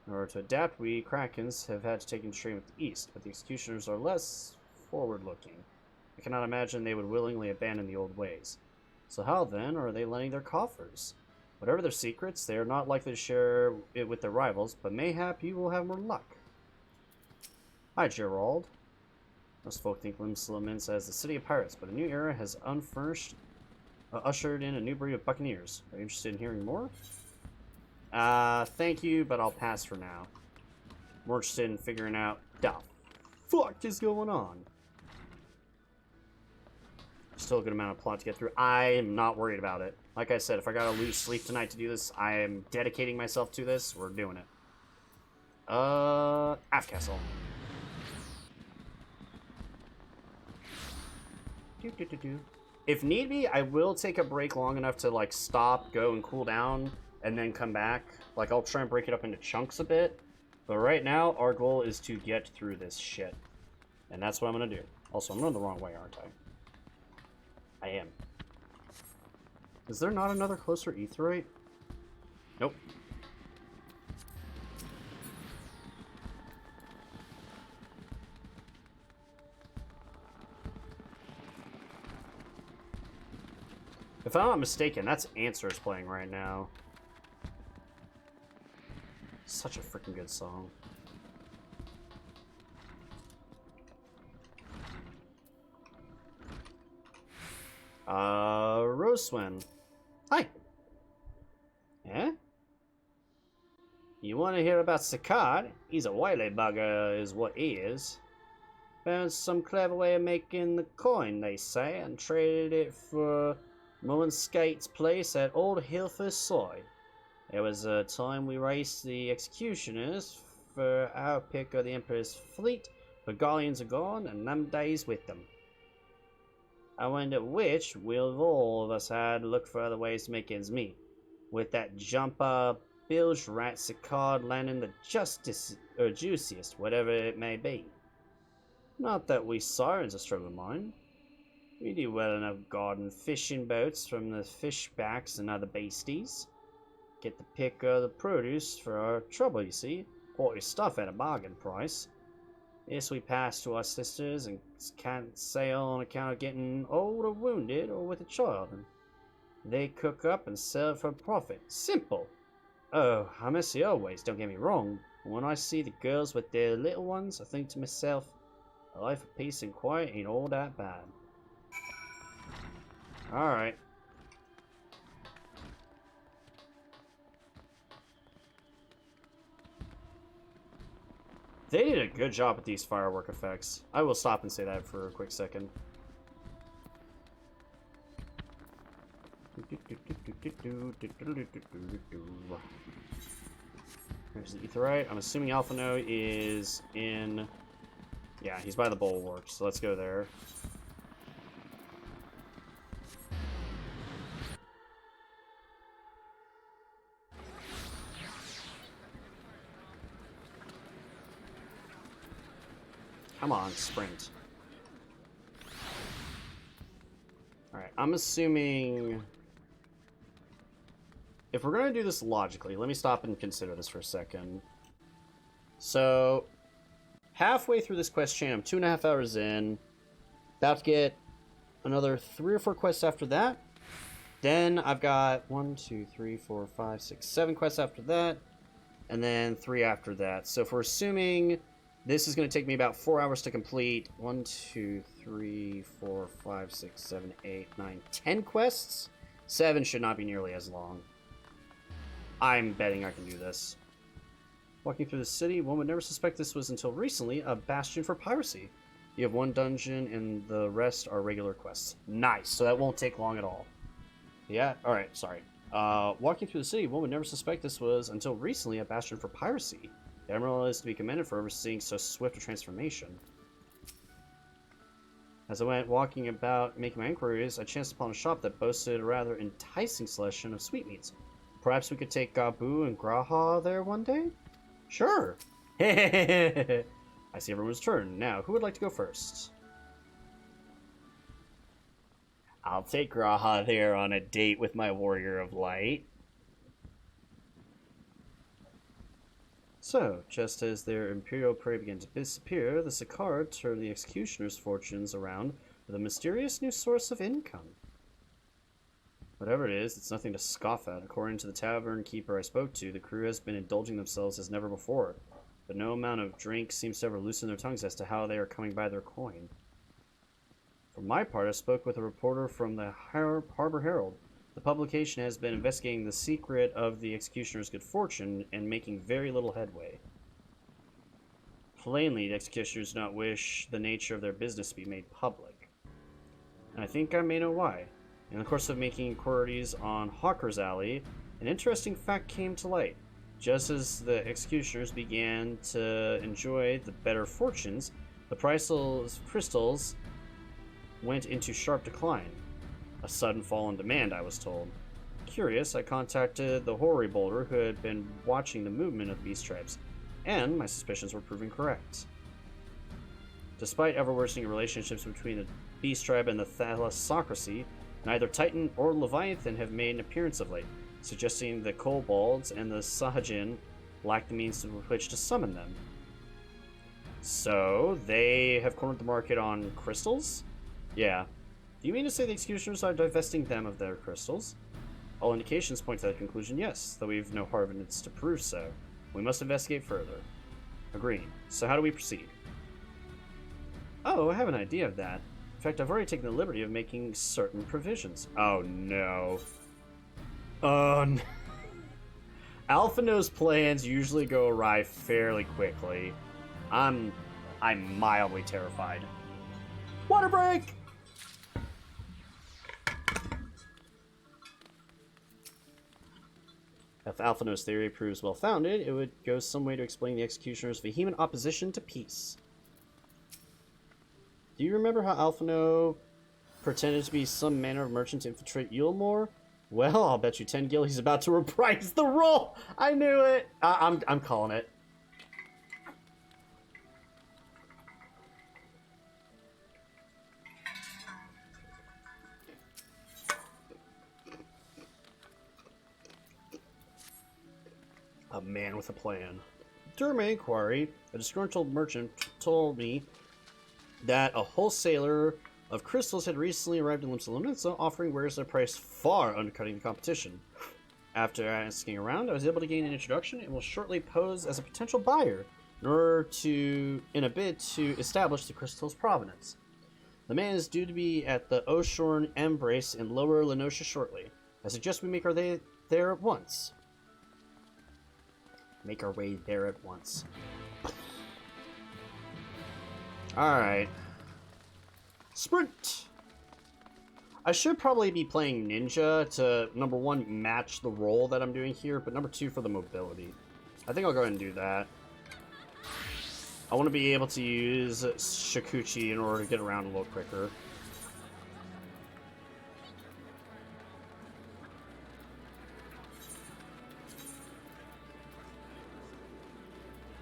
In order to adapt, we Krakens have had to take in trade with the East, but the executioners are less forward-looking. I cannot imagine they would willingly abandon the old ways. So how, then, are they lending their coffers? Whatever their secrets, they are not likely to share it with their rivals, but mayhap you will have more luck. Hi, Gerald. Most folk think Limslaments as the city of pirates, but a new era has ushered in a new breed of buccaneers. Are you interested in hearing more? Thank you, but I'll pass for now. More interested in figuring out the fuck is going on. Still a good amount of plot to get through. I'm not worried about it. Like I said, if I gotta lose sleep tonight to do this, I am dedicating myself to this. We're doing it. Aft Castle. If need be, I will take a break long enough to, like, stop, go, and cool down, and then come back. Like, I'll try and break it up into chunks a bit. But right now, our goal is to get through this shit. And that's what I'm gonna do. Also, I'm going the wrong way, aren't I? I am. Is there not another closer aetheryte? Nope. If I'm not mistaken, that's Answers playing right now. Such a freaking good song. Rosewin. Hi. Yeah? You want to hear about Sakard? He's a wily bugger, is what he is. Found some clever way of making the coin, they say, and traded it for Mullenskate's place at Old Hilfer Soy. There was a time we raced the executioners for our pick of the Emperor's fleet, but Garleans are gone, and them days with them. I wonder which will all of us had to look for other ways to make ends meet. With that jumper bilge rat Sakard landing the juiciest, whatever it may be. Not that we sirens are struggling mine. We do well enough guarding fishing boats from the fishbacks and other beasties. Get the pick of the produce for our trouble, you see. Quality stuff at a bargain price. This we pass to our sisters and can't sail on account of getting old or wounded or with a child. And they cook up and sell it for profit. Simple. Oh, I miss the old ways, don't get me wrong. When I see the girls with their little ones, I think to myself, a life of peace and quiet ain't all that bad. Alright. They did a good job with these firework effects. I will stop and say that for a quick second. There's the aetheryte. I'm assuming Alphano is in... Yeah, he's by the bulwarks, so let's go there. Come on, sprint. Alright, I'm assuming... If we're going to do this logically, let me stop and consider this for a second. So, halfway through this quest chain, I'm 2.5 hours in. About to get another 3 or 4 quests after that. Then I've got 1, 2, 3, 4, 5, 6, 7 quests after that. And then 3 after that. So if we're assuming... This is going to take me about 4 hours to complete 1, 2, 3, 4, 5, 6, 7, 8, 9, 10 quests. 7 should not be nearly as long. I'm betting I can do this. Walking through the city, one would never suspect this was until recently a bastion for piracy. You have 1 dungeon and the rest are regular quests. Nice, so that won't take long at all. Yeah, alright, sorry. Walking through the city, one would never suspect this was until recently a bastion for piracy. The Admiral is to be commended for overseeing so swift a transformation. As I went walking about making my inquiries, I chanced upon a shop that boasted a rather enticing selection of sweetmeats. Perhaps we could take Gabu and Graha there one day? Sure! I see everyone's turn. Now, who would like to go first? I'll take Graha there on a date with my Warrior of Light. So, just as their Imperial prey began to disappear, the Sicard turned the Executioner's fortunes around with a mysterious new source of income. Whatever it is, it's nothing to scoff at. According to the tavern keeper I spoke to, the crew has been indulging themselves as never before, but no amount of drink seems to ever loosen their tongues as to how they are coming by their coin. For my part, I spoke with a reporter from the Harbor Herald. The publication has been investigating the secret of the Executioner's good fortune and making very little headway. Plainly, the Executioners do not wish the nature of their business to be made public. And I think I may know why. In the course of making inquiries on Hawker's Alley, an interesting fact came to light. Just as the Executioners began to enjoy the better fortunes, the price of crystals went into sharp decline. A sudden fall in demand, I was told. Curious, I contacted the Hoary Boulder who had been watching the movement of the beast tribes, and my suspicions were proven correct. Despite ever-worsening relationships between the beast tribe and the Thalassocracy, neither Titan or Leviathan have made an appearance of late, suggesting the Kobolds and the Sahajin lack the means with which to summon them. So, they have cornered the market on crystals? Yeah. Do you mean to say the Executioners are divesting them of their crystals? All indications point to that conclusion, yes, though we've no hard evidence to prove so. We must investigate further. Agreed. So how do we proceed? Oh, I have an idea of that. In fact, I've already taken the liberty of making certain provisions. Oh no. Oh no. Alphino's plans usually go awry fairly quickly. I'm mildly terrified. Water break! If Alphino's theory proves well-founded, it would go some way to explain the Executioner's vehement opposition to peace. Do you remember how Alphino pretended to be some manner of merchant to infiltrate Yulmore? Well, I'll bet you 10 gil he's about to reprise the role! I knew it! I'm calling it. A man with a plan. During my inquiry, a disgruntled merchant told me that a wholesaler of crystals had recently arrived in Limsa, offering wares at a price far undercutting the competition. After asking around, I was able to gain an introduction and will shortly pose as a potential buyer in a bid to establish the crystal's provenance. The man is due to be at the Oshorn Embrace in Lower Lenosha shortly. I suggest we make our way there at once. Make our way there at once. Alright. Sprint! I should probably be playing Ninja to, number one, match the role that I'm doing here, but number two, for the mobility. I think I'll go ahead and do that. I want to be able to use Shikuchi in order to get around a little quicker.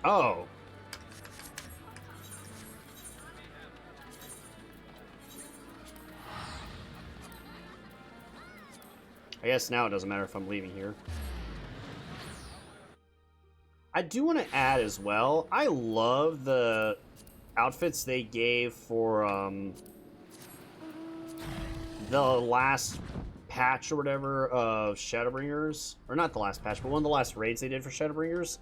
Oh. I guess now it doesn't matter if I'm leaving here. I do want to add as well, I love the outfits they gave for the last patch or whatever of Shadowbringers. Or not the last patch, but one of the last raids they did for Shadowbringers.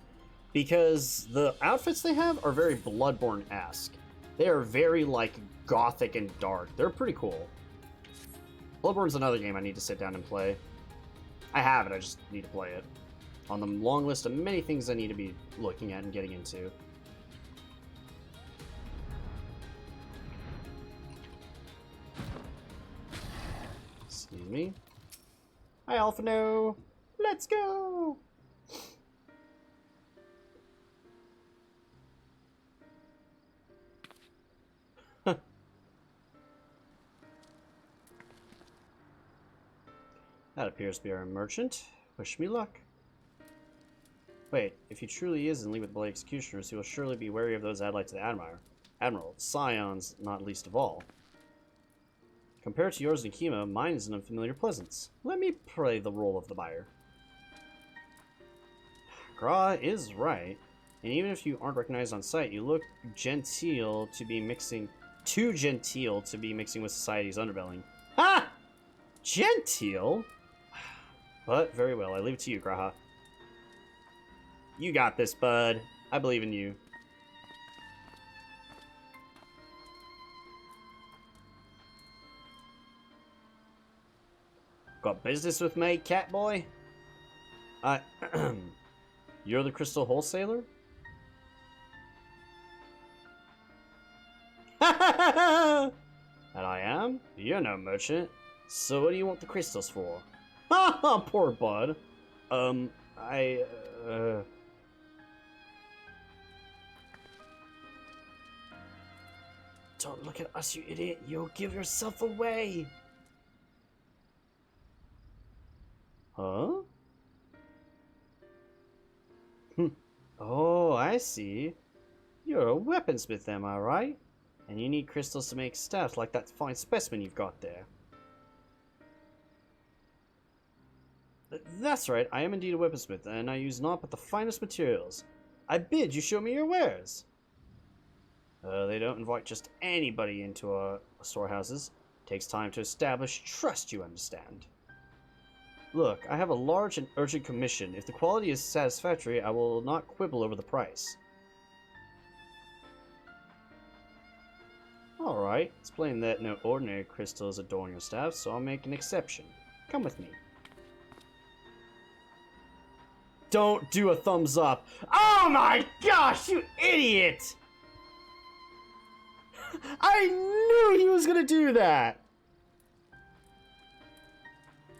Because the outfits they have are very Bloodborne-esque. They are very, like, gothic and dark. They're pretty cool. Bloodborne's another game I need to sit down and play. I have it, I just need to play it. On the long list of many things I need to be looking at and getting into. Excuse me. Hi, Alphino! Let's go! That appears to be our merchant. Wish me luck. Wait, if he truly is in league with the Bloody Executioners, he will surely be wary of those allied to the Admiral. Scions, not least of all. Compared to yours, Nikima, mine is an unfamiliar presence. Let me play the role of the buyer. Gra is right, and even if you aren't recognized on sight, you look too genteel to be mixing with society's underbelly. Ha! Genteel? But very well, I leave it to you, Graha. You got this, bud. I believe in you. Got business with me, Catboy? You're the crystal wholesaler? And I am? You're no merchant. So what do you want the crystals for? Ha! Poor bud. Don't look at us, you idiot. You'll give yourself away. Huh? Oh, I see. You're a weaponsmith, am I right? And you need crystals to make stuff like that fine specimen you've got there. That's right, I am indeed a weaponsmith, and I use naught but the finest materials. I bid you show me your wares. They don't invite just anybody into our storehouses. It takes time to establish trust, you understand. Look, I have a large and urgent commission. If the quality is satisfactory, I will not quibble over the price. Alright, it's plain that no ordinary crystals adorn your staff, so I'll make an exception. Come with me. Don't do a thumbs up. Oh my gosh, you idiot! I knew he was gonna do that!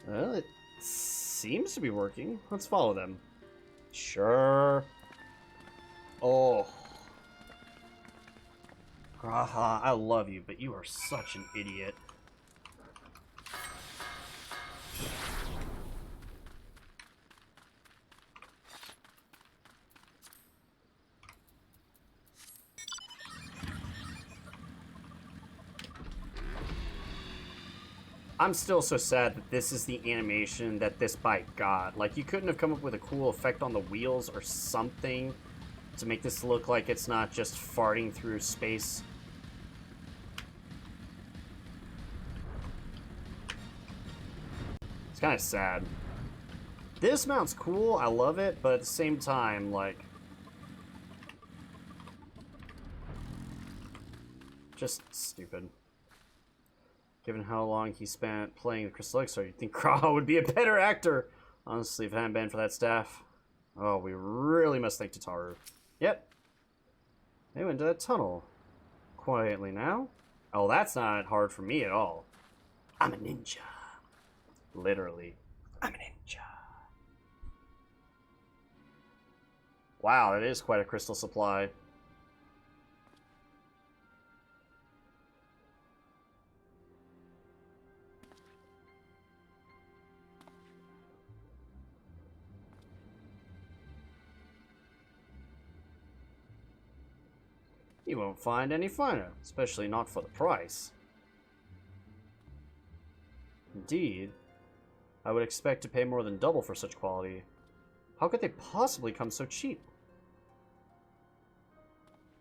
Well, it seems to be working. Let's follow them. Sure. Oh. Graha, I love you, but you are such an idiot. I'm still so sad that this is the animation that this bike got. Like, you couldn't have come up with a cool effect on the wheels or something to make this look like it's not just farting through space. It's kind of sad. This mount's cool, I love it, but at the same time, like, just stupid. Given how long he spent playing the Crystal Elixir, you'd think Graha would be a better actor. Honestly, if it hadn't been for that staff. Oh, we really must thank Tataru. Yep. They went to that tunnel. Quietly now. Oh, that's not hard for me at all. I'm a ninja. Literally. I'm a ninja. Wow, that is quite a crystal supply. You won't find any finer, especially not for the price. Indeed, I would expect to pay more than double for such quality. How could they possibly come so cheap?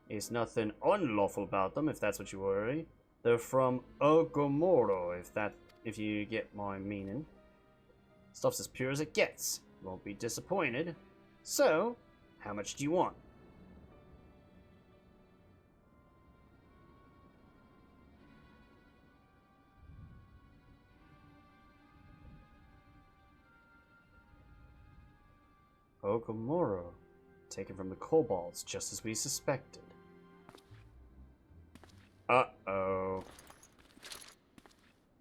There's nothing unlawful about them, if that's what you worry. They're from Ogomoro, if you get my meaning. Stuff's as pure as it gets. You won't be disappointed. So, how much do you want? Ogomoro, taken from the kobolds, just as we suspected. Uh-oh.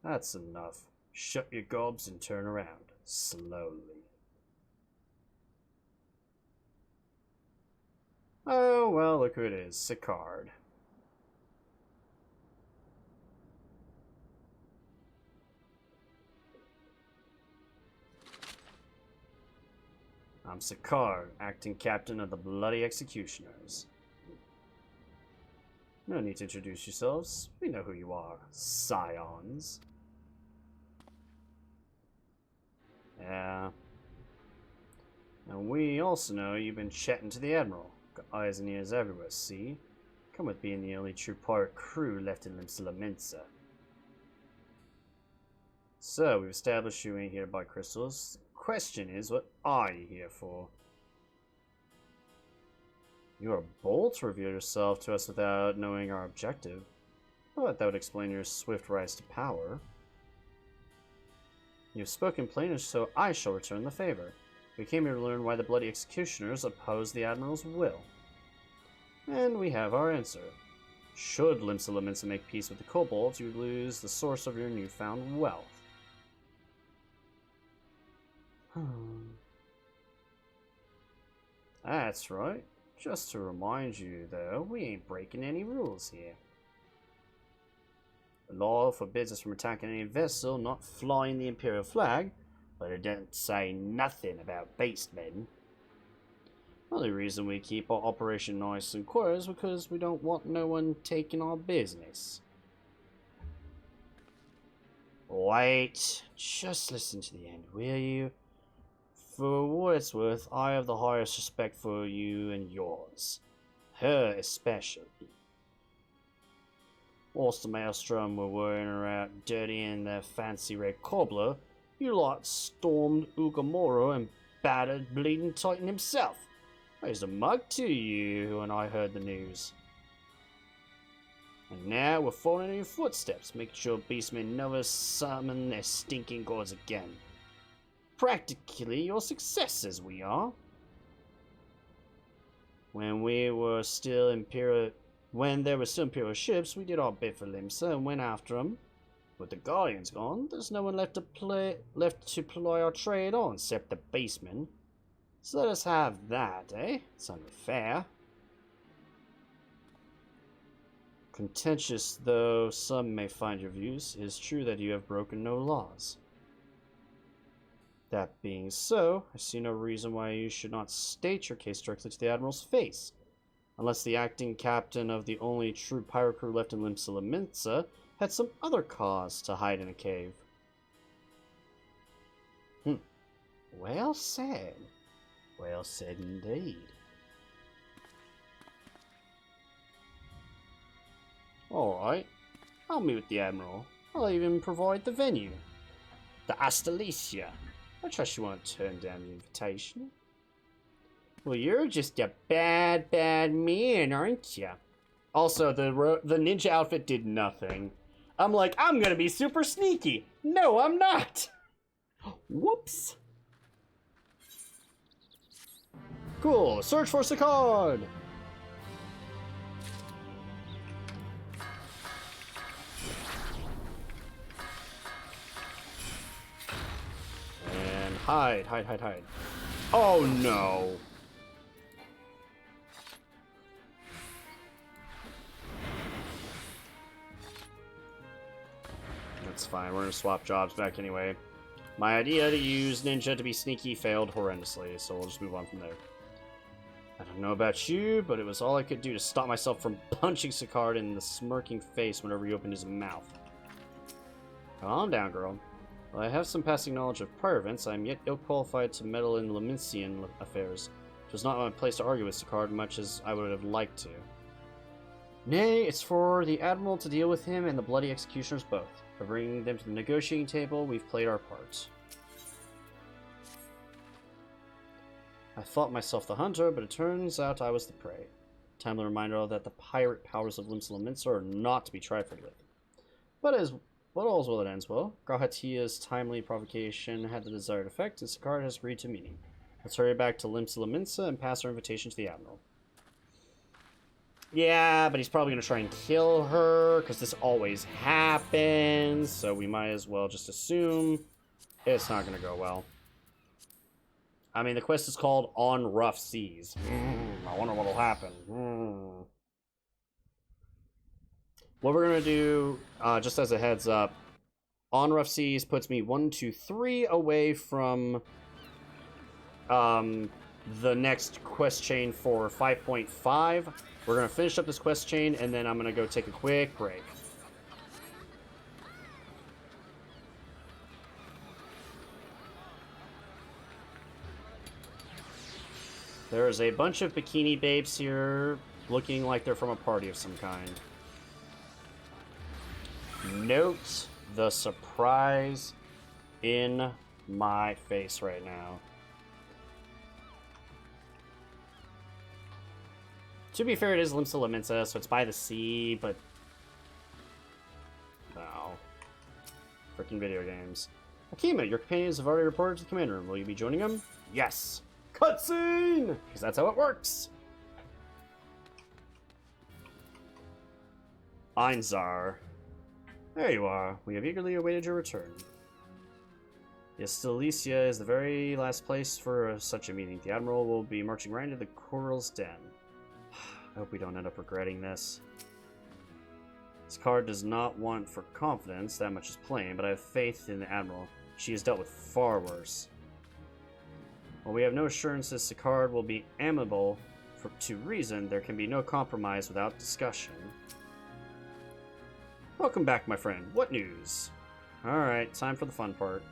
That's enough. Shut your gobs and turn around. Slowly. Oh, well, look who it is. Sicard. I'm Sicard, acting captain of the Bloody Executioners. No need to introduce yourselves. We know who you are, scions. Yeah. And we also know you've been chatting to the Admiral. Got eyes and ears everywhere, see? Come with being the only true pirate crew left in Limsa. So, we've established you ain't here to buy crystals. Question is, what are you here for? You are bold to reveal yourself to us without knowing our objective. But that would explain your swift rise to power. You've spoken plainly, so I shall return the favor. We came here to learn why the Bloody Executioners oppose the Admiral's will. And we have our answer. Should Limsa make peace with the kobolds, you lose the source of your newfound wealth. That's right. Just to remind you, though, we ain't breaking any rules here. The law forbids us from attacking any vessel not flying the Imperial flag, but it don't say nothing about beastmen. The only reason we keep our operation nice and quiet is because we don't want no one taking our business. Wait, just listen to the end, will you? For what it's worth, I have the highest respect for you and yours. Her especially. Whilst the Maelstrom were wearing her out dirtying their fancy red cobbler, you lot stormed Ugamoro and battered Bleeding Titan himself. Raised a mug to you when I heard the news. And now we're following in your footsteps, making sure beastmen never summon their stinking gods again. Practically your successors, we are. When there were still Imperial ships, we did our bit for Limsa and went after them. With the Guardians gone, there's no one left to ply our trade on, except the beastmen. So let us have that, eh? It's only fair. Contentious though some may find your views, it is true that you have broken no laws. That being so, I see no reason why you should not state your case directly to the Admiral's face. Unless the acting captain of the only true pirate crew left in Limsa had some other cause to hide in a cave. Well said. Well said indeed. Alright, I'll meet with the Admiral. I'll even provide the venue. The Astalicia. I trust you won't turn down the invitation. Well, you're just a bad, bad man, aren't you? Also, the ninja outfit did nothing. I'm like, I'm gonna be super sneaky. No, I'm not. Whoops. Cool, search for Sicard. And hide. Oh no. That's fine, we're gonna swap jobs back anyway. My idea to use Ninja to be sneaky failed horrendously, so we'll just move on from there. I don't know about you, but it was all I could do to stop myself from punching Sicard in the smirking face whenever he opened his mouth. Calm down, girl. While I have some passing knowledge of prior events, I am yet ill-qualified to meddle in Limsian affairs. It was not my place to argue with Sicard much as I would have liked to. Nay, it's for the Admiral to deal with him and the Bloody Executioners both. By bringing them to the negotiating table, we've played our part. I thought myself the hunter, but it turns out I was the prey. Timely reminder that the pirate powers of Limsa are not to be trifled with. But all's well that ends well. Grahatia's timely provocation had the desired effect, and Sicard has agreed to meeting. Let's hurry back to Limsa and pass our invitation to the Admiral. Yeah, but he's probably going to try and kill her, because this always happens, so we might as well just assume it's not going to go well. I mean, the quest is called On Rough Seas. I wonder what'll happen. What we're going to do, just as a heads up, On Rough Seas puts me 1, 2, 3 away from the next quest chain for 5.5. We're going to finish up this quest chain, and then I'm going to go take a quick break. There's a bunch of bikini babes here, looking like they're from a party of some kind. Note the surprise in my face right now. To be fair, it is Limsa Limensa, so it's by the sea, but... no. Freaking video games. Akima, your companions have already reported to the command room. Will you be joining them? Yes! Cutscene! Because that's how it works. Einzar. There you are. We have eagerly awaited your return. Yes, Stalicia is the very last place for such a meeting. The Admiral will be marching right into the Coral's Den. I hope we don't end up regretting this. This card does not want for confidence, that much is plain, but I have faith in the Admiral. She has dealt with far worse. While we have no assurances the card will be amenable to reason, there can be no compromise without discussion. Welcome back, my friend. What news? Alright, time for the fun part.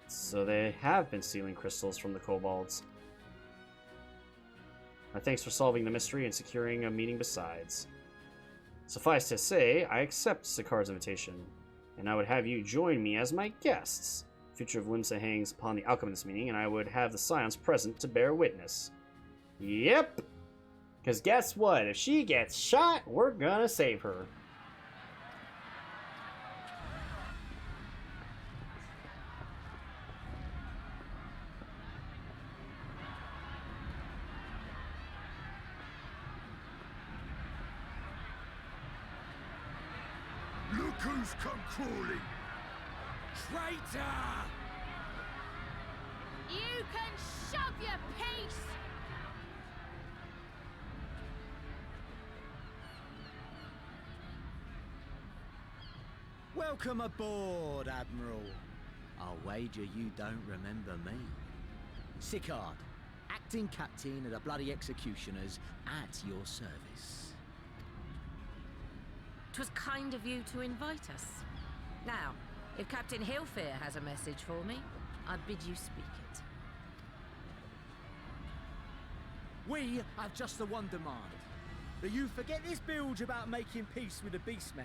So they have been stealing crystals from the kobolds. My thanks for solving the mystery and securing a meeting besides. Suffice to say, I accept Sakar's invitation, and I would have you join me as my guests. The future of Limsa hangs upon the outcome of this meeting, and I would have the Scions present to bear witness. Yep! Because guess what? If she gets shot, we're gonna save her. Look who's come crawling! Traitor! You can shove your piece! Welcome aboard, Admiral. I'll wager you don't remember me. Sicard, acting captain of the bloody executioners, at your service. 'Twas kind of you to invite us. Now, if Captain Hillfear has a message for me, I bid you speak it. We have just the one demand. That you forget this bilge about making peace with the Beastmen.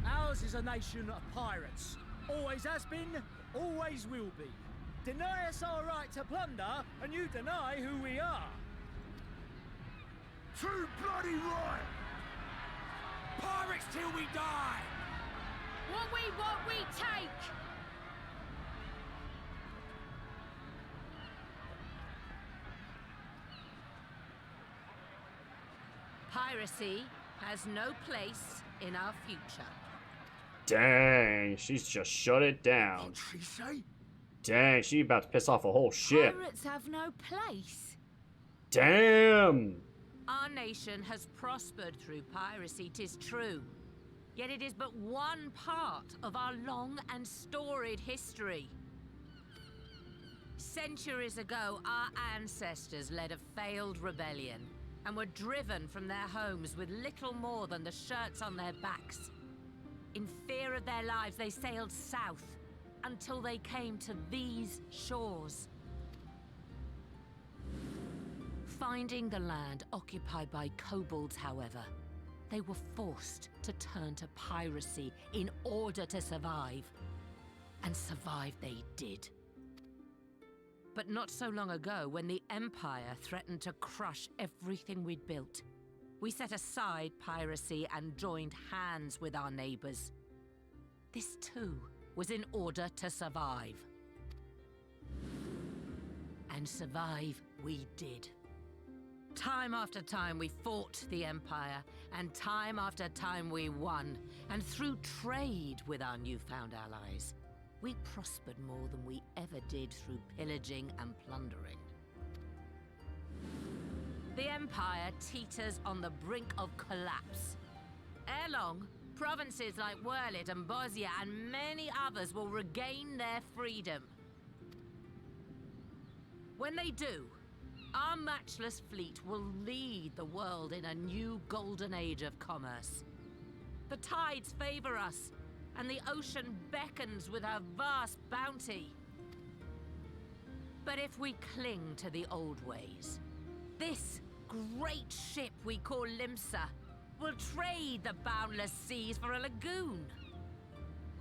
Ours is a nation of pirates. Always has been, always will be. Deny us our right to plunder, and you deny who we are. Too bloody right! Pirates till we die! What we want, we take! Piracy has no place in our future. Dang, she's just shut it down. What'd she say? Dang, she about to piss off a whole ship. Pirates have no place. Damn! Our nation has prospered through piracy, 'tis true. Yet it is but one part of our long and storied history. Centuries ago, our ancestors led a failed rebellion and were driven from their homes with little more than the shirts on their backs. In fear of their lives, they sailed south until they came to these shores. Finding the land occupied by kobolds, however, they were forced to turn to piracy in order to survive. And survive they did. But not so long ago, when the Empire threatened to crush everything we'd built, we set aside piracy and joined hands with our neighbors. This too was in order to survive. And survive we did. Time after time we fought the Empire, and time after time we won. And through trade with our newfound allies, we prospered more than we ever did through pillaging and plundering. The Empire teeters on the brink of collapse. Ere long, Provinces like Wurlid and Bosnia and many others will regain their freedom. When they do, our matchless fleet will lead the world in a new golden age of commerce. The tides favor us, and the ocean beckons with her vast bounty. But if we cling to the old ways, this great ship we call Limsa will trade the boundless seas for a lagoon.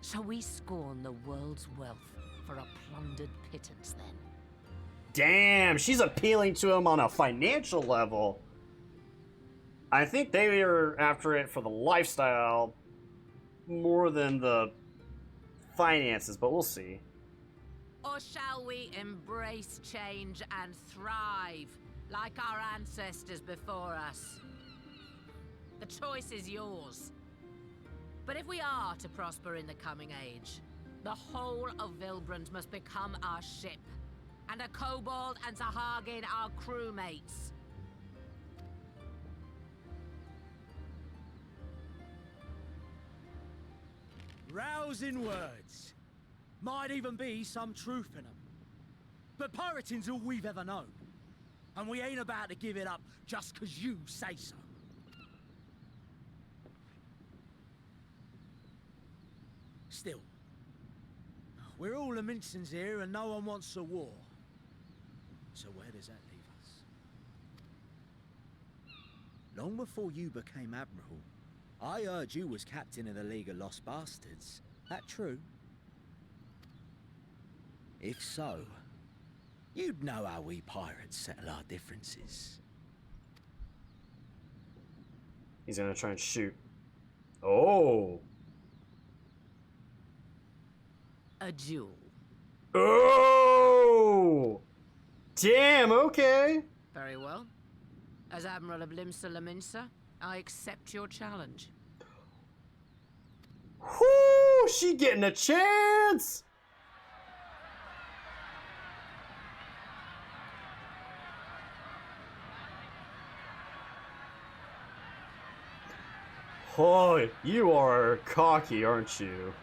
Shall we scorn the world's wealth for a plundered pittance then? Damn, she's appealing to him on a financial level. I think they are after it for the lifestyle more than the finances, but we'll see. Or shall we embrace change and thrive like our ancestors before us? The choice is yours. But if we are to prosper in the coming age, the whole of Vilbrand must become our ship, and a Kobold and Sahagin our crewmates. Rousing words. Might even be some truth in them. But pirating's all we've ever known. And we ain't about to give it up just 'cause you say so. Still, we're all Laminsons here and no one wants a war. So where does that leave us? Long before you became Admiral, I heard you was captain of the League of Lost Bastards. That true? If so, you'd know how we pirates settle our differences. He's gonna try and shoot. Oh. A duel. Oh! Damn, okay. Very well. As Admiral of Limsa Laminsa, I accept your challenge. Whoo! She getting a chance! Oh, you are cocky, aren't you?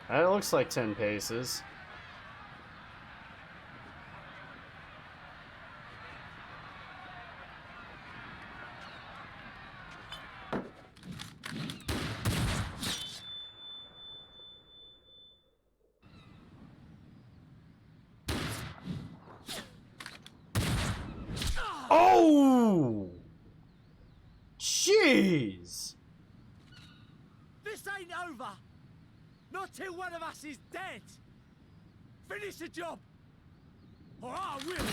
That looks like 10 paces. Oh! Jeez! This ain't over! Not till one of us is dead! Finish the job! Or I will!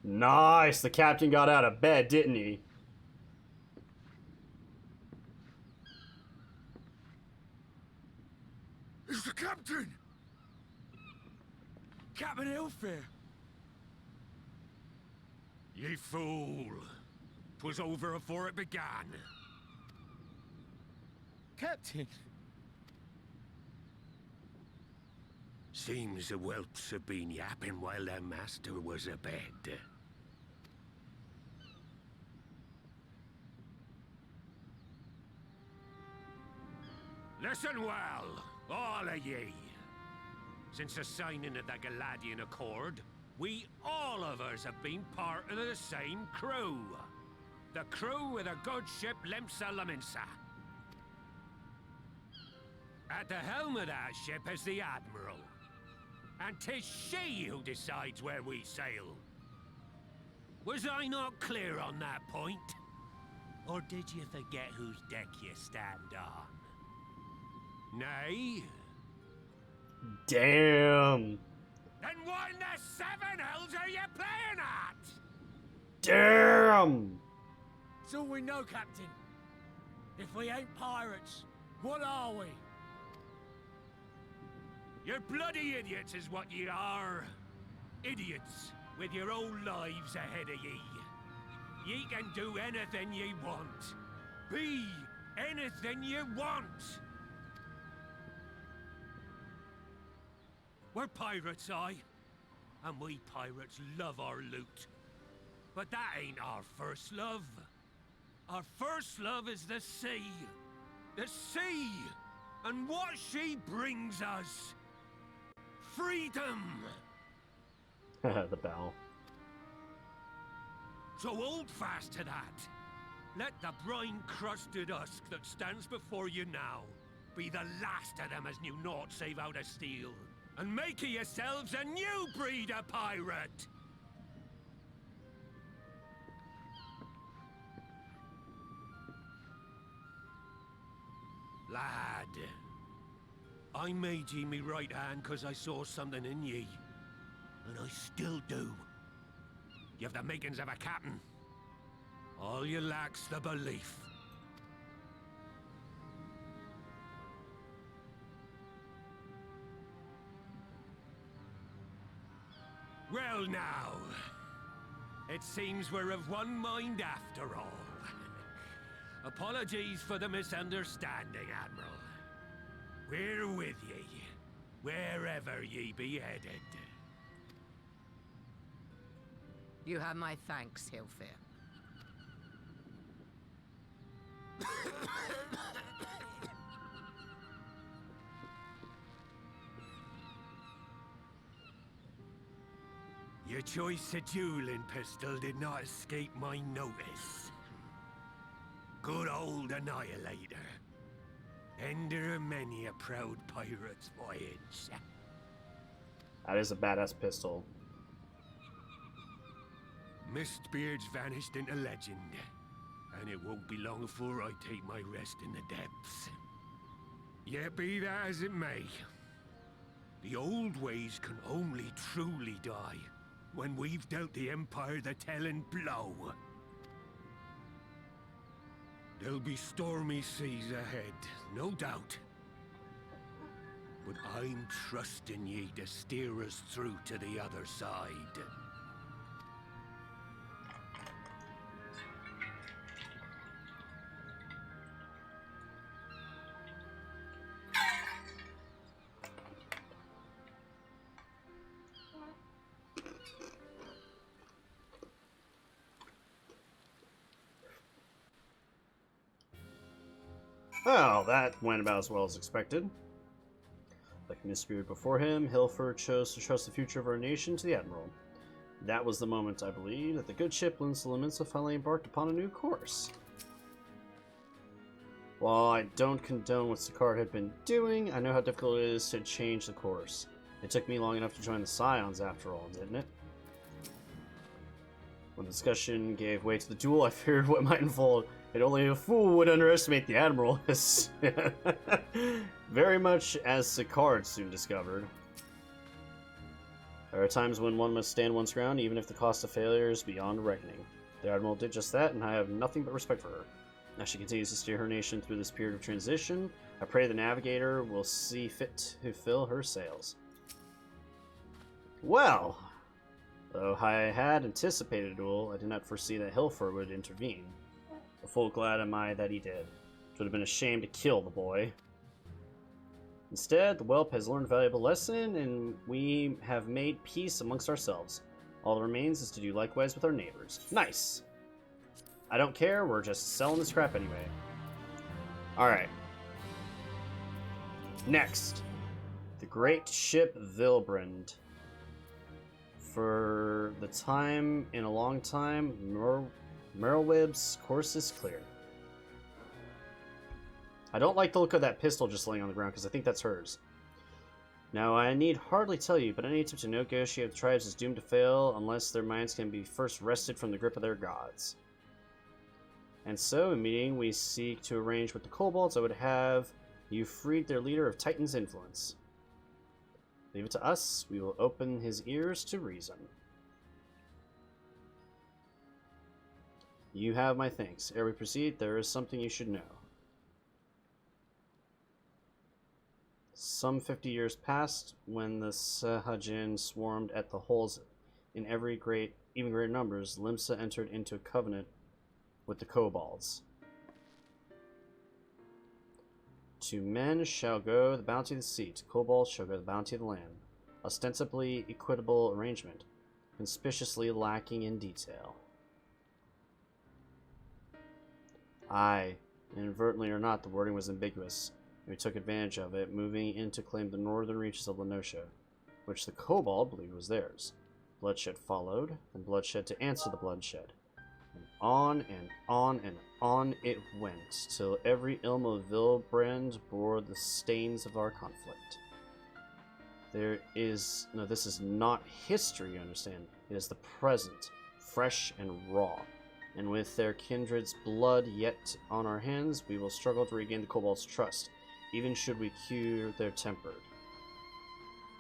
Nice! The captain got out of bed, didn't he? It's the captain! Captain Ilfir! Ye fool! 'Twas over afore it began. Captain! Seems the whelps have been yapping while their master was abed. Listen well, all of ye. Since the signing of the Galadian Accord, we all of us have been part of the same crew. The crew of the good ship Limsa Laminsa. At the helm of that ship is the Admiral. And 'tis she who decides where we sail. Was I not clear on that point? Or did you forget whose deck you stand on? Nay? Damn. Then what in the seven hells are you playing at? Damn! It's all we know, Captain. If we ain't pirates, what are we? You're bloody idiots is what ye are. Idiots with your own lives ahead of ye. Ye can do anything ye want. Be anything ye want. We're pirates, aye. And we pirates love our loot. But that ain't our first love. Our first love is the sea. The sea! And what she brings us. Freedom! The bell. So hold fast to that. Let the brine-crusted husk that stands before you now be the last of them as knew naught save out of steel. And make of yourselves a new breed of pirate! Lad, I made ye me right hand 'cause I saw something in ye. And I still do. You have the makings of a captain. All you lack's the belief. Well now, it seems we're of one mind after all. Apologies for the misunderstanding, Admiral. We're with ye, wherever ye be headed. You have my thanks, Hilfir. Your choice of dueling pistol did not escape my notice. Good old Annihilator. Ender of many a proud pirate's voyage. That is a badass pistol. Mistbeard's vanished into legend, and it won't be long before I take my rest in the depths. Yet be that as it may, the old ways can only truly die when we've dealt the Empire the telling blow. There'll be stormy seas ahead, no doubt. But I'm trusting ye to steer us through to the other side. Well, that went about as well as expected. Like Mistbeard before him, Hilford chose to trust the future of our nation to the Admiral. That was the moment, I believe, that the good ship Linsalamensa finally embarked upon a new course. While I don't condone what Sicard had been doing, I know how difficult it is to change the course. It took me long enough to join the Scions, after all, didn't it? When the discussion gave way to the duel, I feared what might unfold. And only a fool would underestimate the Admiral, very much as Sicard soon discovered. There are times when one must stand one's ground, even if the cost of failure is beyond reckoning. The Admiral did just that, and I have nothing but respect for her. As she continues to steer her nation through this period of transition, I pray the Navigator will see fit to fill her sails. Well, though I had anticipated a duel, I did not foresee that Hilford would intervene. Full glad am I that he did. It would have been a shame to kill the boy. Instead, the whelp has learned a valuable lesson, and we have made peace amongst ourselves. All that remains is to do likewise with our neighbors. Nice! I don't care, we're just selling this crap anyway. Alright. Next. The great ship Vilbrand. For the time in a long time, Merylweb's course is clear. I don't like the look of that pistol just laying on the ground, because I think that's hers. Now, I need hardly tell you, but any attempt to negotiate with tribes is doomed to fail unless their minds can be first wrested from the grip of their gods. And so, in meeting, we seek to arrange with the kobolds I would have you freed their leader of Titan's influence. Leave it to us. We will open his ears to reason. You have my thanks. Ere we proceed, there is something you should know. Some 50 years passed when the Sahajin swarmed at the holes in even greater numbers. Limsa entered into a covenant with the kobolds. To men shall go the bounty of the sea, to kobolds shall go the bounty of the land. Ostensibly equitable arrangement, conspicuously lacking in detail. Aye, inadvertently or not, the wording was ambiguous, and we took advantage of it, moving in to claim the northern reaches of Lenosha, which the kobold believed was theirs. Bloodshed followed, and bloodshed to answer the bloodshed. And on and on and on it went, till every ilm of Vilbrand bore the stains of our conflict. This is not history, you understand. It is the present, fresh and raw. And with their kindred's blood yet on our hands, we will struggle to regain the kobold's trust, even should we cure their temper.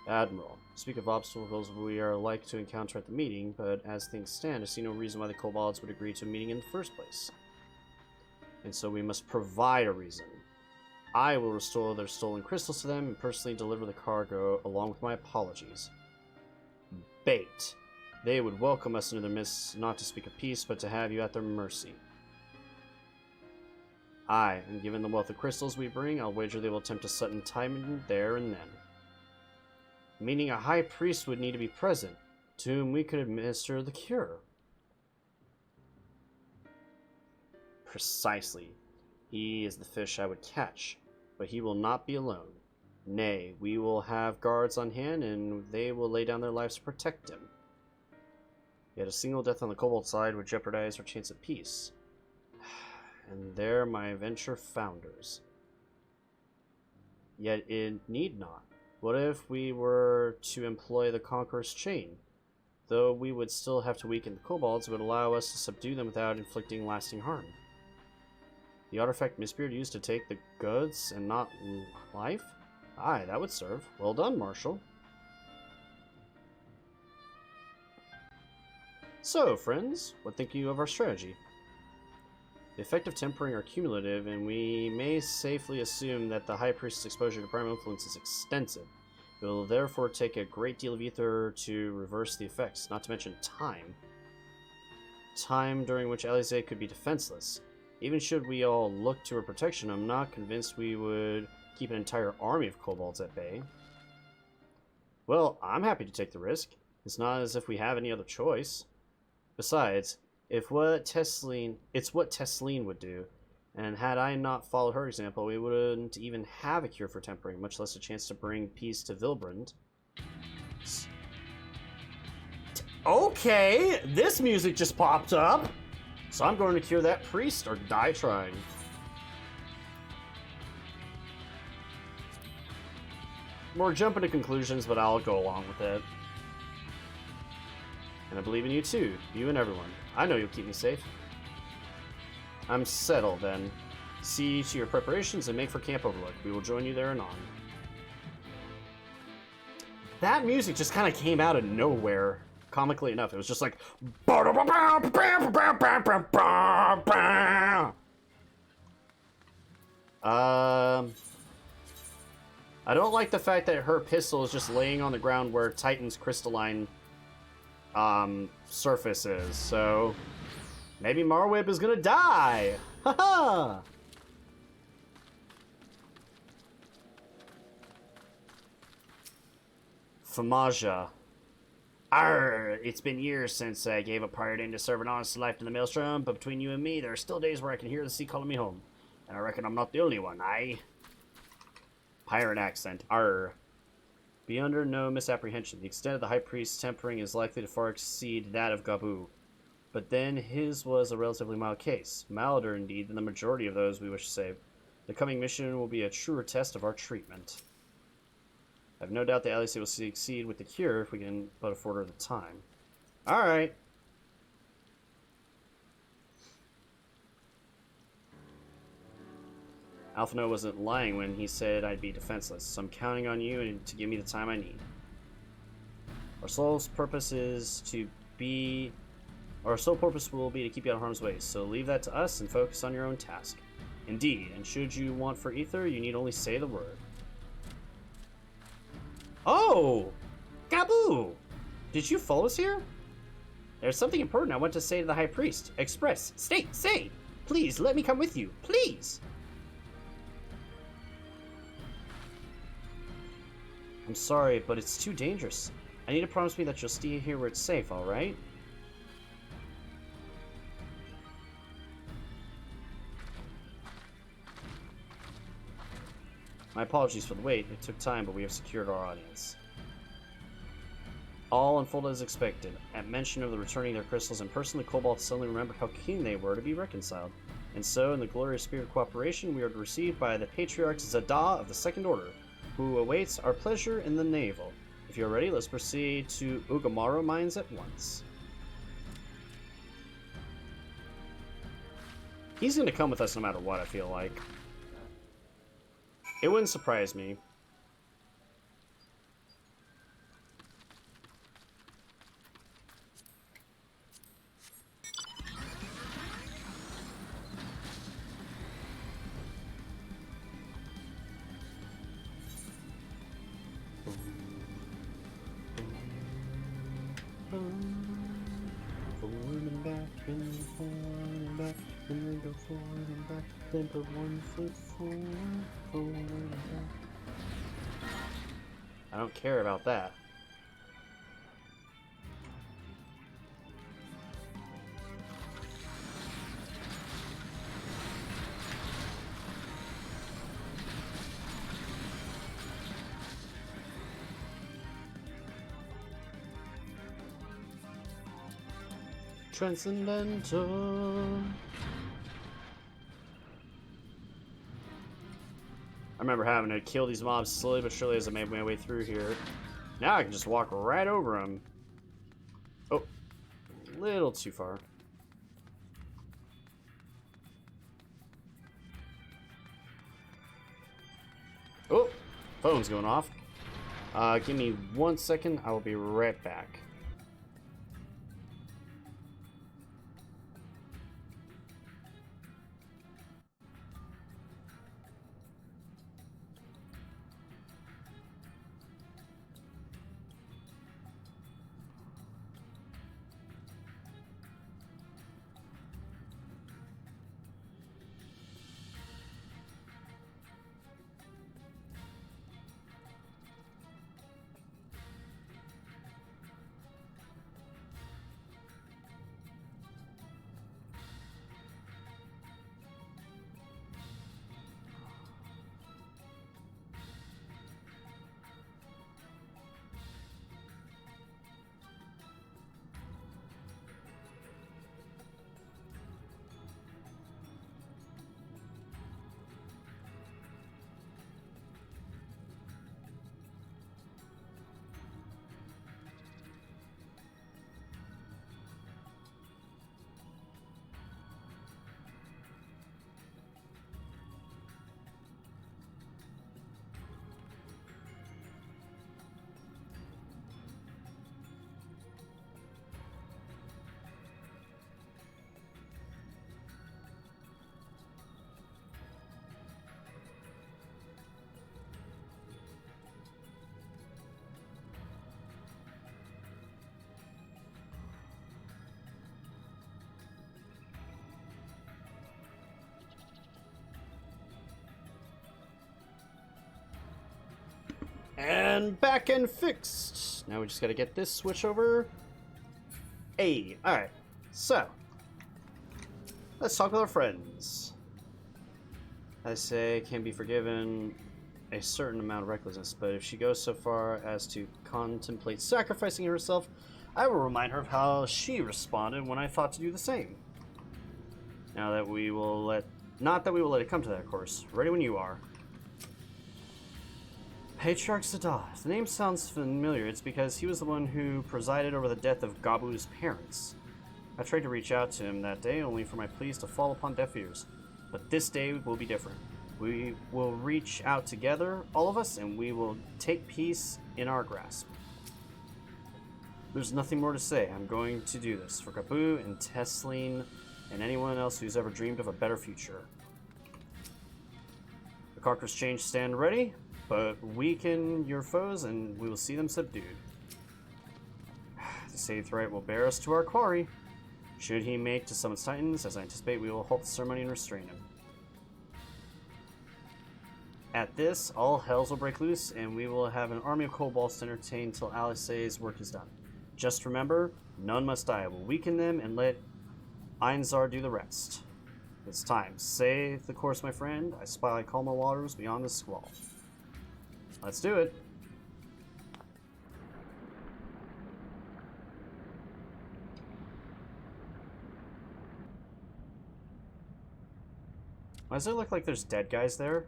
Admiral, speak of obstacles we are like to encounter at the meeting, but as things stand, I see no reason why the kobolds would agree to a meeting in the first place. And so we must provide a reason. I will restore their stolen crystals to them and personally deliver the cargo along with my apologies. Bait. They would welcome us into their midst, not to speak of peace, but to have you at their mercy. Aye, and given the wealth of crystals we bring, I'll wager they will attempt to Sutton time there and then. Meaning a high priest would need to be present, to whom we could administer the cure. Precisely. He is the fish I would catch, but he will not be alone. Nay, we will have guards on hand, and they will lay down their lives to protect him. Yet a single death on the kobold side would jeopardize our chance at peace. And there my venture founders. Yet it need not. What if we were to employ the Conqueror's Chain? Though we would still have to weaken the kobolds, it would allow us to subdue them without inflicting lasting harm. The artifact Mistbeard used to take the goods and not life? Aye, that would serve. Well done, Marshal. So, friends, what think you of our strategy? The effect of tempering are cumulative, and we may safely assume that the High Priest's exposure to primal influence is extensive. It will therefore take a great deal of ether to reverse the effects, not to mention time. Time during which Alisaie could be defenseless. Even should we all look to her protection, I'm not convinced we would keep an entire army of kobolds at bay. Well, I'm happy to take the risk. It's not as if we have any other choice. Besides, it's what Tesleen would do, and had I not followed her example, we wouldn't even have a cure for tempering, much less a chance to bring peace to Vilbrand. Okay, this music just popped up, so I'm going to cure that priest or die trying. We're jumping to conclusions, but I'll go along with it. And I believe in you too, you and everyone. I know you'll keep me safe. I'm settled then. See to your preparations and make for Camp Overlook. We will join you there anon. That music just kind of came out of nowhere. Comically enough, it was just like... I don't like the fact that her pistol is just laying on the ground where Titan's crystalline surface is, so maybe Marwib is gonna die. Haha. Famaja. Arr, it's been years since I gave up pirating to serve an honest life in the Maelstrom, but between you and me, there are still days where I can hear the sea calling me home. And I reckon I'm not the only one, aye? Pirate accent. Arr. Be under no misapprehension. The extent of the High Priest's tempering is likely to far exceed that of Gabu. But then his was a relatively mild case. Milder, indeed, than the majority of those we wish to save. The coming mission will be a truer test of our treatment. I have no doubt the Alisaie will succeed with the cure if we can but afford her the time. Alright. Alphino wasn't lying when he said I'd be defenseless, so I'm counting on you to give me the time I need. Our soul's purpose is to be... Our sole purpose will be to keep you out of harm's way, so leave that to us and focus on your own task. Indeed, and should you want for ether, you need only say the word. Oh! Gaboo! Did you follow us here? There's something important I want to say to the High Priest. Express. Say! Please, let me come with you. Please! I'm sorry, but it's too dangerous. I need to promise me that you'll stay here where it's safe, alright? My apologies for the wait. It took time, but we have secured our audience. All unfolded as expected. At mention of the returning their crystals in person, the kobolds suddenly remembered how keen they were to be reconciled. And so, in the glorious spirit of cooperation, we are received by the Patriarch Zada of the Second Order, who awaits our pleasure in the navel. If you're ready, let's proceed to Ugamaru Mines at once. He's going to come with us no matter what, I feel like. It wouldn't surprise me. Forward and back, and forward and back, and then go forward and back, then put one foot forward and back. I don't care about that. Transcendental. I remember having to kill these mobs slowly but surely as I made my way through here. Now I can just walk right over them. Oh, a little too far. Oh, phone's going off. Give me 1 second. I will be right back. And back and fixed. Now we just gotta get this switch over. Hey, alright. So, let's talk with our friends. I say can be forgiven a certain amount of recklessness, but if she goes so far as to contemplate sacrificing herself, I will remind her of how she responded when I thought to do the same. Now that we will let... Not that we will let it come to that, of course. Ready when you are. Patriarch Zada. If the name sounds familiar, it's because he was the one who presided over the death of Gabu's parents. I tried to reach out to him that day, only for my pleas to fall upon deaf ears. But this day will be different. We will reach out together, all of us, and we will take peace in our grasp. There's nothing more to say. I'm going to do this for Kabu and Tesline and anyone else who's ever dreamed of a better future. The Carcass Change stand ready, but weaken your foes and we will see them subdued. The Saved Right will bear us to our quarry. Should he make to summon Titans, as I anticipate, we will halt the ceremony and restrain him. At this, all hells will break loose, and we will have an army of kobolds to entertain till Alisay's work is done. Just remember, none must die. We'll weaken them and let Einzar do the rest. It's time. Save the course, my friend. I spy calmer waters beyond the squall. Let's do it. Why does it look like there's dead guys there?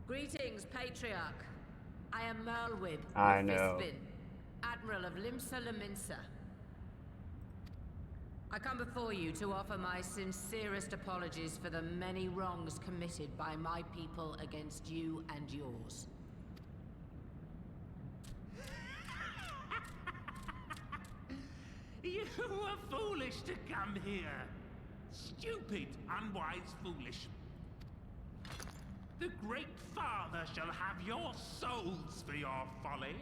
Greetings, Patriarch. I am Merlwib, I know. Fispin, Admiral of Limsa Laminsa. I come before you to offer my sincerest apologies for the many wrongs committed by my people against you and yours. You were foolish to come here. Stupid, unwise, foolish. The Great Father shall have your souls for your folly.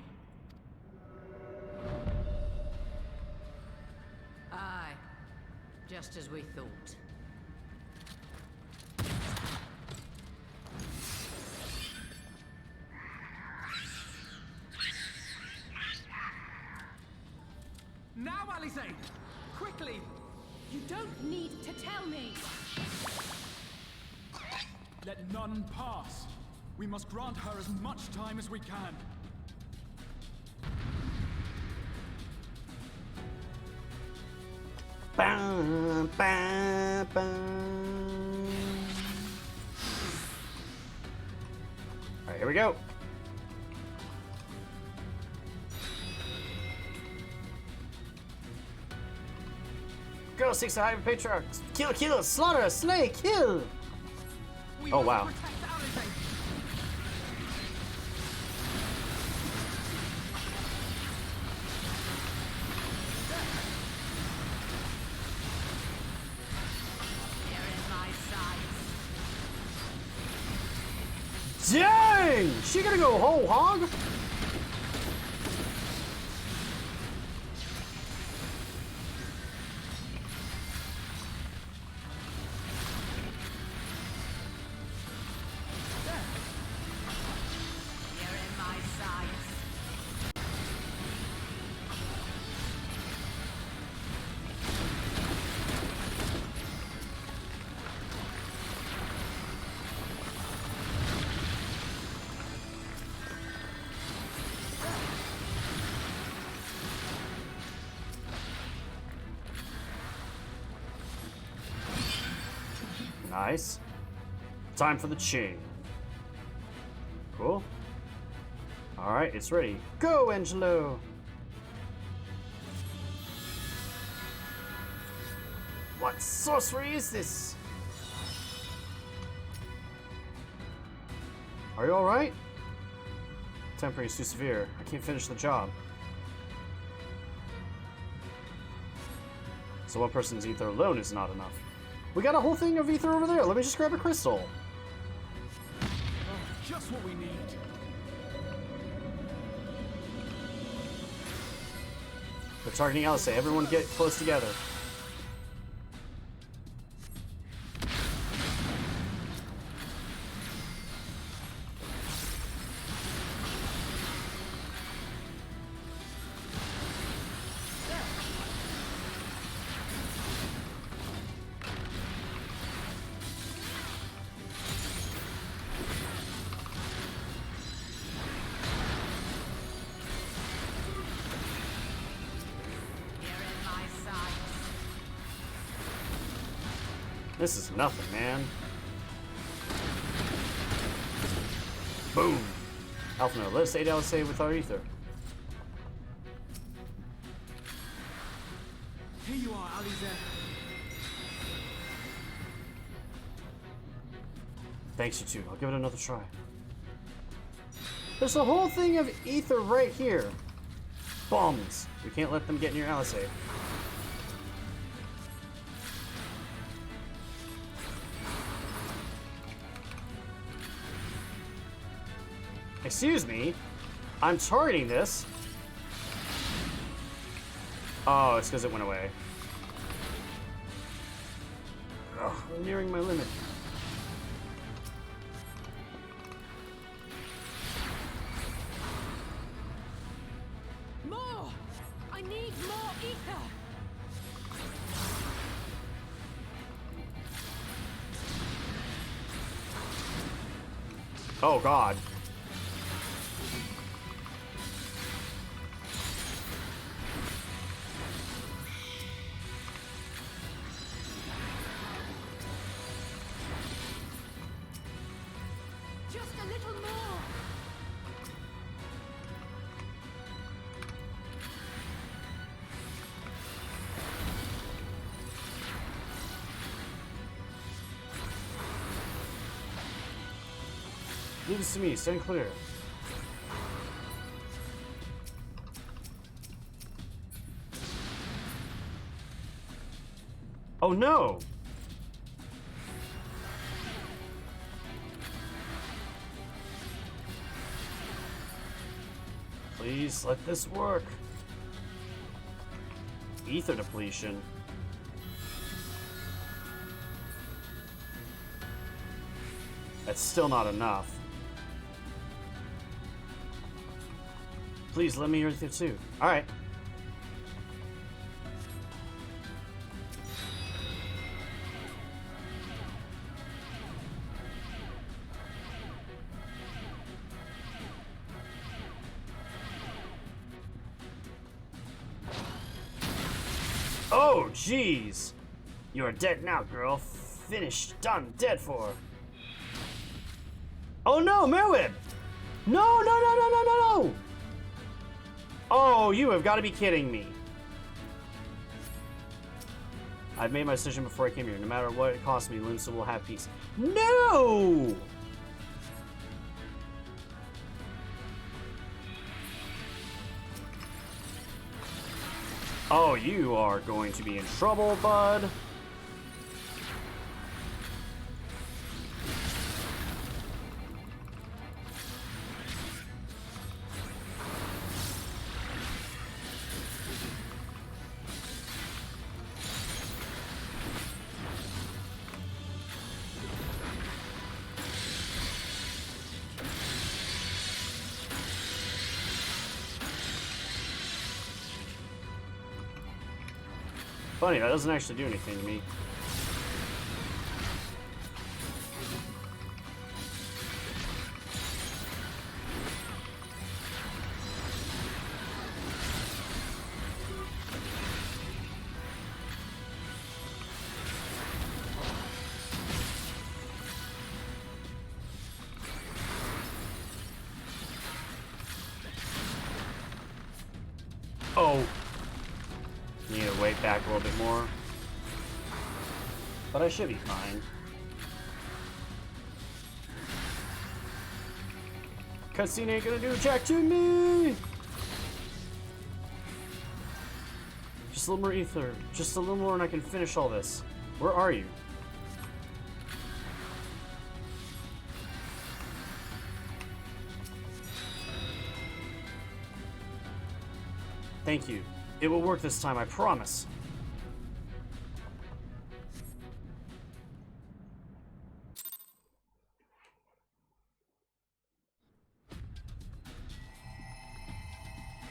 Aye, just as we thought. Now, Alizé! Quickly! You don't need to tell me! Let none pass. We must grant her as much time as we can. Bam, bam, bam. Alright, here we go. Go, 6 Hive Patriarchs! Kill, kill, slaughter, slay, kill! Oh, wow. Dang! She gonna go whole hog? Nice. Time for the chain. Cool. Alright, it's ready. Go, Angelo! What sorcery is this? Are you alright? Tempering is too severe. I can't finish the job. So one person's ether alone is not enough. We got a whole thing of ether over there. Let me just grab a crystal. Oh, just what we need. They're targeting Alice. Everyone get close together. this is nothing, man. Boom. Alpha node, let us aid LSA with our ether. Here you are, Alize. Thanks, you two. I'll give it another try. There's a whole thing of ether right here. Bums. We can't let them get near LSA. Excuse me. I'm targeting this. Oh, it's because it went away. Ugh, I'm nearing my limit. More! I need more ether! Oh, God. Just a little more! Leave this to me. Stand clear. Oh, no! Please, let this work. Ether depletion. That's still not enough. Please, let me your ether too. Alright. Oh, jeez. You are dead now, girl. Finished. Done. Dead for. Oh, no, Merwib! No, no, no, no, no, no, no! Oh, you have got to be kidding me. I've made my decision before I came here. No matter what it costs me, Limsa will have peace. No! Oh, you are going to be in trouble, bud. Funny, that doesn't actually do anything to me. Oh. Need to wait back a little bit more. But I should be fine. Cutscene ain't gonna do jack to me! Just a little more ether. Just a little more and I can finish all this. Where are you? Thank you. It will work this time, I promise.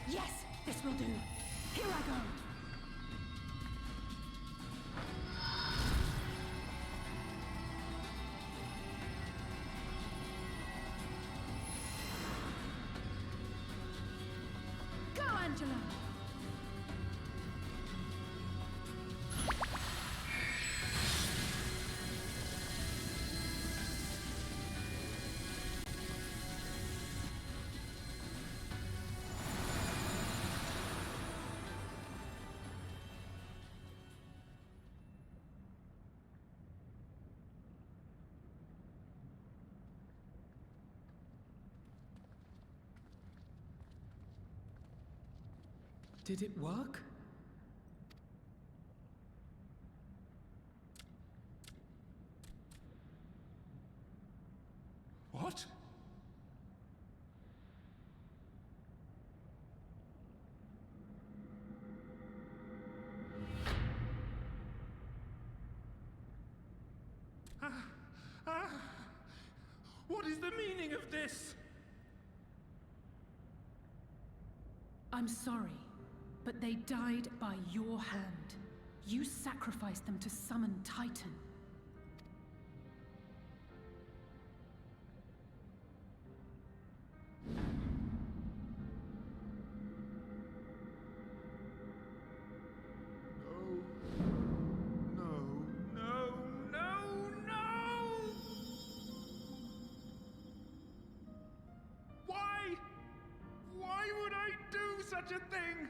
Yes, this will do. Here I go. Go, Angela! Did it work? What? What is the meaning of this? I'm sorry, but they died by your hand. You sacrificed them to summon Titan. Such a thing!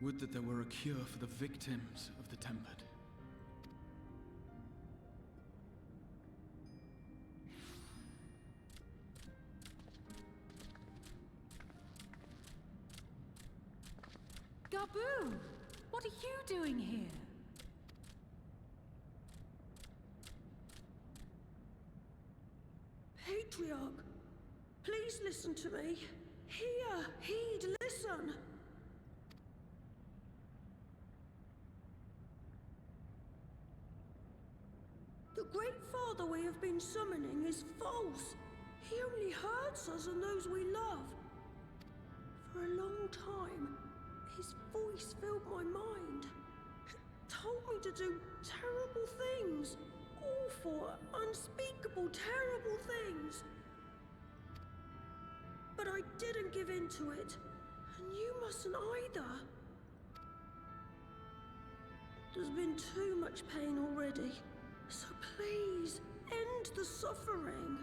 Would that there were a cure for the victims of the Tempered. Gabu! What are you doing here? Patriarch, please listen to me. Hear, heed, listen. The Great Father we have been summoning is false. He only hurts us and those we love. For a long time, his voice filled my mind. It told me to do terrible things. Awful, unspeakable, terrible things. But I didn't give in to it. And you mustn't either. There's been too much pain already. So please, end the suffering.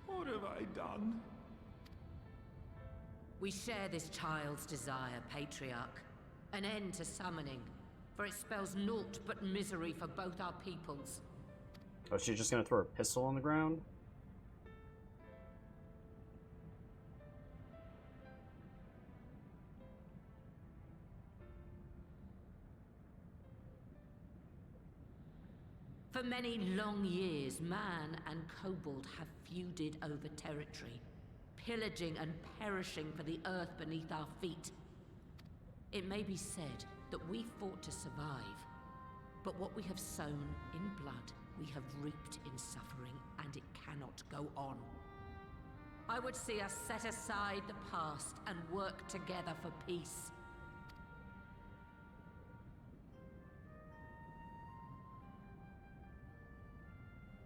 What have I done? We share this child's desire, Patriarch. An end to summoning, for it spells naught but misery for both our peoples. Oh, she's just gonna throw a pistol on the ground? For many long years, man and kobold have feuded over territory, pillaging and perishing for the earth beneath our feet. It may be said that we fought to survive, but what we have sown in blood, we have reaped in suffering, and it cannot go on. I would see us set aside the past and work together for peace.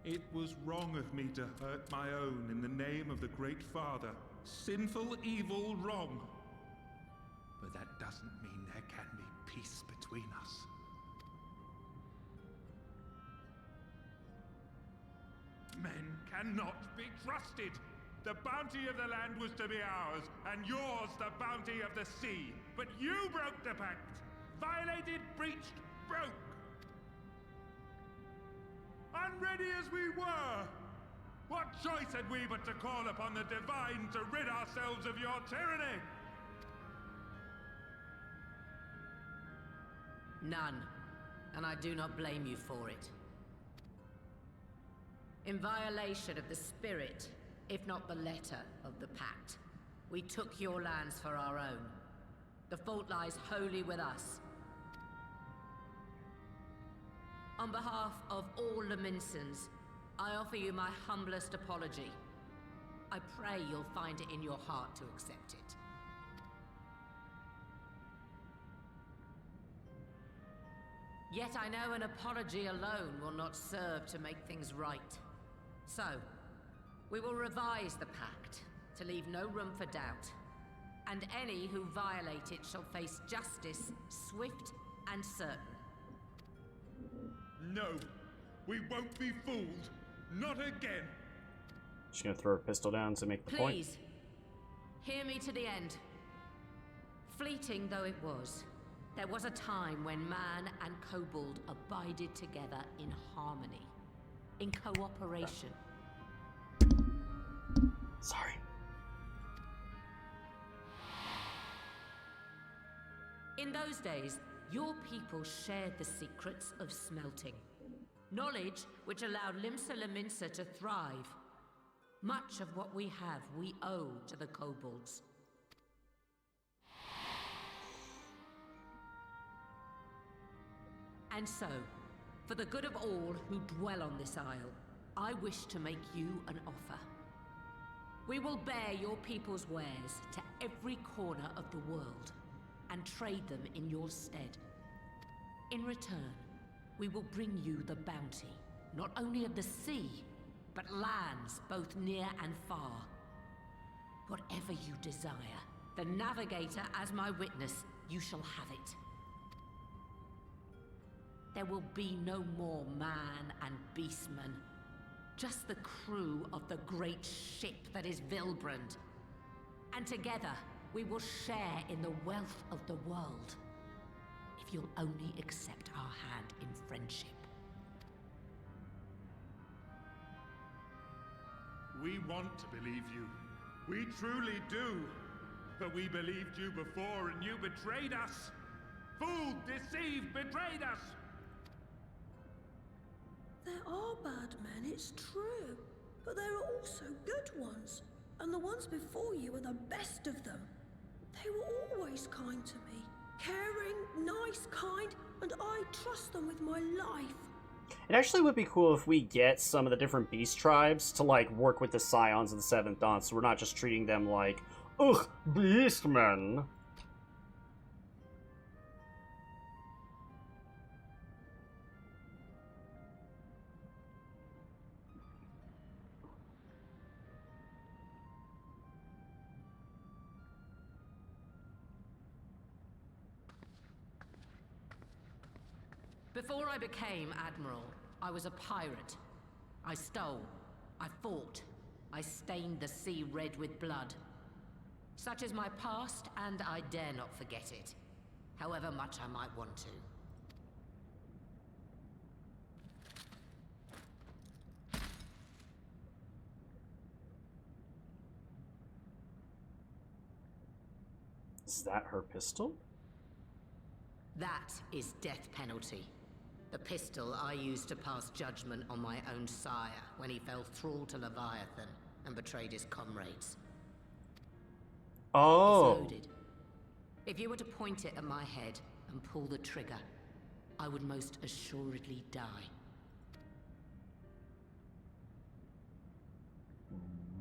It was wrong of me to hurt my own in the name of the Great Father. Sinful, evil, wrong. But that doesn't mean there can be peace between us. Men cannot be trusted! The bounty of the land was to be ours, and yours the bounty of the sea. But you broke the pact! Violated, breached, broke! Unready as we were! What choice had we but to call upon the Divine to rid ourselves of your tyranny? None, and I do not blame you for it. In violation of the spirit, if not the letter of the pact, we took your lands for our own. The fault lies wholly with us. On behalf of all Laminsons, I offer you my humblest apology. I pray you'll find it in your heart to accept it. Yet I know an apology alone will not serve to make things right. So, we will revise the pact to leave no room for doubt. And any who violate it shall face justice, swift and certain. No, we won't be fooled. Not again. She's gonna throw her pistol down to make the point. Please, hear me to the end. Fleeting though it was, there was a time when man and kobold abided together in harmony, in cooperation. Sorry. In those days, your people shared the secrets of smelting. Knowledge which allowed Limsa Lominsa to thrive. Much of what we have, we owe to the kobolds. And so, for the good of all who dwell on this isle, I wish to make you an offer. We will bear your people's wares to every corner of the world, and trade them in your stead. In return, we will bring you the bounty, not only of the sea, but lands both near and far. Whatever you desire, the Navigator as my witness, you shall have it. There will be no more man and beastman, just the crew of the great ship that is Vilbrand. And together, we will share in the wealth of the world, if you'll only accept our hand in friendship. We want to believe you. We truly do. But we believed you before and you betrayed us. Fooled, deceived, betrayed us. There are bad men, it's true. But there are also good ones. And the ones before you are the best of them. They were always kind to me. Caring, nice, kind, and I trust them with my life. It actually would be cool if we get some of the different beast tribes to, like, work with the Scions of the Seventh Dawn, so we're not just treating them like, ugh, beastmen. Before I became Admiral, I was a pirate. I stole, I fought, I stained the sea red with blood. Such is my past, and I dare not forget it, however much I might want to. Is that her pistol? That is death penalty. The pistol I used to pass judgment on my own sire when he fell thrall to Leviathan and betrayed his comrades. Oh. It's loaded. If you were to point it at my head and pull the trigger, I would most assuredly die.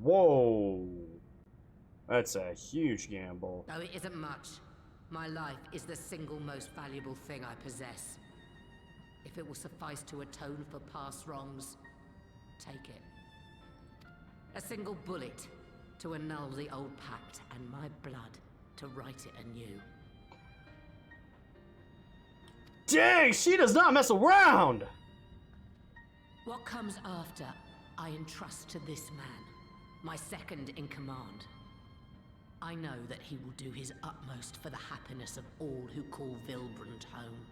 Whoa. That's a huge gamble. Though it isn't much, my life is the single most valuable thing I possess. If it will suffice to atone for past wrongs, take it. A single bullet to annul the old pact, and my blood to write it anew. Dang, she does not mess around! What comes after, I entrust to this man, my second in command. I know that he will do his utmost for the happiness of all who call Vilbrand home.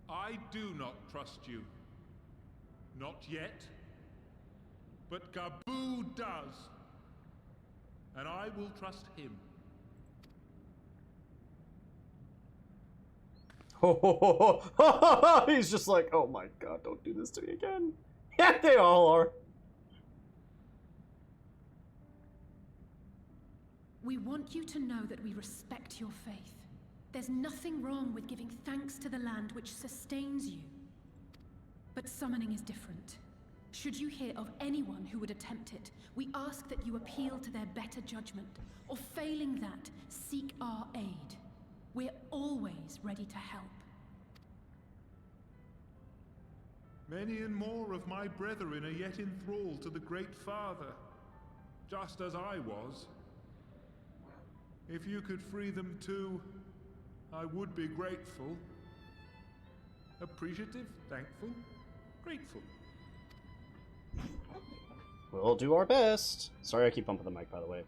I do not trust you. Not yet. But Gaboo does. And I will trust him. He's just like, oh my god, don't do this to me again. Yeah, they all are. We want you to know that we respect your faith. There's nothing wrong with giving thanks to the land which sustains you. But summoning is different. Should you hear of anyone who would attempt it, we ask that you appeal to their better judgment, or failing that, seek our aid. We're always ready to help. Many and more of my brethren are yet enthralled to the Great Father, just as I was. If you could free them too, I would be grateful. Appreciative, thankful, grateful. We'll do our best. Sorry I keep bumping the mic, by the way.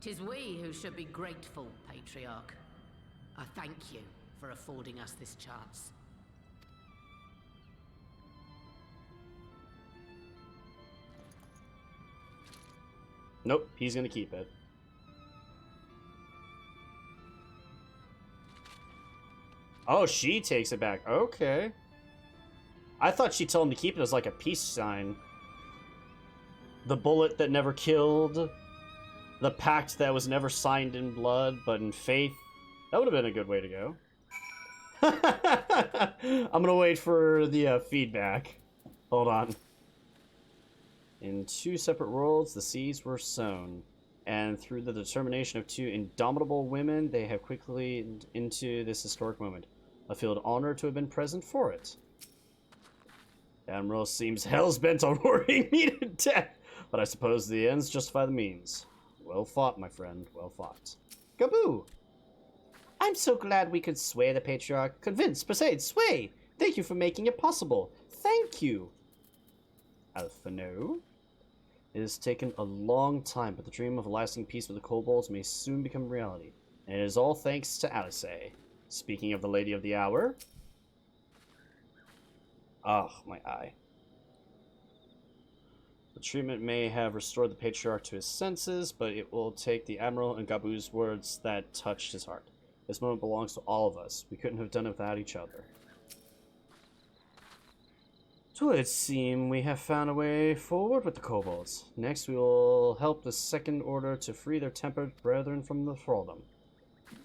Tis we who should be grateful, Patriarch. I thank you for affording us this chance. Nope, he's gonna keep it. Oh, she takes it back. Okay. I thought she told him to keep it as like a peace sign. The bullet that never killed. The pact that was never signed in blood, but in faith. That would have been a good way to go. I'm gonna wait for the feedback. Hold on. In two separate worlds, the seeds were sown, and through the determination of two indomitable women, they have quickly into this historic moment. I feel honored to have been present for it. Admiral seems hell's-bent on worrying me to death, but I suppose the ends justify the means. Well fought, my friend, well fought. Gaboo! I'm so glad we could sway the Patriarch. Convince, persuade, sway! Thank you for making it possible. Thank you! Alphano? It has taken a long time, but the dream of a lasting peace with the kobolds may soon become reality. And it is all thanks to Alice. Speaking of the Lady of the Hour... Oh, my eye. The treatment may have restored the Patriarch to his senses, but it will take the Admiral and Gaboo's words that touched his heart. This moment belongs to all of us. We couldn't have done it without each other. So it seems we have found a way forward with the kobolds. Next, we will help the Second Order to free their tempered brethren from the thraldom.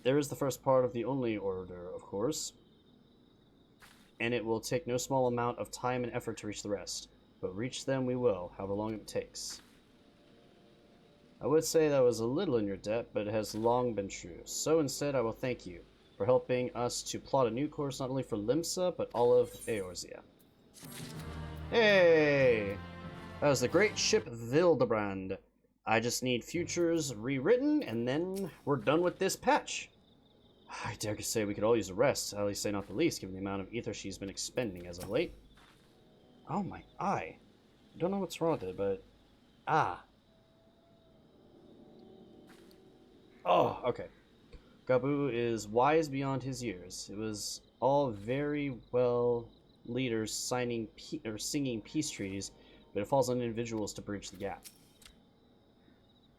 There is the first part of the only order, of course, and it will take no small amount of time and effort to reach the rest. But reach them we will, however long it takes. I would say that I was a little in your debt, but it has long been true. So instead, I will thank you for helping us to plot a new course not only for Limsa, but all of Eorzea. Hey! That was the great ship Vildebrand. I just need futures rewritten, and then we're done with this patch. I dare to say we could all use a rest, at least say not the least, given the amount of ether she's been expending as of late. Oh my eye. I don't know what's wrong with it, but... Ah. Oh, okay. Gaboo is wise beyond his years. It was all very well leaders singing peace treaties, but it falls on individuals to bridge the gap.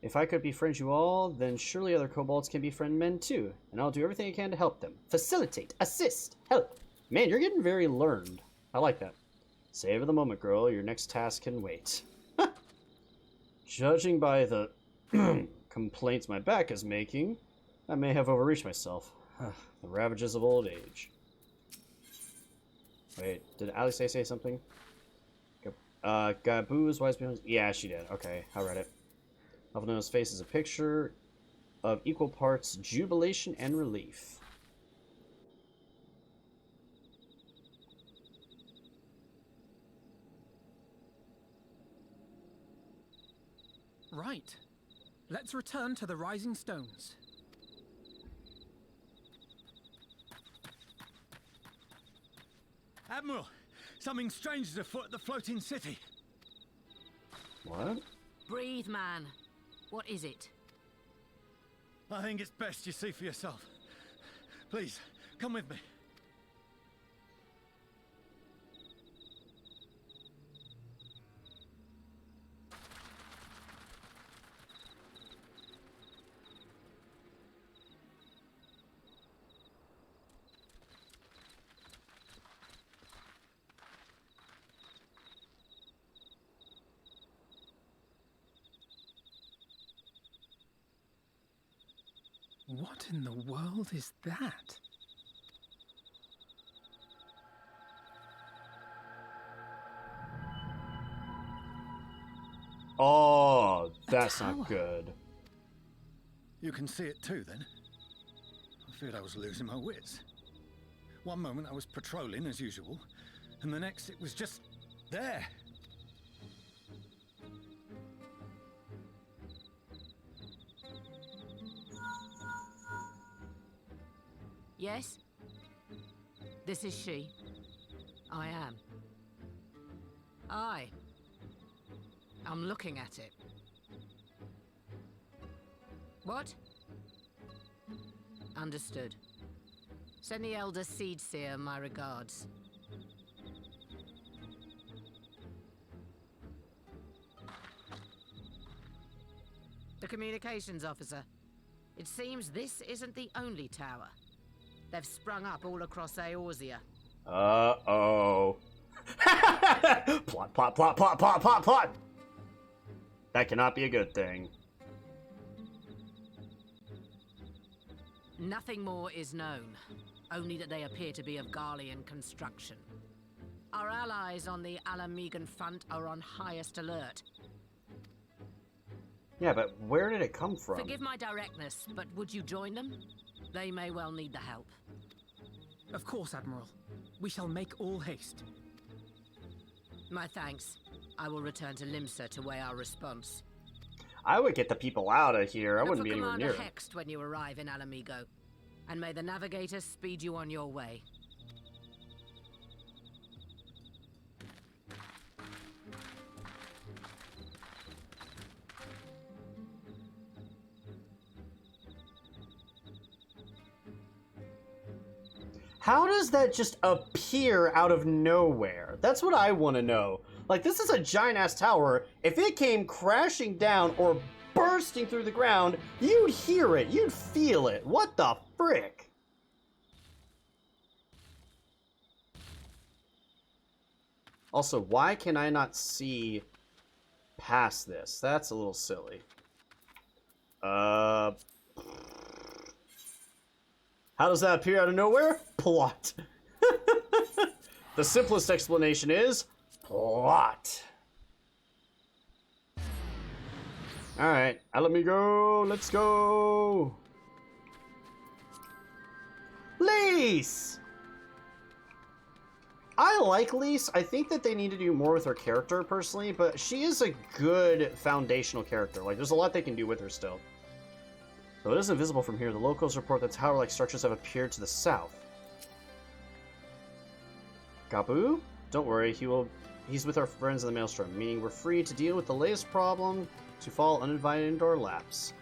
If I could befriend you all, then surely other kobolds can befriend men too, and I'll do everything I can to help them. Facilitate, assist, help. Man, you're getting very learned. I like that. Savor the moment, girl. Your next task can wait. Judging by the complaints my back is making, I may have overreached myself. The ravages of old age. Wait, did Alice say something? Gaboo is wise behind... Yeah, she did. Okay, I read it. Alphano's face is a picture of equal parts jubilation and relief. Right. Let's return to the Rising Stones. Admiral, Something strange is afoot at the floating city. What? Breathe, man. What is it? I think it's best you see for yourself. Please, come with me. What in the world is that? Oh, that's not good. You can see it too, then? I feared I was losing my wits. One moment I was patrolling as usual, and the next it was just there. Yes? This is she. I am. I'm looking at it. What? Understood. Send the Elder Seedseer my regards. The communications officer. It seems this isn't the only tower. They've sprung up all across Eorzea. Uh-oh. Plot, plot, plot, plot, plot, plot, plot! That cannot be a good thing. Nothing more is known, only that they appear to be of Garlean construction. Our allies on the Alamegan front are on highest alert. Yeah, but where did it come from? Forgive my directness, but would you join them? They may well need the help. Of course, Admiral. We shall make all haste. My thanks. I will return to Limsa to weigh our response. I would get the people out of here. I wouldn't be anywhere near Look for it. Commander Hext when you arrive in Alamigo. And may the Navigator speed you on your way. How does that just appear out of nowhere? That's what I want to know. Like, this is a giant-ass tower. If it came crashing down or bursting through the ground, you'd hear it. You'd feel it. What the frick? Also, why can I not see past this? That's a little silly. How does that appear out of nowhere? Plot. The simplest explanation is plot. Alright, let me go. Let's go. Lise! I like Lise. I think that they need to do more with her character, personally, but she is a good foundational character. Like, there's a lot they can do with her still. Though it is invisible from here, the locals report that tower-like structures have appeared to the south. Gabu? Don't worry, he's with our friends in the Maelstrom, meaning we're free to deal with the latest problem to fall uninvited into our laps.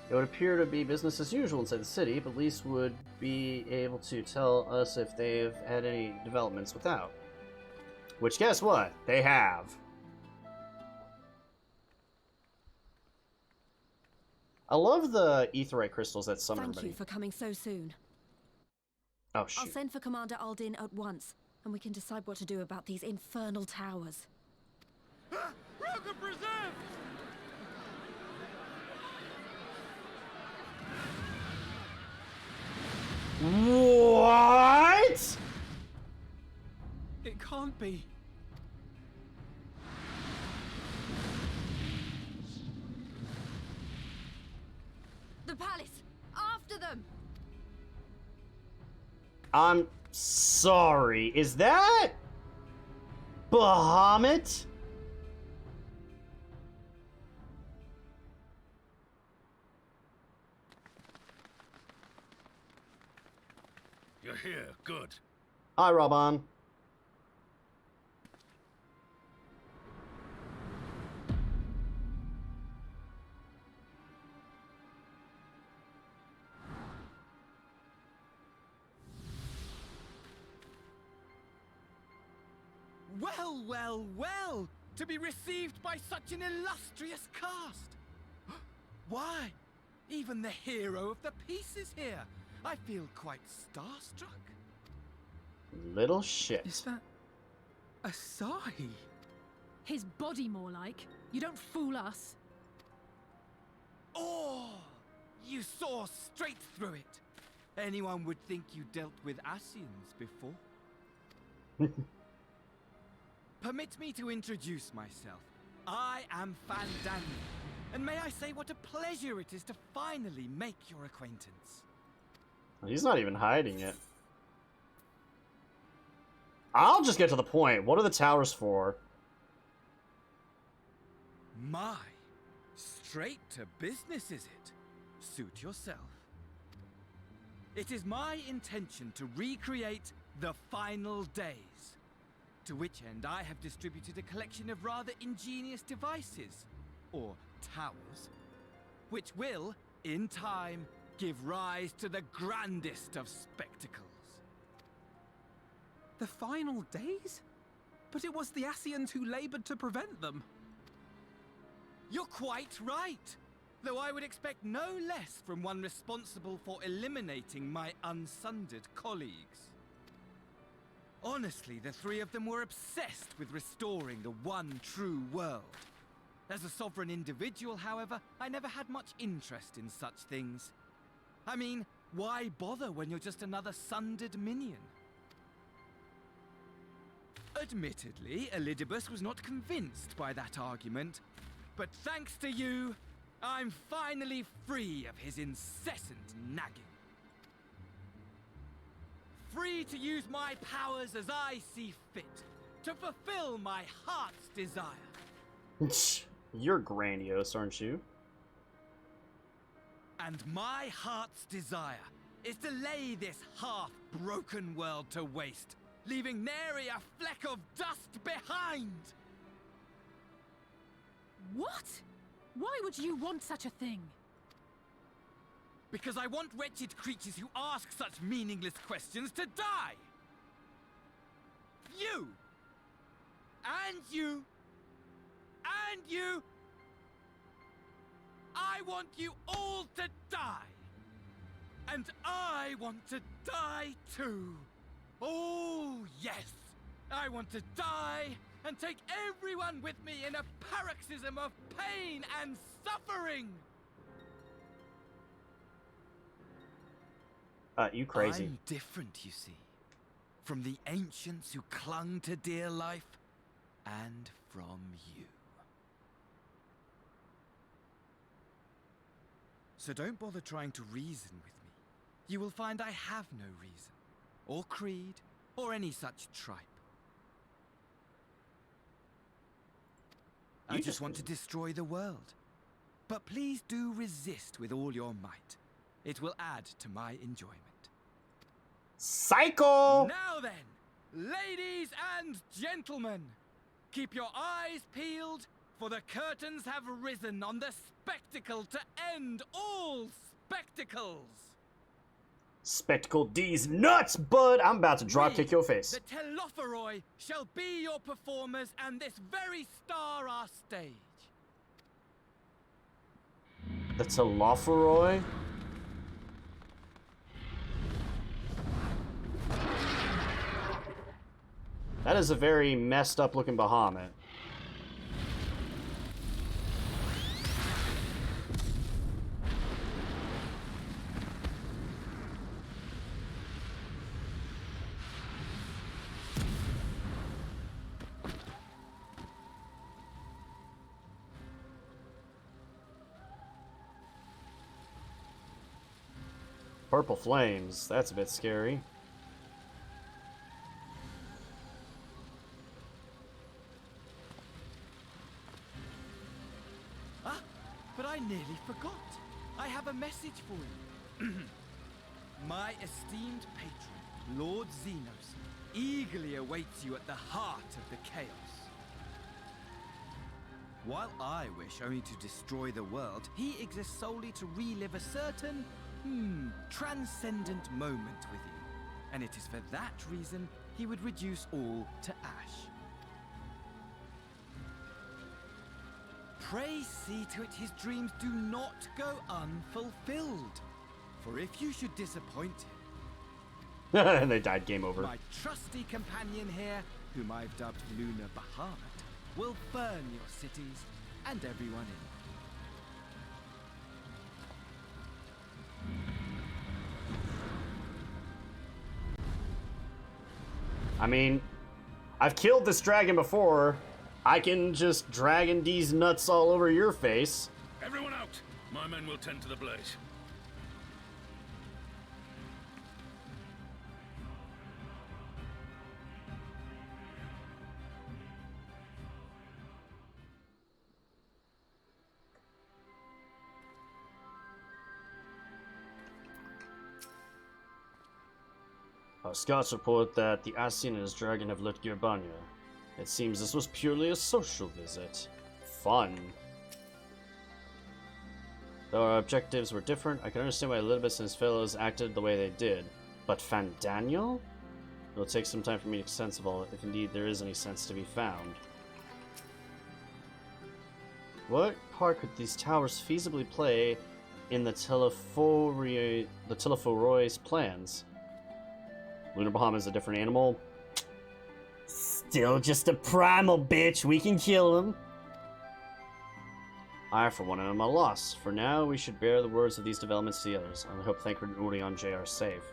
It would appear to be business as usual inside the city, but Lise would be able to tell us if they've had any developments without. Which, guess what? They have. I love the aetheryte crystals that summon Thank everybody. you for coming so soon. Oh, shoot. I'll send for Commander Aldin at once, and we can decide what to do about these infernal towers. Roca preserved! What? It can't be. The palace! After them! I'm sorry. Is that Bahamut? You're here. Good. Hi, Robon. Well, well, well! To be received by such an illustrious cast! Why, even the hero of the piece is here! I feel quite starstruck. Little shit. Is that Asahi? His body, more like. You don't fool us. Oh! You saw straight through it! Anyone would think you dealt with Asians before. Permit me to introduce myself. I am Fandango, and may I say what a pleasure it is to finally make your acquaintance. He's not even hiding it. I'll just get to the point. What are the towers for? My, straight to business is it? Suit yourself. It is my intention to recreate the final days. To which end I have distributed a collection of rather ingenious devices, or towers, which will, in time, give rise to the grandest of spectacles. The final days? But it was the Asians who labored to prevent them. You're quite right, though I would expect no less from one responsible for eliminating my unsundered colleagues. Honestly, the three of them were obsessed with restoring the one true world. As a sovereign individual, however, I never had much interest in such things. I mean, why bother when you're just another sundered minion? Admittedly, Elidibus was not convinced by that argument, but thanks to you, I'm finally free of his incessant nagging. Free to use my powers as I see fit, to fulfill my heart's desire. You're grandiose, aren't you? And my heart's desire is to lay this half-broken world to waste, leaving nary a fleck of dust behind! What? Why would you want such a thing? Because I want wretched creatures who ask such meaningless questions to die! You! And you! And you! I want you all to die! And I want to die too! Oh, yes! I want to die and take everyone with me in a paroxysm of pain and suffering! You crazy. I'm different, you see. From the ancients who clung to dear life, and from you. So don't bother trying to reason with me. You will find I have no reason, or creed, or any such tripe. I just want to destroy the world. But please do resist with all your might. It will add to my enjoyment. Psycho! Now then, ladies and gentlemen, keep your eyes peeled, for the curtains have risen on the spectacle to end all spectacles. Spectacle D's nuts, bud! I'm about to drop kick your face. The Telophoroi shall be your performers, and this very star our stage. The Telophoroi? That is a very messed up looking Bahamut. Purple flames, that's a bit scary. But I nearly forgot. I have a message for you. My esteemed patron, Lord Xenos, eagerly awaits you at the heart of the chaos. While I wish only to destroy the world, he exists solely to relive a certain, transcendent moment with you. And it is for that reason he would reduce all to ash. Pray see to it his dreams do not go unfulfilled. For if you should disappoint him... And they died, game over. My trusty companion here, whom I've dubbed Lunar Bahamut, will burn your cities and everyone in. I mean, I've killed this dragon before. I can just dragon these nuts all over your face. Everyone out! My men will tend to the blaze. Our scouts report that the Ascian and his dragon have left Girbania. It seems this was purely a social visit. Fun. Though our objectives were different, I can understand why Elidibus and his fellows acted the way they did. But Fandaniel? It'll take some time for me to make sense of all, if indeed there is any sense to be found. What part could these towers feasibly play in the Telephoroi's plans? Lunar Bahamut is a different animal. Still just a primal, bitch. We can kill him. I, for one, am at a loss. For now, we should bear the words of these developments to the others. I hope Thancred and Urion J are safe.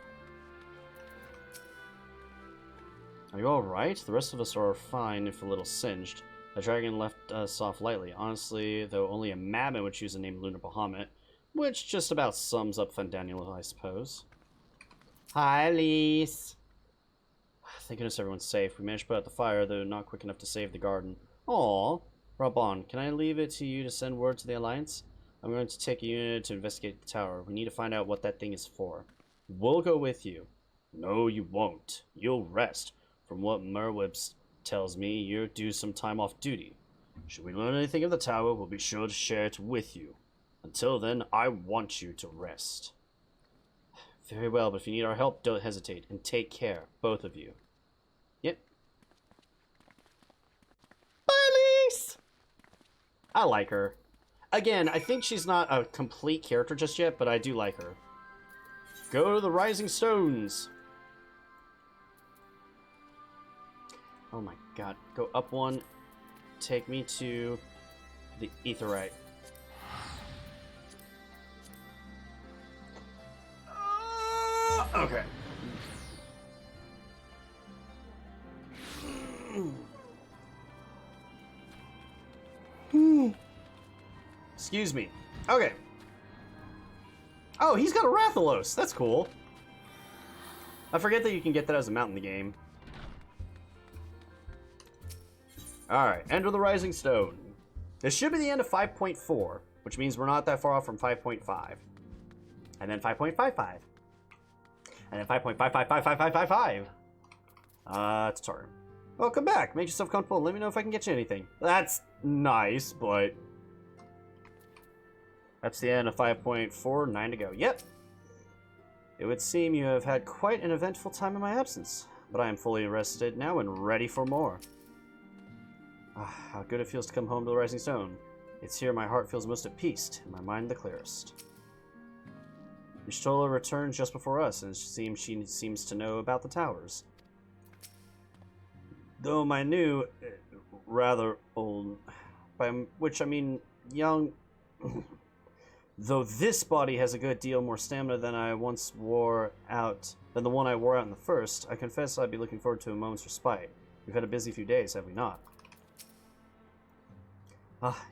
Are you alright? The rest of us are fine, if a little singed. The dragon left us off lightly. Honestly, though only a madman would choose the name Lunar Bahamut, which just about sums up Fandaniel, I suppose. Hi, Lise. Thank goodness everyone's safe. We managed to put out the fire, though not quick enough to save the garden. Aww. Rabon, can I leave it to you to send word to the Alliance? I'm going to take a unit to investigate the tower. We need to find out what that thing is for. We'll go with you. No, you won't. You'll rest. From what Merwebs tells me, you're due some time off duty. Should we learn anything of the tower, we'll be sure to share it with you. Until then, I want you to rest. Very well, but if you need our help, don't hesitate, and take care, both of you. Yep. Bye, Lise! I like her. Again, I think she's not a complete character just yet, but I do like her. Go to the Rising Stones! Oh my god. Go up one. Take me to the Aetheryte. Okay. Excuse me. Okay. Oh, he's got a Rathalos. That's cool. I forget that you can get that as a mount in the game. Alright, Enter the Rising Stone. This should be the end of 5.4, which means we're not that far off from 5.5. And then 5.55. And then 5.55555555. Tutorial. Welcome back. Make yourself comfortable and let me know if I can get you anything. That's nice, but... That's the end of 5.4, 9 to go. Yep. It would seem you have had quite an eventful time in my absence, but I am fully rested now and ready for more. How good it feels to come home to the Rising Stone. It's here my heart feels most at peace, and my mind the clearest. Y'shtola returned just before us, and she seems to know about the towers. Though my new, rather old, by which I mean young, though this body has a good deal more stamina than the one I wore out in the first, I confess I'd be looking forward to a moment's respite. We've had a busy few days, have we not?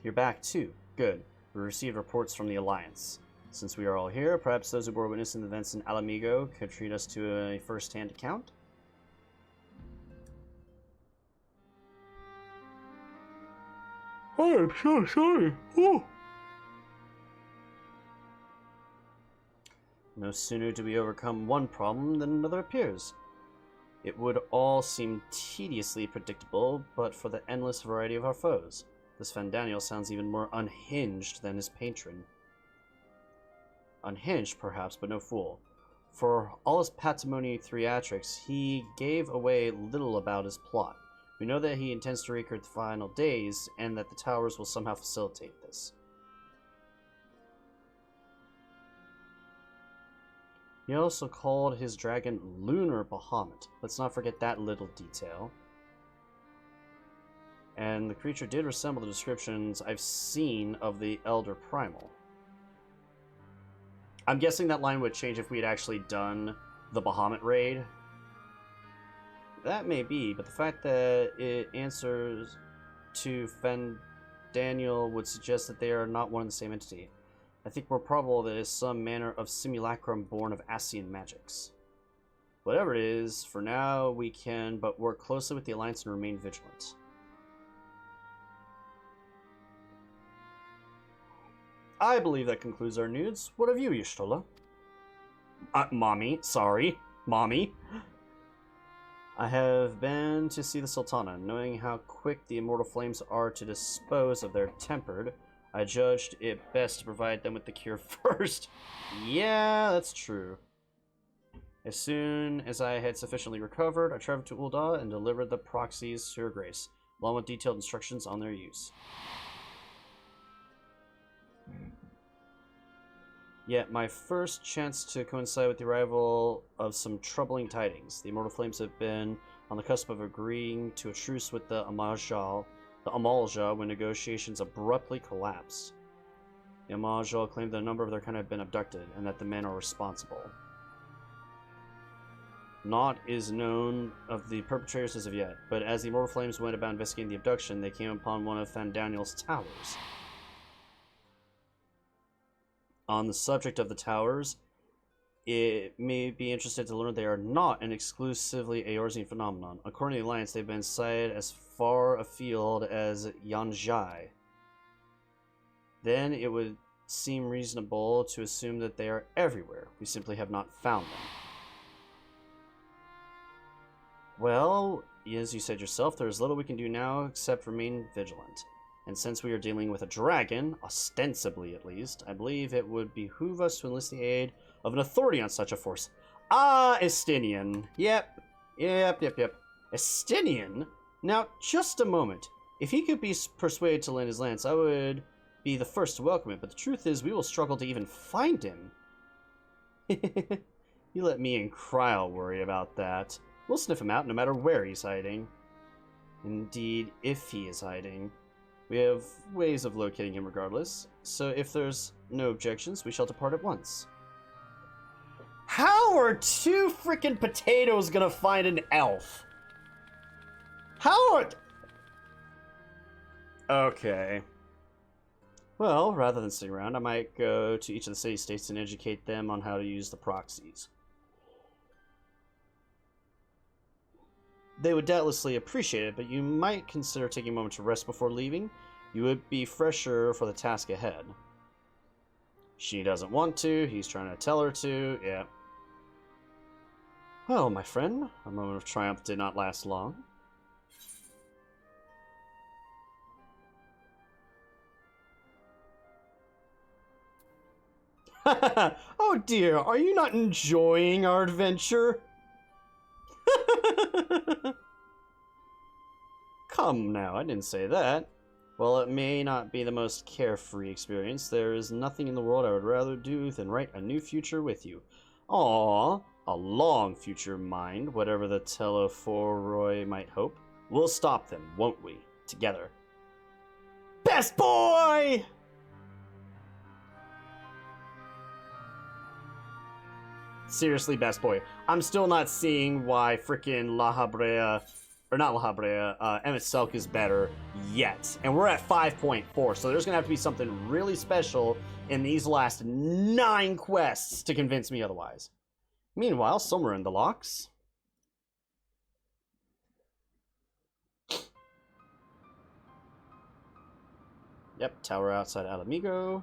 You're back too. Good. We received reports from the Alliance. Since we are all here, perhaps those who bore witness in the events in Alamigo could treat us to a first-hand account? I'm so sorry. Oh. No sooner do we overcome one problem than another appears. It would all seem tediously predictable, but for the endless variety of our foes. This Fandaniel sounds even more unhinged than his patron. Unhinged, perhaps, but no fool. For all his patrimony theatrics, he gave away little about his plot. We know that he intends to recreate the final days, and that the towers will somehow facilitate this. He also called his dragon Lunar Bahamut. Let's not forget that little detail. And the creature did resemble the descriptions I've seen of the Elder Primal. I'm guessing that line would change if we had actually done the Bahamut raid. That may be, but the fact that it answers to Fandaniel would suggest that they are not one and the same entity. I think more probable that it is some manner of simulacrum born of Ascian magics. Whatever it is, for now we can but work closely with the Alliance and remain vigilant. I believe that concludes our news. What of you, Y'shtola? Mommy. Sorry. Mommy. I have been to see the Sultana. Knowing how quick the immortal flames are to dispose of their tempered, I judged it best to provide them with the cure first. Yeah, that's true. As soon as I had sufficiently recovered, I traveled to Ul'dah and delivered the proxies to her grace, along with detailed instructions on their use. Yet my first chance to coincide with the arrival of some troubling tidings. The Immortal Flames have been on the cusp of agreeing to a truce with the Amalja when negotiations abruptly collapsed. The Amalja claimed that a number of their kind have been abducted, and that the men are responsible. Naught is known of the perpetrators as of yet, but as the Immortal Flames went about investigating the abduction, they came upon one of Fandaniel's towers. On the subject of the towers, it may be interesting to learn they are not an exclusively Eorzean phenomenon. According to the Alliance, they've been sighted as far afield as Yanzhai. Then it would seem reasonable to assume that they are everywhere. We simply have not found them. Well, as you said yourself, there is little we can do now except remain vigilant. And since we are dealing with a dragon, ostensibly at least, I believe it would behoove us to enlist the aid of an authority on such a force. Ah, Estinian. Yep. Estinian? Now, just a moment. If he could be persuaded to lend his lance, I would be the first to welcome it, but the truth is we will struggle to even find him. You let me and Kryl worry about that. We'll sniff him out no matter where he's hiding. Indeed, if he is hiding. We have ways of locating him regardless, so if there's no objections, we shall depart at once. How are two freaking potatoes gonna find an elf? How are... Okay. Well, rather than sitting around, I might go to each of the city-states and educate them on how to use the proxies. They would doubtlessly appreciate it, but you might consider taking a moment to rest before leaving. You would be fresher for the task ahead. She doesn't want to, he's trying to tell her to, yeah. Well, my friend, a moment of triumph did not last long. Oh dear, are you not enjoying our adventure? Come now, I didn't say that. While it may not be the most carefree experience, there is nothing in the world I would rather do than write a new future with you. Aww, a long future, mind, whatever the Telephoroi might hope. We'll stop them, won't we? Together. Best boy! Seriously, best boy. I'm still not seeing why frickin' La Habrea, or not La Habrea, Emmett Selk is better yet. And we're at 5.4, so there's gonna have to be something really special in these last 9 quests to convince me otherwise. Meanwhile, somewhere in the locks. Yep, tower outside Alamigo.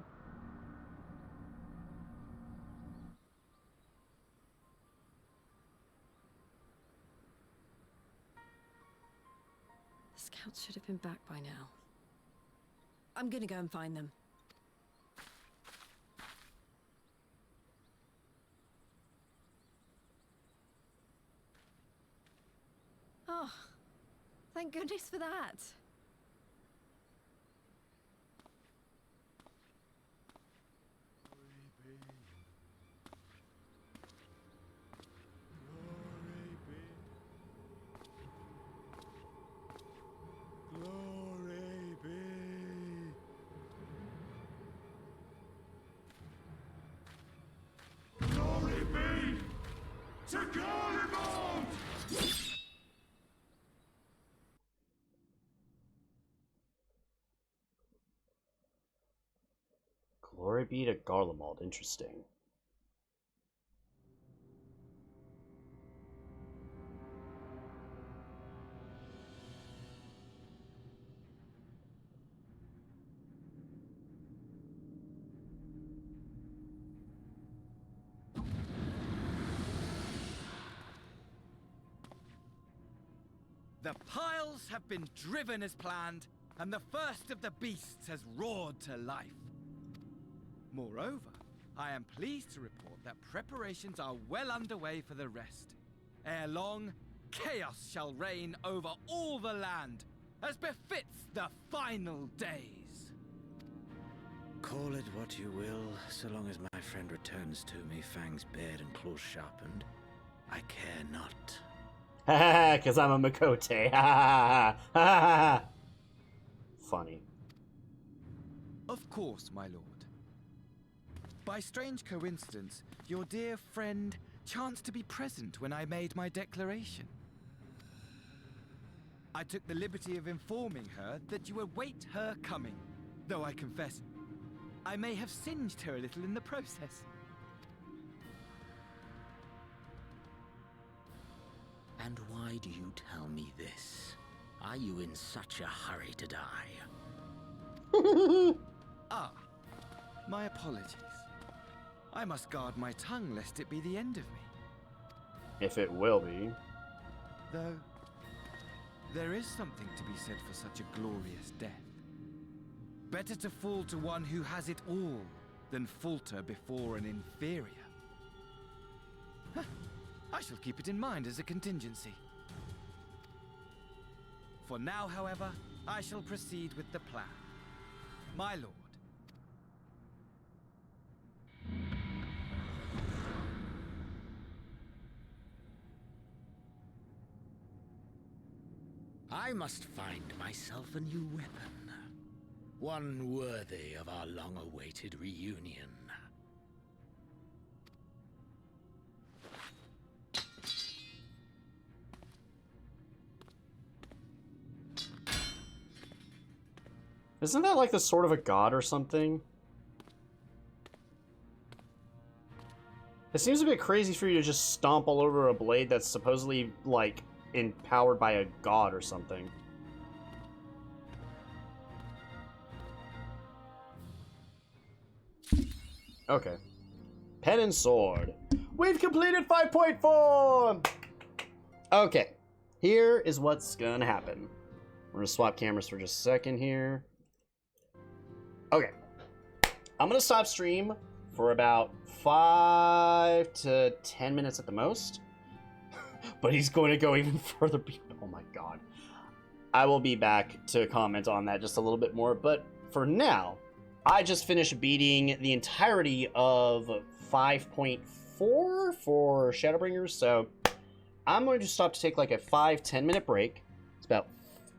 Guards should have been back by now. I'm gonna go and find them. Oh, thank goodness for that. Glory be. Glory be to Garlemald! Glory be to Garlemald. Interesting. The piles have been driven as planned, and the first of the beasts has roared to life. Moreover, I am pleased to report that preparations are well underway for the rest. Ere long, chaos shall reign over all the land, as befits the final days. Call it what you will, so long as my friend returns to me, fangs bared and claws sharpened. I care not. Ha ha ha, because I'm a Makote. Ha ha ha ha. Funny. Of course, my lord. By strange coincidence, your dear friend chanced to be present when I made my declaration. I took the liberty of informing her that you await her coming, though I confess, I may have singed her a little in the process. And why do you tell me this? Are you in such a hurry to die? Ah, my apologies. I must guard my tongue lest it be the end of me. If it will be. Though, there is something to be said for such a glorious death. Better to fall to one who has it all than falter before an inferior. I shall keep it in mind as a contingency. For now, however, I shall proceed with the plan. My lord. I must find myself a new weapon. One worthy of our long-awaited reunion. Isn't that like the sword of a god or something? It seems a bit crazy for you to just stomp all over a blade that's supposedly, like, empowered by a god or something. Okay. Pen and sword. We've completed 5.4! Okay. Here is what's gonna happen. We're gonna swap cameras for just a second here. Okay. I'm gonna stop stream for about 5 to 10 minutes at the most. But he's going to go even further. Oh my god. I will be back to comment on that just a little bit more. But for now, I just finished beating the entirety of 5.4 for Shadowbringers. So I'm going to stop to take like a 5-10 minute break. It's about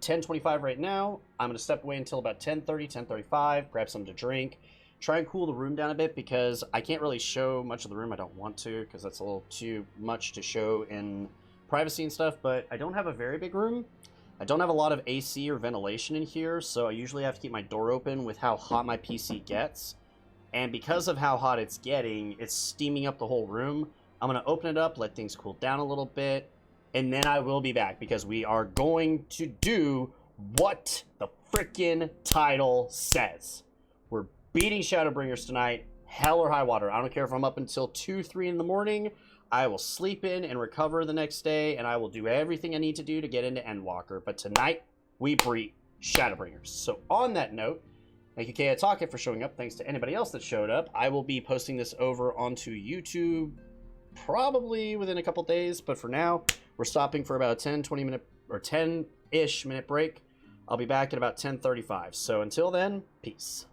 10:25 right now. I'm going to step away until about 10:30, 10:35, grab something to drink. Try and cool the room down a bit because I can't really show much of the room. I don't want to because that's a little too much to show in privacy and stuff, but I don't have a very big room. I don't have a lot of AC or ventilation in here, so I usually have to keep my door open with how hot my PC gets. And because of how hot it's getting, it's steaming up the whole room. I'm going to open it up, let things cool down a little bit, and then I will be back because we are going to do what the frickin' title says. We're beating Shadowbringers tonight, hell or high water. I don't care if I'm up until 2, 3 in the morning. I will sleep in and recover the next day, and I will do everything I need to do to get into Endwalker. But tonight, we breed Shadowbringers. So on that note, thank you, Kaya Taka, for showing up. Thanks to anybody else that showed up. I will be posting this over onto YouTube probably within a couple days, but for now, we're stopping for about a 10, 20 minute, or 10-ish minute break. I'll be back at about 10:35. So until then, peace.